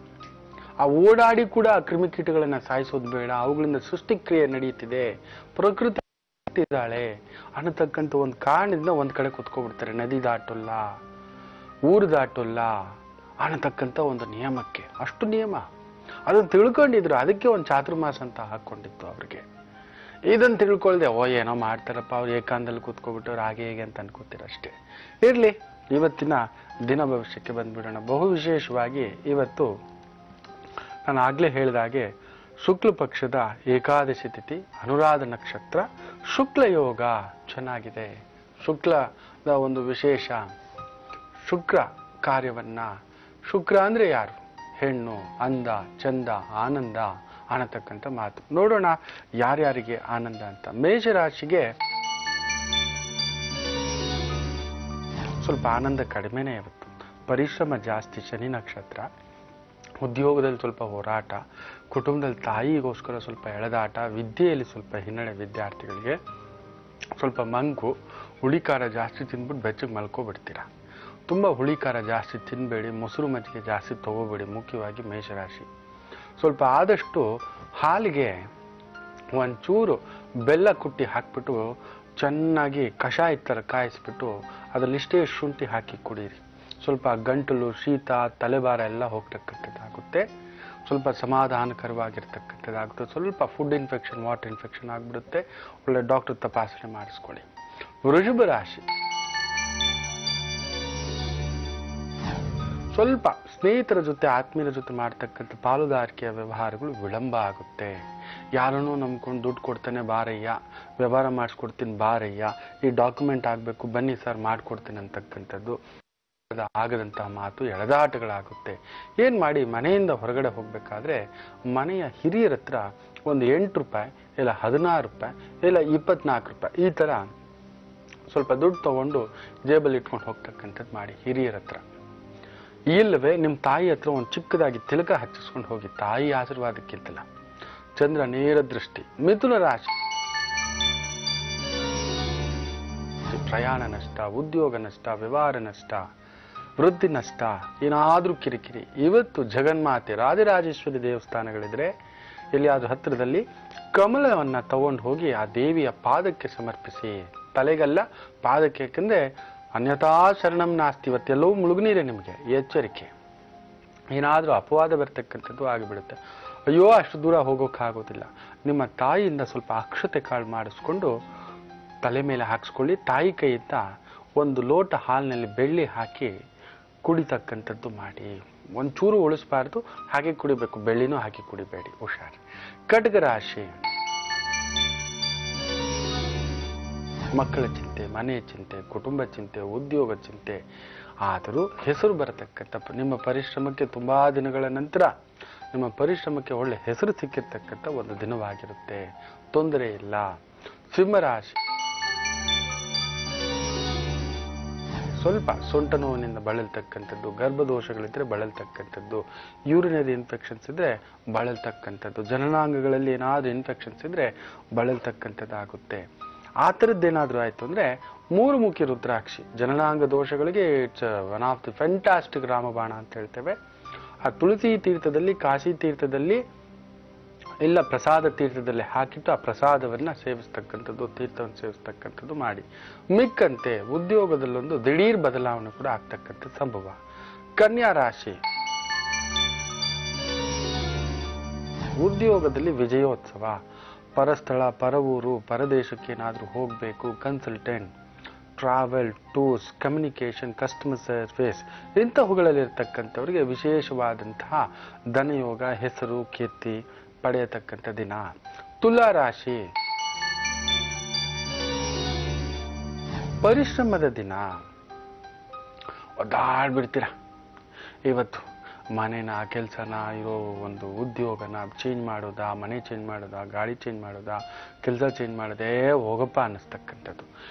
ಆ ಓಡಾಡಿ ಕೂಡ ಆ ಕ್ರಿಮಿಕೀಟಗಳನ್ನ ಸಾಯಿಸೋದು ಬೇಡ, ಅವುಗಳಿಂದ ಸೃಷ್ಟಿಕ್ರಿಯೆ ನಡೆಯುತ್ತಿದೆ, ಪ್ರಕೃತಿ ಇದ್ದಾಳೆ ಅನ್ನತಕ್ಕಂಥ ಒಂದು ಕಾರಣದಿಂದ ಒಂದ್ ಕಡೆ ಕುತ್ಕೊಬಿಡ್ತಾರೆ. ನದಿ ದಾಟೋಲ್ಲ, ಊರು ದಾಟೋಲ್ಲ ಅನ್ನತಕ್ಕಂಥ ಒಂದು ನಿಯಮಕ್ಕೆ. ಅಷ್ಟು ನಿಯಮ ಅದನ್ನು ತಿಳ್ಕೊಂಡಿದ್ರು, ಅದಕ್ಕೆ ಒಂದು ಚಾತುರ್ಮಾಸ ಅಂತ ಹಾಕೊಂಡಿತ್ತು ಅವ್ರಿಗೆ. ಇದನ್ನು ತಿಳ್ಕೊಳ್ದೆ ಏನೋ ಮಾಡ್ತಾರಪ್ಪ ಅವ್ರು ಏಕಾಂತದಲ್ಲಿ ಕೂತ್ಕೊಬಿಟ್ಟವ್ರು ಹಾಗೆ ಹೇಗೆ ಅಂತ ಅನ್ಕೋತೀರ ಅಷ್ಟೇ. ಇರ್ಲಿ, ಇವತ್ತಿನ ದಿನ ಭವಿಷ್ಯಕ್ಕೆ ಬಂದ್ಬಿಡೋಣ. ಬಹು ವಿಶೇಷವಾಗಿ ಇವತ್ತು ನಾನು ಆಗ್ಲೇ ಹೇಳಿದಾಗೆ ಶುಕ್ಲ ಪಕ್ಷದ ಏಕಾದಶಿ ತಿಥಿ, ಅನುರಾಧ ನಕ್ಷತ್ರ, ಶುಕ್ಲ ಯೋಗ ಚೆನ್ನಾಗಿದೆ. ಶುಕ್ಲದ ಒಂದು ವಿಶೇಷ, ಶುಕ್ರ ಕಾರ್ಯವನ್ನ, ಶುಕ್ರ ಅಂದ್ರೆ ಯಾರು? ಹೆಣ್ಣು, ಅಂದ, ಚಂದ, ಆನಂದ ಅನ್ನತಕ್ಕಂಥ ಮಾತು. ನೋಡೋಣ ಯಾರ್ಯಾರಿಗೆ ಆನಂದ ಅಂತ. ಮೇಷರಾಶಿಗೆ ಸ್ವಲ್ಪ ಆನಂದ ಕಡಿಮೆನೇ ಇವತ್ತು, ಪರಿಶ್ರಮ ಜಾಸ್ತಿ, ಶನಿ ನಕ್ಷತ್ರ. ಉದ್ಯೋಗದಲ್ಲಿ ಸ್ವಲ್ಪ ಹೋರಾಟ, ಕುಟುಂಬದಲ್ಲಿ ತಾಯಿಗೋಸ್ಕರ ಸ್ವಲ್ಪ ಎಳೆದಾಟ, ವಿದ್ಯೆಯಲ್ಲಿ ಸ್ವಲ್ಪ ಹಿನ್ನಡೆ, ವಿದ್ಯಾರ್ಥಿಗಳಿಗೆ ಸ್ವಲ್ಪ ಮಂಕು, ಹುಳಿಕಾರ ಜಾಸ್ತಿ ತಿಂದ್ಬಿಟ್ಟು ಬೆಚ್ಚಗೆ ಮಲ್ಕೊಬಿಡ್ತೀರ. ತುಂಬ ಹುಳಿಕಾರ ಜಾಸ್ತಿ ತಿನ್ನಬೇಡಿ, ಮೊಸರು ಮಜ್ಜಿಗೆ ಜಾಸ್ತಿ ತಗೋಬೇಡಿ. ಮುಖ್ಯವಾಗಿ ಮೇಷರಾಶಿ ಸ್ವಲ್ಪ ಆದಷ್ಟು ಹಾಲಿಗೆ ಒಂಚೂರು ಬೆಲ್ಲ ಕುಟ್ಟಿ ಹಾಕ್ಬಿಟ್ಟು ಚೆನ್ನಾಗಿ ಕಷಾಯ ಥರ ಕಾಯಿಸ್ಬಿಟ್ಟು ಅದರಲ್ಲಿಷ್ಟೇ ಶುಂಠಿ ಹಾಕಿ ಕುಡೀರಿ. ಸ್ವಲ್ಪ ಗಂಟಲು, ಶೀತ, ತಲೆಭಾರ ಎಲ್ಲ ಹೋಗ್ತಕ್ಕಂಥದ್ದಾಗುತ್ತೆ, ಸ್ವಲ್ಪ ಸಮಾಧಾನಕರವಾಗಿರ್ತಕ್ಕಂಥದ್ದಾಗುತ್ತೆ. ಸ್ವಲ್ಪ ಫುಡ್ ಇನ್ಫೆಕ್ಷನ್, ವಾಟರ್ ಇನ್ಫೆಕ್ಷನ್ ಆಗಿಬಿಡುತ್ತೆ. ಒಳ್ಳೆ ಡಾಕ್ಟರ್ ತಪಾಸಣೆ ಮಾಡಿಸ್ಕೊಳ್ಳಿ. ವೃಷಭ ರಾಶಿ, ಸೊ ಸ್ವಲ್ಪ ಸ್ನೇಹಿತರ ಜೊತೆ ಆತ್ಮೀಯರ ಜೊತೆ ಮಾಡ್ತಕ್ಕಂಥ ಪಾಲುದಾರಿಕೆಯ ವ್ಯವಹಾರಗಳು ವಿಳಂಬ ಆಗುತ್ತೆ. ಯಾರನ್ನೋ ನಂಬ್ಕೊಂಡು ದುಡ್ಡು ಕೊಡ್ತಾನೆ ಬಾರಯ್ಯ, ವ್ಯವಹಾರ ಮಾಡಿಸ್ಕೊಡ್ತೀನಿ ಬಾರಯ್ಯ, ಈ ಡಾಕ್ಯುಮೆಂಟ್ ಆಗಬೇಕು ಬನ್ನಿ ಸರ್ ಮಾಡ್ಕೊಡ್ತೀನಿ ಅಂತಕ್ಕಂಥದ್ದು ಆಗದಂತಹ ಮಾತು ಎಳೆದಾಟಗಳಾಗುತ್ತೆ. ಏನ್ ಮಾಡಿ, ಮನೆಯಿಂದ ಹೊರಗಡೆ ಹೋಗ್ಬೇಕಾದ್ರೆ ಮನೆಯ ಹಿರಿಯರ ಹತ್ರ ಒಂದು 8 ರೂಪಾಯಿ ಇಲ್ಲ 16 ರೂಪಾಯಿ ಇಲ್ಲ 24 ರೂಪಾಯಿ ಈ ತರ ಸ್ವಲ್ಪ ದುಡ್ಡು ತಗೊಂಡು ಜೇಬಲ್ಲಿ ಇಟ್ಕೊಂಡು ಹೋಗ್ತಕ್ಕಂಥದ್ದು ಮಾಡಿ ಹಿರಿಯರ ಹತ್ರ. ಇಲ್ಲವೇ ನಿಮ್ಮ ತಾಯಿ ಹತ್ರ ಒಂದು ಚಿಕ್ಕದಾಗಿ ತಿಲಕ ಹಚ್ಚಿಸ್ಕೊಂಡು ಹೋಗಿ, ತಾಯಿ ಆಶೀರ್ವಾದಕ್ಕಿಂತಲ್ಲ. ಚಂದ್ರ ನೇರ ದೃಷ್ಟಿ. ಮಿಥುನ ರಾಶಿ, ಪ್ರಯಾಣ ನಷ್ಟ, ಉದ್ಯೋಗ ನಷ್ಟ, ವ್ಯವಹಾರ ನಷ್ಟ, ವೃದ್ಧಿ ನಷ್ಟ, ಏನಾದ್ರೂ ಕಿರಿಕಿರಿ. ಇವತ್ತು ಜಗನ್ಮಾತೆ ರಾಜರಾಜೇಶ್ವರಿ ದೇವಸ್ಥಾನಗಳಿದ್ರೆ ಎಲ್ಲಿಯಾದ್ರೂ ಹತ್ತಿರದಲ್ಲಿ ಕಮಲವನ್ನ ತಗೊಂಡು ಹೋಗಿ ಆ ದೇವಿಯ ಪಾದಕ್ಕೆ ಸಮರ್ಪಿಸಿ. ತಲೆಗಲ್ಲ, ಪಾದಕ್ಕೆ. ಯಾಕಂದ್ರೆ ಅನ್ಯಥಾ ಶರಣಂ ನಾಸ್ತಿ, ಇವತ್ತೆಲ್ಲವೂ ಮುಳುಗುನೀರೇ. ನಿಮಗೆ ಎಚ್ಚರಿಕೆ, ಏನಾದ್ರೂ ಅಪವಾದ ಬರ್ತಕ್ಕಂಥದ್ದು ಆಗಿಬಿಡುತ್ತೆ. ಅಯ್ಯೋ ಅಷ್ಟು ದೂರ ಹೋಗೋಕ್ಕಾಗೋದಿಲ್ಲ. ನಿಮ್ಮ ತಾಯಿಯಿಂದ ಸ್ವಲ್ಪ ಅಕ್ಷತೆ ಕಾಳು ಮಾಡಿಸ್ಕೊಂಡು ತಲೆ ಮೇಲೆ ಹಾಕ್ಸ್ಕೊಳ್ಳಿ. ತಾಯಿ ಕೈಯಿಂದ ಒಂದು ಲೋಟ ಹಾಲಿನಲ್ಲಿ ಬೆಳ್ಳಿ ಹಾಕಿ ಕುಡಿತಕ್ಕಂಥದ್ದು ಮಾಡಿ. ಒಂಚೂರು ಉಳಿಸ್ಬಾರ್ದು, ಹಾಗೆ ಕುಡಿಬೇಕು. ಬೆಳ್ಳಿನೂ ಹಾಕಿ ಕುಡಿಬೇಡಿ, ಹುಷಾರ್. ಖಡ್ಗ ರಾಶಿ, ಮಕ್ಕಳ ಚಿಂತೆ, ಮನೆಯ ಚಿಂತೆ, ಕುಟುಂಬ ಚಿಂತೆ, ಉದ್ಯೋಗ ಚಿಂತೆ. ಆದರೂ ಹೆಸರು ಬರತಕ್ಕಂಥ ನಿಮ್ಮ ಪರಿಶ್ರಮಕ್ಕೆ ತುಂಬಾ ದಿನಗಳ ನಂತರ ನಿಮ್ಮ ಪರಿಶ್ರಮಕ್ಕೆ ಒಳ್ಳೆ ಹೆಸರು ಸಿಕ್ಕಿರ್ತಕ್ಕಂಥ ಒಂದು ದಿನವಾಗಿರುತ್ತೆ. ತೊಂದರೆ ಇಲ್ಲ. ಸಿಂಹರಾಶಿ, ಸ್ವಲ್ಪ ಸೊಂಟ ನೋವಿನಿಂದ ಬಳಲ್ತಕ್ಕಂಥದ್ದು, ಗರ್ಭದೋಷಗಳಿದ್ರೆ ಬಳಲ್ತಕ್ಕಂಥದ್ದು, ಯೂರಿನರಿ ಇನ್ಫೆಕ್ಷನ್ಸ್ ಇದ್ರೆ ಬಳಲ್ತಕ್ಕಂಥದ್ದು, ಜನನಾಂಗಗಳಲ್ಲಿ ಏನಾದ್ರೂ ಇನ್ಫೆಕ್ಷನ್ಸ್ ಇದ್ರೆ ಬಳಲ್ತಕ್ಕಂಥದ್ದಾಗುತ್ತೆ. ಆ ಥರದ್ದೇನಾದ್ರೂ ಆಯ್ತು ಅಂದ್ರೆ 3 ಮುಖಿ ರುದ್ರಾಕ್ಷಿ ಜನನಾಂಗ ದೋಷಗಳಿಗೆ it's one of the fantastic ರಾಮಬಾಣ ಅಂತ ಹೇಳ್ತೇವೆ. ಆ ತುಳಸಿ ತೀರ್ಥದಲ್ಲಿ, ಕಾಶಿ ತೀರ್ಥದಲ್ಲಿ ಇಲ್ಲ ಪ್ರಸಾದ ತೀರ್ಥದಲ್ಲಿ ಹಾಕಿಟ್ಟು ಆ ಪ್ರಸಾದವನ್ನ ಸೇವಿಸ್ತಕ್ಕಂಥದ್ದು, ತೀರ್ಥವನ್ನು ಸೇವಿಸ್ತಕ್ಕಂಥದ್ದು ಮಾಡಿ. ಮಿಕ್ಕಂತೆ ಉದ್ಯೋಗದಲ್ಲೊಂದು ದಿಢೀರ್ ಬದಲಾವಣೆ ಕೂಡ ಆಗ್ತಕ್ಕಂಥ ಸಂಭವ. ಕನ್ಯಾ ರಾಶಿ, ಉದ್ಯೋಗದಲ್ಲಿ ವಿಜಯೋತ್ಸವ, ಪರಸ್ಥಳ, ಪರವೂರು, ಪರದೇಶಕ್ಕೆ ಏನಾದ್ರೂ ಹೋಗ್ಬೇಕು, consultant, travel, tours, communication, customer service ಇಂಥವುಗಳಲ್ಲಿರ್ತಕ್ಕಂಥವ್ರಿಗೆ ವಿಶೇಷವಾದಂತಹ ಧನಯೋಗ, ಹೆಸರು, ಕೀರ್ತಿ ಪಡೆಯತಕ್ಕಂಥ ದಿನ. ತುಲಾ ರಾಶಿ, ಪರಿಶ್ರಮದ ದಿನ. ಒದ್ದಾಡ್ಬಿಡ್ತೀರ ಇವತ್ತು. ಮನೆನ, ಕೆಲಸನ, ಇರೋ ಒಂದು ಉದ್ಯೋಗನ ಚೇಂಜ್ ಮಾಡೋದಾ, ಮನೆ ಚೇಂಜ್ ಮಾಡೋದಾ, ಗಾಡಿ ಚೇಂಜ್ ಮಾಡೋದಾ, ಕೆಲಸ ಚೇಂಜ್ ಮಾಡೋದೇ ಹೋಗಪ್ಪ ಅನ್ನಿಸ್ತಕ್ಕಂಥದ್ದು.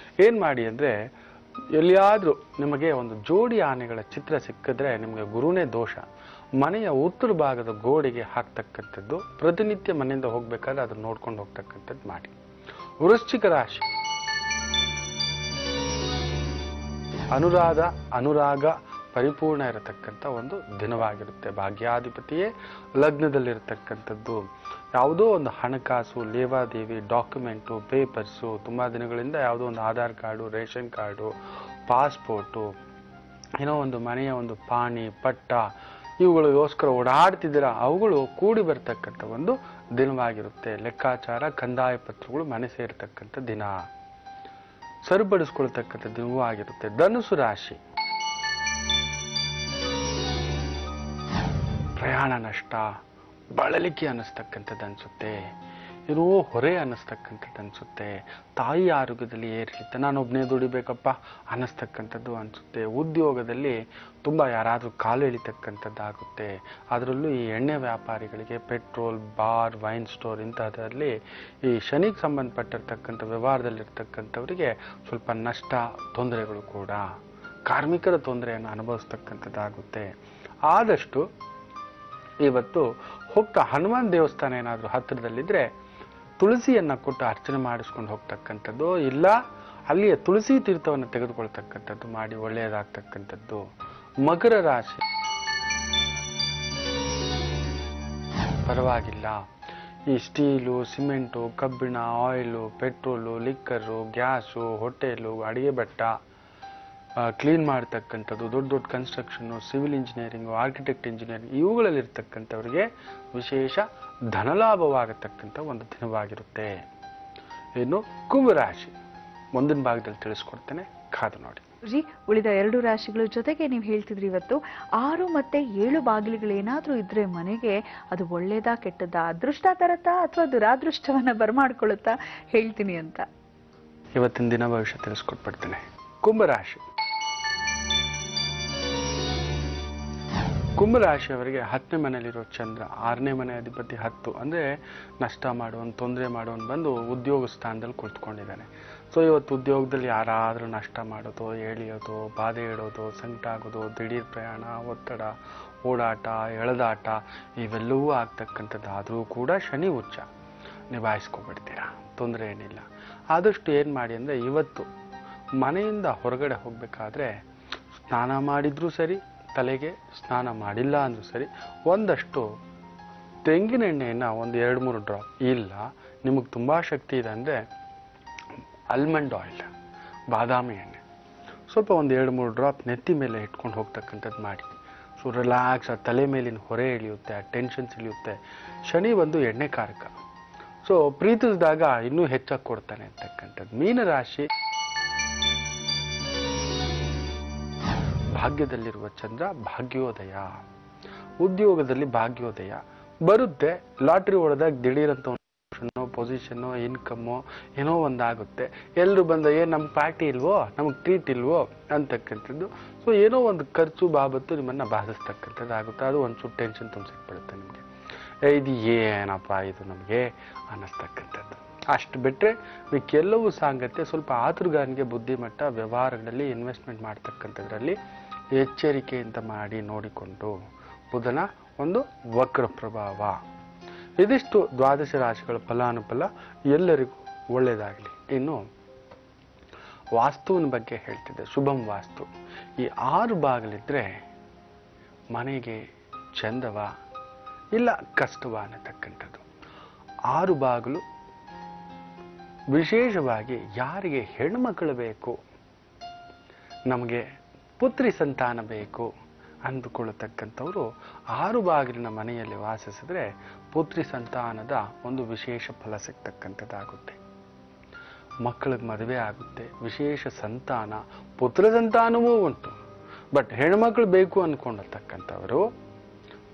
ಏನ್ ಮಾಡಿ ಅಂದ್ರೆ, ಎಲ್ಲಿಯಾದ್ರೂ ನಿಮಗೆ ಒಂದು ಜೋಡಿ ಆನೆಗಳ ಚಿತ್ರ ಸಿಕ್ಕಿದ್ರೆ ನಿಮಗೆ ಗುರುನೇ ದೋಷ. ಮನೆಯ ಉತ್ತರ ಭಾಗದ ಗೋಡೆಗೆ ಹಾಕ್ತಕ್ಕಂಥದ್ದು, ಪ್ರತಿನಿತ್ಯ ಮನೆಯಿಂದ ಹೋಗ್ಬೇಕಾದ್ರೆ ಅದನ್ನ ನೋಡ್ಕೊಂಡು ಹೋಗ್ತಕ್ಕಂಥದ್ದು ಮಾಡಿ. ವೃಶ್ಚಿಕ ರಾಶಿ, ಅನುರಾಗ ಪರಿಪೂರ್ಣ ಇರತಕ್ಕಂಥ ಒಂದು ದಿನವಾಗಿರುತ್ತೆ. ಭಾಗ್ಯಾಧಿಪತಿಯೇ ಲಗ್ನದಲ್ಲಿರತಕ್ಕಂಥದ್ದು. ಯಾವುದೋ ಒಂದು ಹಣಕಾಸು, ಲೇವಾದೇವಿ, ಡಾಕ್ಯುಮೆಂಟು, ಪೇಪರ್ಸು, ತುಂಬಾ ದಿನಗಳಿಂದ ಯಾವುದೋ ಒಂದು Aadhaar card, ration card, passport, ಏನೋ ಒಂದು ಮನೆಯ ಒಂದು ಪಾಣಿ, ಪಟ್ಟ ಇವುಗಳಿಗೋಸ್ಕರ ಓಡಾಡ್ತಿದ್ದೀರ, ಅವುಗಳು ಕೂಡಿ ಬರ್ತಕ್ಕಂಥ ಒಂದು ದಿನವಾಗಿರುತ್ತೆ. ಲೆಕ್ಕಾಚಾರ, ಕಂದಾಯ ಪತ್ರಗಳು ಮನೆ ಸೇರ್ತಕ್ಕಂಥ ದಿನ, ಸರಿಪಡಿಸ್ಕೊಳ್ತಕ್ಕಂಥ ದಿನವೂ ಆಗಿರುತ್ತೆ. ಧನುಸು ರಾಶಿ, ಪ್ರಯಾಣ ನಷ್ಟ, ಬಳಲಿಕೆ ಅನ್ನಿಸ್ತಕ್ಕಂಥದ್ದು ಅನ್ಸುತ್ತೆ, ಏನೋ ಹೊರೆ ಅನ್ನಿಸ್ತಕ್ಕಂಥದ್ದು ಅನ್ಸುತ್ತೆ. ತಾಯಿ ಆರೋಗ್ಯದಲ್ಲಿ ಏರಿಳಿತ, ನಾನೊಬ್ಬನೇ ದುಡಿಬೇಕಪ್ಪ ಅನ್ನಿಸ್ತಕ್ಕಂಥದ್ದು ಅನ್ಸುತ್ತೆ. ಉದ್ಯೋಗದಲ್ಲಿ ತುಂಬ ಯಾರಾದರೂ ಕಾಲು ಎಳಿತಕ್ಕಂಥದ್ದಾಗುತ್ತೆ. ಅದರಲ್ಲೂ ಈ ಎಣ್ಣೆ ವ್ಯಾಪಾರಿಗಳಿಗೆ, ಪೆಟ್ರೋಲ್, ಬಾರ್, ವೈನ್ ಸ್ಟೋರ್ ಇಂತಹದ್ರಲ್ಲಿ ಈ ಶನಿಗೆ ಸಂಬಂಧಪಟ್ಟಿರ್ತಕ್ಕಂಥ ವ್ಯವಹಾರದಲ್ಲಿರ್ತಕ್ಕಂಥವರಿಗೆ ಸ್ವಲ್ಪ ನಷ್ಟ, ತೊಂದರೆಗಳು ಕೂಡ, ಕಾರ್ಮಿಕರ ತೊಂದರೆಯನ್ನು ಅನುಭವಿಸ್ತಕ್ಕಂಥದ್ದಾಗುತ್ತೆ. ಆದಷ್ಟು ಇವತ್ತು ಹೋಗ್ತಾ ಹನುಮಾನ್ ದೇವಸ್ಥಾನ ಏನಾದರೂ ಹತ್ತಿರದಲ್ಲಿದ್ರೆ ತುಳಸಿಯನ್ನ ಕೊಟ್ಟು ಅರ್ಚನೆ ಮಾಡಿಸ್ಕೊಂಡು ಹೋಗ್ತಕ್ಕಂಥದ್ದು, ಇಲ್ಲ ಅಲ್ಲಿಯ ತುಳಸಿ ತೀರ್ಥವನ್ನು ತೆಗೆದುಕೊಳ್ತಕ್ಕಂಥದ್ದು ಮಾಡಿ ಒಳ್ಳೆಯದಾಗ್ತಕ್ಕಂಥದ್ದು. ಮಕರ ರಾಶಿ, ಪರವಾಗಿಲ್ಲ. ಈ ಸ್ಟೀಲು, ಸಿಮೆಂಟು, ಕಬ್ಬಿಣ, oil, petrol, liquor, gas, hotel, ಅಡಿಗೆ ಭಟ್ಟ, ಕ್ಲೀನ್ ಮಾಡ್ತಕ್ಕಂಥದ್ದು, ದೊಡ್ಡ ದೊಡ್ಡ construction, civil engineering, architect engineering ಇವುಗಳಲ್ಲಿರ್ತಕ್ಕಂಥವ್ರಿಗೆ ವಿಶೇಷ ಧನಲಾಭವಾಗತಕ್ಕಂಥ ಒಂದು ದಿನವಾಗಿರುತ್ತೆ. ಇನ್ನು ಕುಂಭರಾಶಿ ಮುಂದಿನ ಭಾಗದಲ್ಲಿ ತಿಳಿಸ್ಕೊಡ್ತೇನೆ, ಕಾದು ನೋಡಿ. ಜಿ ಉಳಿದ 2 ರಾಶಿಗಳ ಜೊತೆಗೆ ನೀವು ಹೇಳ್ತಿದ್ರಿ ಇವತ್ತು 6 ಮತ್ತೆ 7 ಬಾಗಿಲುಗಳು ಏನಾದ್ರೂ ಇದ್ರೆ ಮನೆಗೆ ಅದು ಒಳ್ಳೇದಾ ಕೆಟ್ಟದಾ, ಅದೃಷ್ಟ ತರತ್ತಾ ಅಥವಾ ದುರಾದೃಷ್ಟವನ್ನ ಬರಮಾಡ್ಕೊಳ್ಳುತ್ತಾ ಹೇಳ್ತೀನಿ ಅಂತ. ಇವತ್ತಿನ ದಿನ ಭವಿಷ್ಯ ತಿಳಿಸ್ಕೊಟ್ಬಿಡ್ತೇನೆ. ಕುಂಭರಾಶಿ. ಕುಂಭರಾಶಿಯವರಿಗೆ 10ನೇ ಮನೆಯಲ್ಲಿರೋ ಚಂದ್ರ 6ನೇ ಮನೆ ಅಧಿಪತಿ 10 ಅಂದ್ರೆ ನಷ್ಟ ಮಾಡೋನ್, ತೊಂದರೆ ಮಾಡೋನ್ ಬಂದು ಉದ್ಯೋಗ ಸ್ಥಾನದಲ್ಲಿ ಕುಳಿತುಕೊಂಡಿದ್ದಾನೆ. ಸೊ ಇವತ್ತು ಉದ್ಯೋಗದಲ್ಲಿ ಯಾರಾದರೂ ನಷ್ಟ ಮಾಡೋದು, ಎಳಿಯೋದು, ಬಾಧೆ ಇಡೋದು, ಸಂಕಟ ಆಗೋದು, ದಿಢೀರ್ ಪ್ರಯಾಣ, ಒತ್ತಡ, ಓಡಾಟ, ಎಳೆದಾಟ ಇವೆಲ್ಲವೂ ಆಗ್ತಕ್ಕಂಥದ್ದು. ಆದರೂ ಕೂಡ ಶನಿ ಉಚ್ಚ, ನಿಭಾಯಿಸ್ಕೊಬಿಡ್ತೀರಾ, ತೊಂದರೆ ಏನಿಲ್ಲ. ಆದಷ್ಟು ಏನು ಮಾಡಿ ಅಂದರೆ ಇವತ್ತು ಮನೆಯಿಂದ ಹೊರಗಡೆ ಹೋಗಬೇಕಾದ್ರೆ ಸ್ನಾನ ಮಾಡಿದ್ರೂ ಸರಿ, ತಲೆಗೆ ಸ್ನಾನ ಮಾಡಿಲ್ಲ ಅಂದರೂ ಸರಿ, ಒಂದಷ್ಟು ತೆಂಗಿನ ಎಣ್ಣೆಯನ್ನು ಒಂದು 2-3 ಡ್ರಾಪ್, ಇಲ್ಲ ನಿಮಗೆ ತುಂಬ ಶಕ್ತಿ ಇದೆ ಅಂದರೆ ಆಲ್ಮಂಡ್ ಆಯಿಲ್, ಬಾದಾಮಿ ಎಣ್ಣೆ ಸ್ವಲ್ಪ ಒಂದು 2-3 ಡ್ರಾಪ್ ನೆತ್ತಿ ಮೇಲೆ ಇಟ್ಕೊಂಡು ಹೋಗ್ತಕ್ಕಂಥದ್ದು ಮಾಡಿ. ಸೊ ರಿಲ್ಯಾಕ್ಸ್, ಆ ತಲೆ ಮೇಲಿನ ಹೊರೆ ಇಳಿಯುತ್ತೆ, ಆ ಟೆನ್ಷನ್ಸ್ ಇಳಿಯುತ್ತೆ. ಶನಿ ಒಂದು ಎಣ್ಣೆ ಕಾರಕ, ಸೊ ಪ್ರೀತಿಸಿದಾಗ ಇನ್ನೂ ಹೆಚ್ಚಾಗಿ ಕೊಡ್ತಾನೆ ಅಂತಕ್ಕಂಥದ್ದು. ಮೀನರಾಶಿ. ಭಾಗ್ಯದಲ್ಲಿರುವ ಚಂದ್ರ ಭಾಗ್ಯೋದಯ, ಉದ್ಯೋಗದಲ್ಲಿ ಭಾಗ್ಯೋದಯ ಬರುತ್ತೆ. ಲಾಟ್ರಿ ಹೊಡೆದಾಗ ದಿಢೀರಂತ ಪೊಸಿಷನ್ನು, ಇನ್ಕಮ್ಮು ಏನೋ ಒಂದಾಗುತ್ತೆ. ಎಲ್ಲರೂ ಬಂದ ನಮ್ಮ ಪಾರ್ಟಿ ಇಲ್ವೋ, ನಮಗೆ ಟ್ರೀಟ್ ಇಲ್ವೋ ಅಂತಕ್ಕಂಥದ್ದು. ಸೊ ಏನೋ ಒಂದು ಖರ್ಚು ಬಾಬತ್ತು ನಿಮ್ಮನ್ನು ಬಾಧಿಸ್ತಕ್ಕಂಥದ್ದು ಆಗುತ್ತೆ. ಅದು ಒಂಚೂರು ಟೆನ್ಷನ್ ತುಂಬಿಸಿಬಿಡುತ್ತೆ ನಿಮಗೆ. ಇದು ಏನಪ್ಪ ಇದು ನಮಗೆ ಅನ್ನಿಸ್ತಕ್ಕಂಥದ್ದು. ಅಷ್ಟು ಬಿಟ್ಟರೆ ಇದಕ್ಕೆಲ್ಲವೂ ಸಾಂಗತ್ಯ. ಸ್ವಲ್ಪ ಆತುರಗಾರನಿಗೆ ಬುದ್ಧಿಮಟ್ಟ, ವ್ಯವಹಾರಗಳಲ್ಲಿ ಇನ್ವೆಸ್ಟ್ಮೆಂಟ್ ಮಾಡ್ತಕ್ಕಂಥದ್ರಲ್ಲಿ ಎಚ್ಚರಿಕೆಯಿಂದ ಮಾಡಿ ನೋಡಿಕೊಂಡು. ಬುಧನ ಒಂದು ವಕ್ರ ಪ್ರಭಾವ. ಇದಿಷ್ಟು ದ್ವಾದಶ ರಾಶಿಗಳ ಫಲಾನುಫಲ. ಎಲ್ಲರಿಗೂ ಒಳ್ಳೆಯದಾಗಲಿ. ಇನ್ನು ವಾಸ್ತುವಿನ ಬಗ್ಗೆ ಹೇಳ್ತಿದ್ದೆ. ಶುಭಂ ವಾಸ್ತು. ಈ 6 ಬಾಗಿಲಿದ್ರೆ ಮನೆಗೆ ಚಂದವ ಇಲ್ಲ ಕಷ್ಟವ ಅನ್ನತಕ್ಕಂಥದ್ದು. 6 ಬಾಗಿಲು ವಿಶೇಷವಾಗಿ ಯಾರಿಗೆ ಹೆಣ್ಮಕ್ಕಳು ಬೇಕು, ನಮಗೆ ಪುತ್ರಿ ಸಂತಾನ ಬೇಕು ಅಂದುಕೊಳ್ಳತಕ್ಕಂಥವರು 6 ಬಾಗಿಲಿನ ಮನೆಯಲ್ಲಿ ವಾಸಿಸಿದ್ರೆ ಪುತ್ರಿ ಸಂತಾನದ ಒಂದು ವಿಶೇಷ ಫಲ ಸಿಗ್ತಕ್ಕಂಥದ್ದಾಗುತ್ತೆ. ಮಕ್ಕಳಿಗೆ ಮದುವೆ ಆಗುತ್ತೆ, ವಿಶೇಷ ಸಂತಾನ, ಪುತ್ರ ಸಂತಾನವೂ ಉಂಟು. ಬಟ್ ಹೆಣ್ಮಕ್ಳು ಬೇಕು ಅಂದ್ಕೊಂಡಿರ್ತಕ್ಕಂಥವರು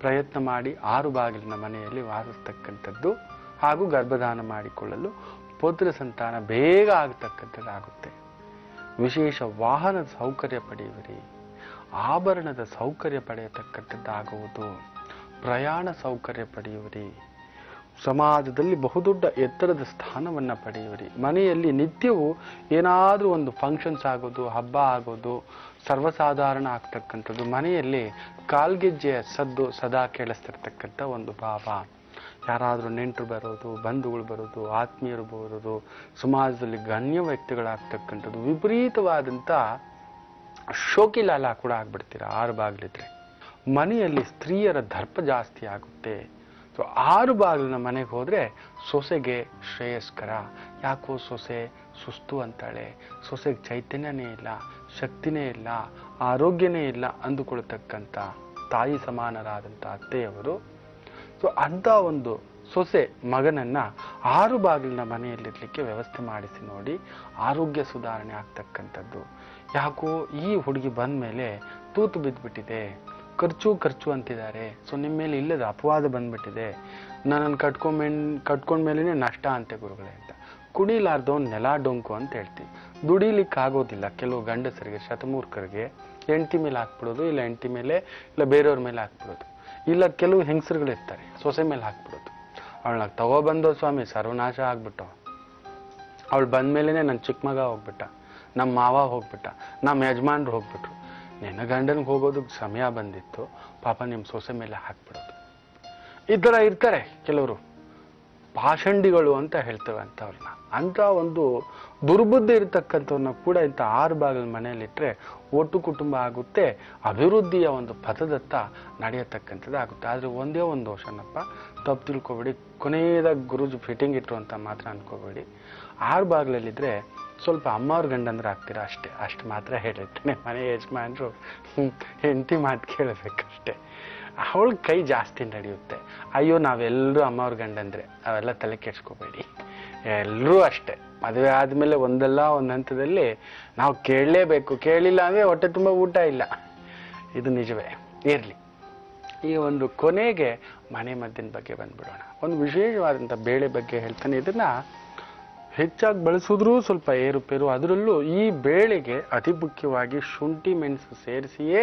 ಪ್ರಯತ್ನ ಮಾಡಿ 6 ಬಾಗಿಲಿನ ಮನೆಯಲ್ಲಿ ವಾಸಿಸ್ತಕ್ಕಂಥದ್ದು ಹಾಗೂ ಗರ್ಭಧಾನ ಮಾಡಿಕೊಳ್ಳಲು ಪುತ್ರ ಸಂತಾನ ಬೇಗ ಆಗತಕ್ಕಂಥದ್ದಾಗುತ್ತೆ. ವಿಶೇಷ ವಾಹನದ ಸೌಕರ್ಯ ಪಡೆಯುವಿರಿ, ಆಭರಣದ ಸೌಕರ್ಯ ಪಡೆಯತಕ್ಕಂಥದ್ದಾಗುವುದು, ಪ್ರಯಾಣ ಸೌಕರ್ಯ ಪಡೆಯುವಿರಿ, ಸಮಾಜದಲ್ಲಿ ಬಹುದೊಡ್ಡ ಎತ್ತರದ ಸ್ಥಾನವನ್ನು ಪಡೆಯುವಿರಿ. ಮನೆಯಲ್ಲಿ ನಿತ್ಯವೂ ಏನಾದರೂ ಒಂದು ಫಂಕ್ಷನ್ಸ್ ಆಗೋದು, ಹಬ್ಬ ಆಗೋದು ಸರ್ವಸಾಧಾರಣ ಆಗ್ತಕ್ಕಂಥದ್ದು. ಮನೆಯಲ್ಲಿ ಕಾಲ್ಗೆಜ್ಜೆಯ ಸದ್ದು ಸದಾ ಕೇಳಿಸ್ತಿರ್ತಕ್ಕಂಥ ಒಂದು ಭಾವ. ಯಾರಾದರೂ ನೆಂಟರು ಬರೋದು, ಬಂಧುಗಳು ಬರೋದು, ಆತ್ಮೀಯರು ಬರೋದು, ಸಮಾಜದಲ್ಲಿ ಗಣ್ಯ ವ್ಯಕ್ತಿಗಳಾಗ್ತಕ್ಕಂಥದ್ದು. ವಿಪರೀತವಾದಂಥ ಶೋಕಿಲಾಲ ಕೂಡ ಆಗ್ಬಿಡ್ತೀರ 6 ಬಾಗಿಲಿದ್ರೆ. ಮನೆಯಲ್ಲಿ ಸ್ತ್ರೀಯರ ದರ್ಪ ಜಾಸ್ತಿ ಆಗುತ್ತೆ. ಸೊ 6 ಬಾಗಿಲಿನ ಮನೆಗೆ ಹೋದರೆ ಸೊಸೆಗೆ ಶ್ರೇಯಸ್ಕರ. ಯಾಕೋ ಸೊಸೆ ಸುಸ್ತು ಅಂತಾಳೆ, ಸೊಸೆಗೆ ಚೈತನ್ಯನೇ ಇಲ್ಲ, ಶಕ್ತಿನೇ ಇಲ್ಲ, ಆರೋಗ್ಯನೇ ಇಲ್ಲ ಅಂದುಕೊಳ್ತಕ್ಕಂಥ ತಾಯಿ ಸಮಾನರಾದಂಥ ಅತ್ತೆಯವರು. ಸೊ ಅಂಥ ಒಂದು ಸೊಸೆ ಮಗನನ್ನು 6 ಬಾಗಿಲಿನ ಮನೆಯಲ್ಲಿರಲಿಕ್ಕೆ ವ್ಯವಸ್ಥೆ ಮಾಡಿಸಿ ನೋಡಿ, ಆರೋಗ್ಯ ಸುಧಾರಣೆ ಆಗ್ತಕ್ಕಂಥದ್ದು. ಯಾಕೋ ಈ ಹುಡುಗಿ ಬಂದ ಮೇಲೆ ತೂತು ಬಿದ್ದುಬಿಟ್ಟಿದೆ, ಖರ್ಚು ಅಂತಿದ್ದಾರೆ. ಸೊ ನಿಮ್ಮ ಮೇಲೆ ಇಲ್ಲದ ಅಪವಾದ ಬಂದ್ಬಿಟ್ಟಿದೆ, ನನ್ನನ್ನು ಕಟ್ಕೊಂಡ್ಮೇಲೆ ನಷ್ಟ ಅಂತೆ ಗುರುಗಳೇ ಅಂತ. ಕುಣಿಲಾರ್ದವನ್ ನೆಲ ಡೊಂಕು ಅಂತ ಹೇಳ್ತೀವಿ. ದುಡಿಲಿಕ್ಕೆ ಆಗೋದಿಲ್ಲ ಕೆಲವು ಗಂಡಸರಿಗೆ, ಶತಮೂರ್ಖರಿಗೆ ಹೆಂಡತಿ ಮೇಲೆ ಹಾಕ್ಬಿಡೋದು, ಇಲ್ಲ ಹೆಂಡತಿ ಮೇಲೆ ಇಲ್ಲ ಬೇರೆಯವ್ರ ಮೇಲೆ ಹಾಕ್ಬಿಡೋದು. ಇಲ್ಲ ಕೆಲವು ಹೆಂಗಸರುಗಳಿರ್ತಾರೆ ಸೊಸೆ ಮೇಲೆ ಹಾಕ್ಬಿಡೋದು. ಅವಳನ್ನ ತಗೊಬಂದೋ ಸ್ವಾಮಿ ಸರ್ವನಾಶ ಆಗ್ಬಿಟ್ಟು, ಅವಳು ಬಂದ್ಮೇಲೆ ನನ್ನ ಚಿಕ್ಕ ಮಗ ಹೋಗ್ಬಿಟ್ಟ, ನಮ್ಮ ಮಾವ ಹೋಗ್ಬಿಟ್ಟ, ನಮ್ಮ ಯಜಮಾನ್ರು ಹೋಗ್ಬಿಟ್ರು, ನಿನ್ನ ಗಂಡನಿಗೆ ಹೋಗೋದಕ್ಕೆ ಸಮಯ ಬಂದಿತ್ತು, ಪಾಪ ನಿಮ್ಮ ಸೊಸೆ ಮೇಲೆ ಹಾಕ್ಬಿಡೋದು. ಈ ಥರ ಇರ್ತಾರೆ ಕೆಲವರು ಪಾಷಂಡಿಗಳು ಅಂತ ಹೇಳ್ತೇವೆ ಅಂಥವ್ರನ್ನ. ಅಂಥ ಒಂದು ದುರ್ಬುದ್ಧಿ ಇರತಕ್ಕಂಥವ್ರನ್ನ ಕೂಡ ಇಂಥ 6 ಬಾಗಿಲ ಮನೆಯಲ್ಲಿಟ್ಟರೆ ಒಟ್ಟು ಕುಟುಂಬ ಆಗುತ್ತೆ, ಅಭಿವೃದ್ಧಿಯ ಒಂದು ಪಥದತ್ತ ನಡೆಯತಕ್ಕಂಥದ್ದು ಆಗುತ್ತೆ. ಆದರೆ ಒಂದೇ ಒಂದು ದೋಷನಪ್ಪ, ತಪ್ಪು ತಿಳ್ಕೊಬೇಡಿ, ಕೊನೆಯದಾಗಿ ಗುರುಜಿ ಫಿಟ್ಟಿಂಗ್ ಇಟ್ಟರು ಅಂತ ಮಾತ್ರ ಅನ್ಕೋಬೇಡಿ. 6 ಬಾಗಿಲಲ್ಲಿದ್ದರೆ ಸ್ವಲ್ಪ ಅಮ್ಮವ್ರ ಗಂಡಂದ್ರೆ ಆಗ್ತೀರಾ ಅಷ್ಟು ಮಾತ್ರ ಹೇಳಿರ್ತೇನೆ. ಮನೆ ಯಜಮಾನ್ರು ಹೆಂಡತಿ ಮಾತು ಕೇಳಬೇಕಷ್ಟೆ. ಅವಳ ಕೈ ಜಾಸ್ತಿ ನಡೆಯುತ್ತೆ. ಅಯ್ಯೋ ನಾವೆಲ್ಲರೂ ಅಮ್ಮವ್ರ ಗಂಡಂದ್ರೆ ಅವೆಲ್ಲ ತಲೆ ಕೆಡ್ಸ್ಕೋಬೇಡಿ. ಎಲ್ಲರೂ ಅಷ್ಟೇ, ಮದುವೆ ಆದ್ಮೇಲೆ ಒಂದಲ್ಲ ಒಂದು ಹಂತದಲ್ಲಿ ನಾವು ಕೇಳಲೇಬೇಕು, ಕೇಳಿಲ್ಲ ಅಂದ್ರೆ ಹೊಟ್ಟೆ ತುಂಬ ಊಟ ಇಲ್ಲ. ಇದು ನಿಜವೇ ಇರ್ಲಿ. ಈ ಒಂದು ಕೊನೆಗೆ ಮನೆ ಮದ್ದಿನ ಬಗ್ಗೆ ಬಂದ್ಬಿಡೋಣ. ಒಂದು ವಿಶೇಷವಾದಂಥ ಬೇಳೆ ಬಗ್ಗೆ ಹೇಳ್ತಾನೆ. ಇದನ್ನ ಹೆಚ್ಚಾಗಿ ಬಳಸಿದ್ರೂ ಸ್ವಲ್ಪ ಏರುಪೇರು. ಅದರಲ್ಲೂ ಈ ಬೇಳೆಗೆ ಅತಿ ಮುಖ್ಯವಾಗಿ ಶುಂಠಿ ಮೆಣಸು ಸೇರಿಸಿಯೇ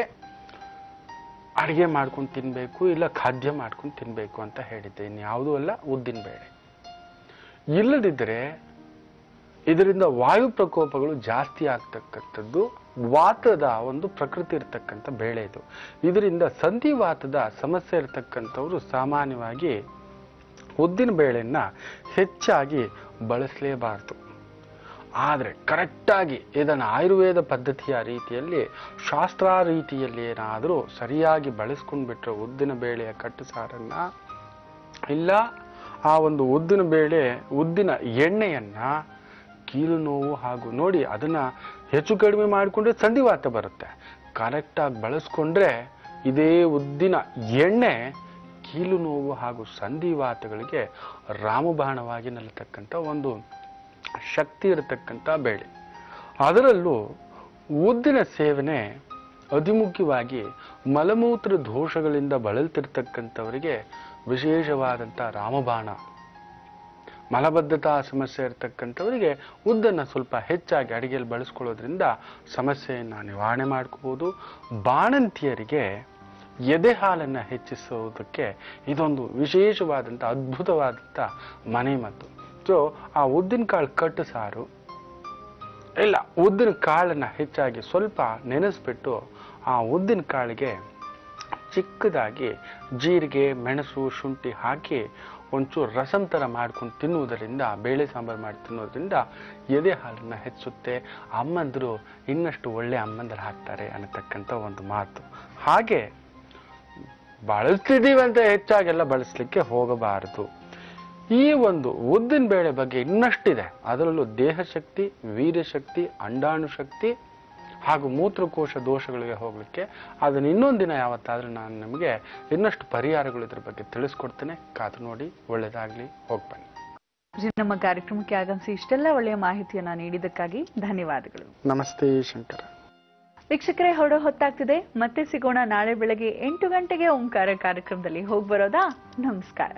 ಅಡುಗೆ ಮಾಡ್ಕೊಂಡು ತಿನ್ಬೇಕು, ಇಲ್ಲ ಖಾದ್ಯ ಮಾಡ್ಕೊಂಡು ತಿನ್ಬೇಕು ಅಂತ ಹೇಳಿದ್ದೆ. ಇನ್ಯಾವುದೂ ಅಲ್ಲ, ಉದ್ದಿನ ಬೇಳೆ. ಇಲ್ಲದಿದ್ದರೆ ಇದರಿಂದ ವಾಯು ಪ್ರಕೋಪಗಳು ಜಾಸ್ತಿ ಆಗ್ತಕ್ಕಂಥದ್ದು. ವಾತದ ಒಂದು ಪ್ರಕೃತಿ ಇರತಕ್ಕಂಥ ಬೇಳೆ ಇದು. ಇದರಿಂದ ಸಂಧಿವಾತದ ಸಮಸ್ಯೆ ಇರತಕ್ಕಂಥವ್ರು ಸಾಮಾನ್ಯವಾಗಿ ಉದ್ದಿನ ಬೇಳೆಯನ್ನ ಹೆಚ್ಚಾಗಿ ಬಳಸಲೇಬಾರದು. ಆದರೆ ಕರೆಕ್ಟಾಗಿ ಇದನ್ನು ಆಯುರ್ವೇದ ಪದ್ಧತಿಯ ರೀತಿಯಲ್ಲಿ, ಶಾಸ್ತ್ರ ರೀತಿಯಲ್ಲಿ ಏನಾದರೂ ಸರಿಯಾಗಿ ಬಳಸ್ಕೊಂಡು ಬಿಟ್ರೆ ಉದ್ದಿನ ಬೇಳೆಯ ಕಟ್ಟು ಸಾರನ್ನ, ಇಲ್ಲ ಆ ಒಂದು ಉದ್ದಿನ ಎಣ್ಣೆಯನ್ನ ಕೀಲು ನೋವು ಹಾಗೂ ನೋಡಿ ಅದನ್ನ ಹೆಚ್ಚು ಕಡಿಮೆ ಮಾಡಿಕೊಂಡ್ರೆ ಸಂಧಿವಾತ ಬರುತ್ತೆ. ಕರೆಕ್ಟಾಗಿ ಬಳಸ್ಕೊಂಡ್ರೆ ಇದೇ ಉದ್ದಿನ ಎಣ್ಣೆ ಕೀಲು ನೋವು ಹಾಗೂ ಸಂಧಿವಾತಗಳಿಗೆ ರಾಮಬಾಣವಾಗಿ ನಿಲ್ಲತಕ್ಕಂಥ ಒಂದು ಶಕ್ತಿ ಇರತಕ್ಕಂಥ ಬೇಳೆ. ಅದರಲ್ಲೂ ಉದ್ದಿನ ಸೇವನೆ ಅತಿಮುಖ್ಯವಾಗಿ ಮಲಮೂತ್ರ ದೋಷಗಳಿಂದ ಬಳಲ್ತಿರ್ತಕ್ಕಂಥವರಿಗೆ ವಿಶೇಷವಾದಂಥ ರಾಮಬಾಣ. ಮಲಬದ್ಧತಾ ಸಮಸ್ಯೆ ಇರತಕ್ಕಂಥವರಿಗೆ ಉದ್ದನ್ನು ಸ್ವಲ್ಪ ಹೆಚ್ಚಾಗಿ ಅಡಿಗೆಯಲ್ಲಿ ಬಳಸ್ಕೊಳ್ಳೋದ್ರಿಂದ ಸಮಸ್ಯೆಯನ್ನು ನಿವಾರಣೆ ಮಾಡ್ಕೋಬೋದು. ಬಾಣಂತಿಯರಿಗೆ ಎದೆ ಹಾಲನ್ನು ಹೆಚ್ಚಿಸೋದಕ್ಕೆ ಇದೊಂದು ವಿಶೇಷವಾದಂಥ ಅದ್ಭುತವಾದಂಥ ಮನೆಮದ್ದು. ಸೊ ಆ ಉದ್ದಿನ ಕಾಳು ಕಟ್ಟು ಸಾರು, ಇಲ್ಲ ಉದ್ದಿನ ಕಾಳನ್ನು ಹೆಚ್ಚಾಗಿ ಸ್ವಲ್ಪ ನೆನೆಸ್ಬಿಟ್ಟು ಆ ಉದ್ದಿನ ಕಾಳಿಗೆ ಚಿಕ್ಕದಾಗಿ ಜೀರಿಗೆ, ಮೆಣಸು, ಶುಂಠಿ ಹಾಕಿ ಒಂಚೂರು ರಸಂ ಥರ ಮಾಡ್ಕೊಂಡು ತಿನ್ನುವುದರಿಂದ, ಬೇಳೆ ಸಾಂಬಾರು ಮಾಡಿ ತಿನ್ನೋದ್ರಿಂದ ಎದೆ ಹಾಲನ್ನು ಹೆಚ್ಚುತ್ತೆ. ಅಮ್ಮಂದರು ಇನ್ನಷ್ಟು ಒಳ್ಳೆ ಅಮ್ಮಂದರು ಹಾಕ್ತಾರೆ ಅನ್ನತಕ್ಕಂಥ ಒಂದು ಮಾತು. ಹಾಗೆ ಬಳಸ್ತಿದ್ದೀವಂತ ಹೆಚ್ಚಾಗೆಲ್ಲ ಬಳಸಲಿಕ್ಕೆ ಹೋಗಬಾರದು. ಈ ಒಂದು ಉದ್ದಿನ ಬೇಳೆ ಬಗ್ಗೆ ಇನ್ನಷ್ಟಿದೆ. ಅದರಲ್ಲೂ ದೇಹಶಕ್ತಿ, ವೀರ್ಯಶಕ್ತಿ, ಅಂಡಾಣು ಶಕ್ತಿ ಹಾಗೂ ಮೂತ್ರಕೋಶ ದೋಷಗಳಿಗೆ ಹೋಗ್ಲಿಕ್ಕೆ ಅದನ್ನ ಇನ್ನೊಂದು ದಿನ ಯಾವತ್ತಾದ್ರೂ ನಾನು ನಿಮಗೆ ಇನ್ನಷ್ಟು ಪರಿಹಾರಗಳು ಇದ್ರ ಬಗ್ಗೆ ತಿಳಿಸ್ಕೊಡ್ತೇನೆ. ಕಾದು ನೋಡಿ. ಒಳ್ಳೇದಾಗ್ಲಿ. ಹೋಗ್ಬನ್ನಿ. ನಮ್ಮ ಕಾರ್ಯಕ್ರಮಕ್ಕೆ ಆಗಮಿಸಿ ಇಷ್ಟೆಲ್ಲ ಒಳ್ಳೆಯ ಮಾಹಿತಿಯನ್ನ ನೀಡಿದ್ದಕ್ಕಾಗಿ ಧನ್ಯವಾದಗಳು. ನಮಸ್ತೆ ಶಂಕರ. ವೀಕ್ಷಕರೇ, ಹೊರಡೋ ಹೊತ್ತಾಗ್ತಿದೆ. ಮತ್ತೆ ಸಿಗೋಣ ನಾಳೆ ಬೆಳಗ್ಗೆ 8 ಗಂಟೆಗೆ ಓಂಕಾರ ಕಾರ್ಯಕ್ರಮದಲ್ಲಿ. ಹೋಗ್ಬರೋದಾ? ನಮಸ್ಕಾರ.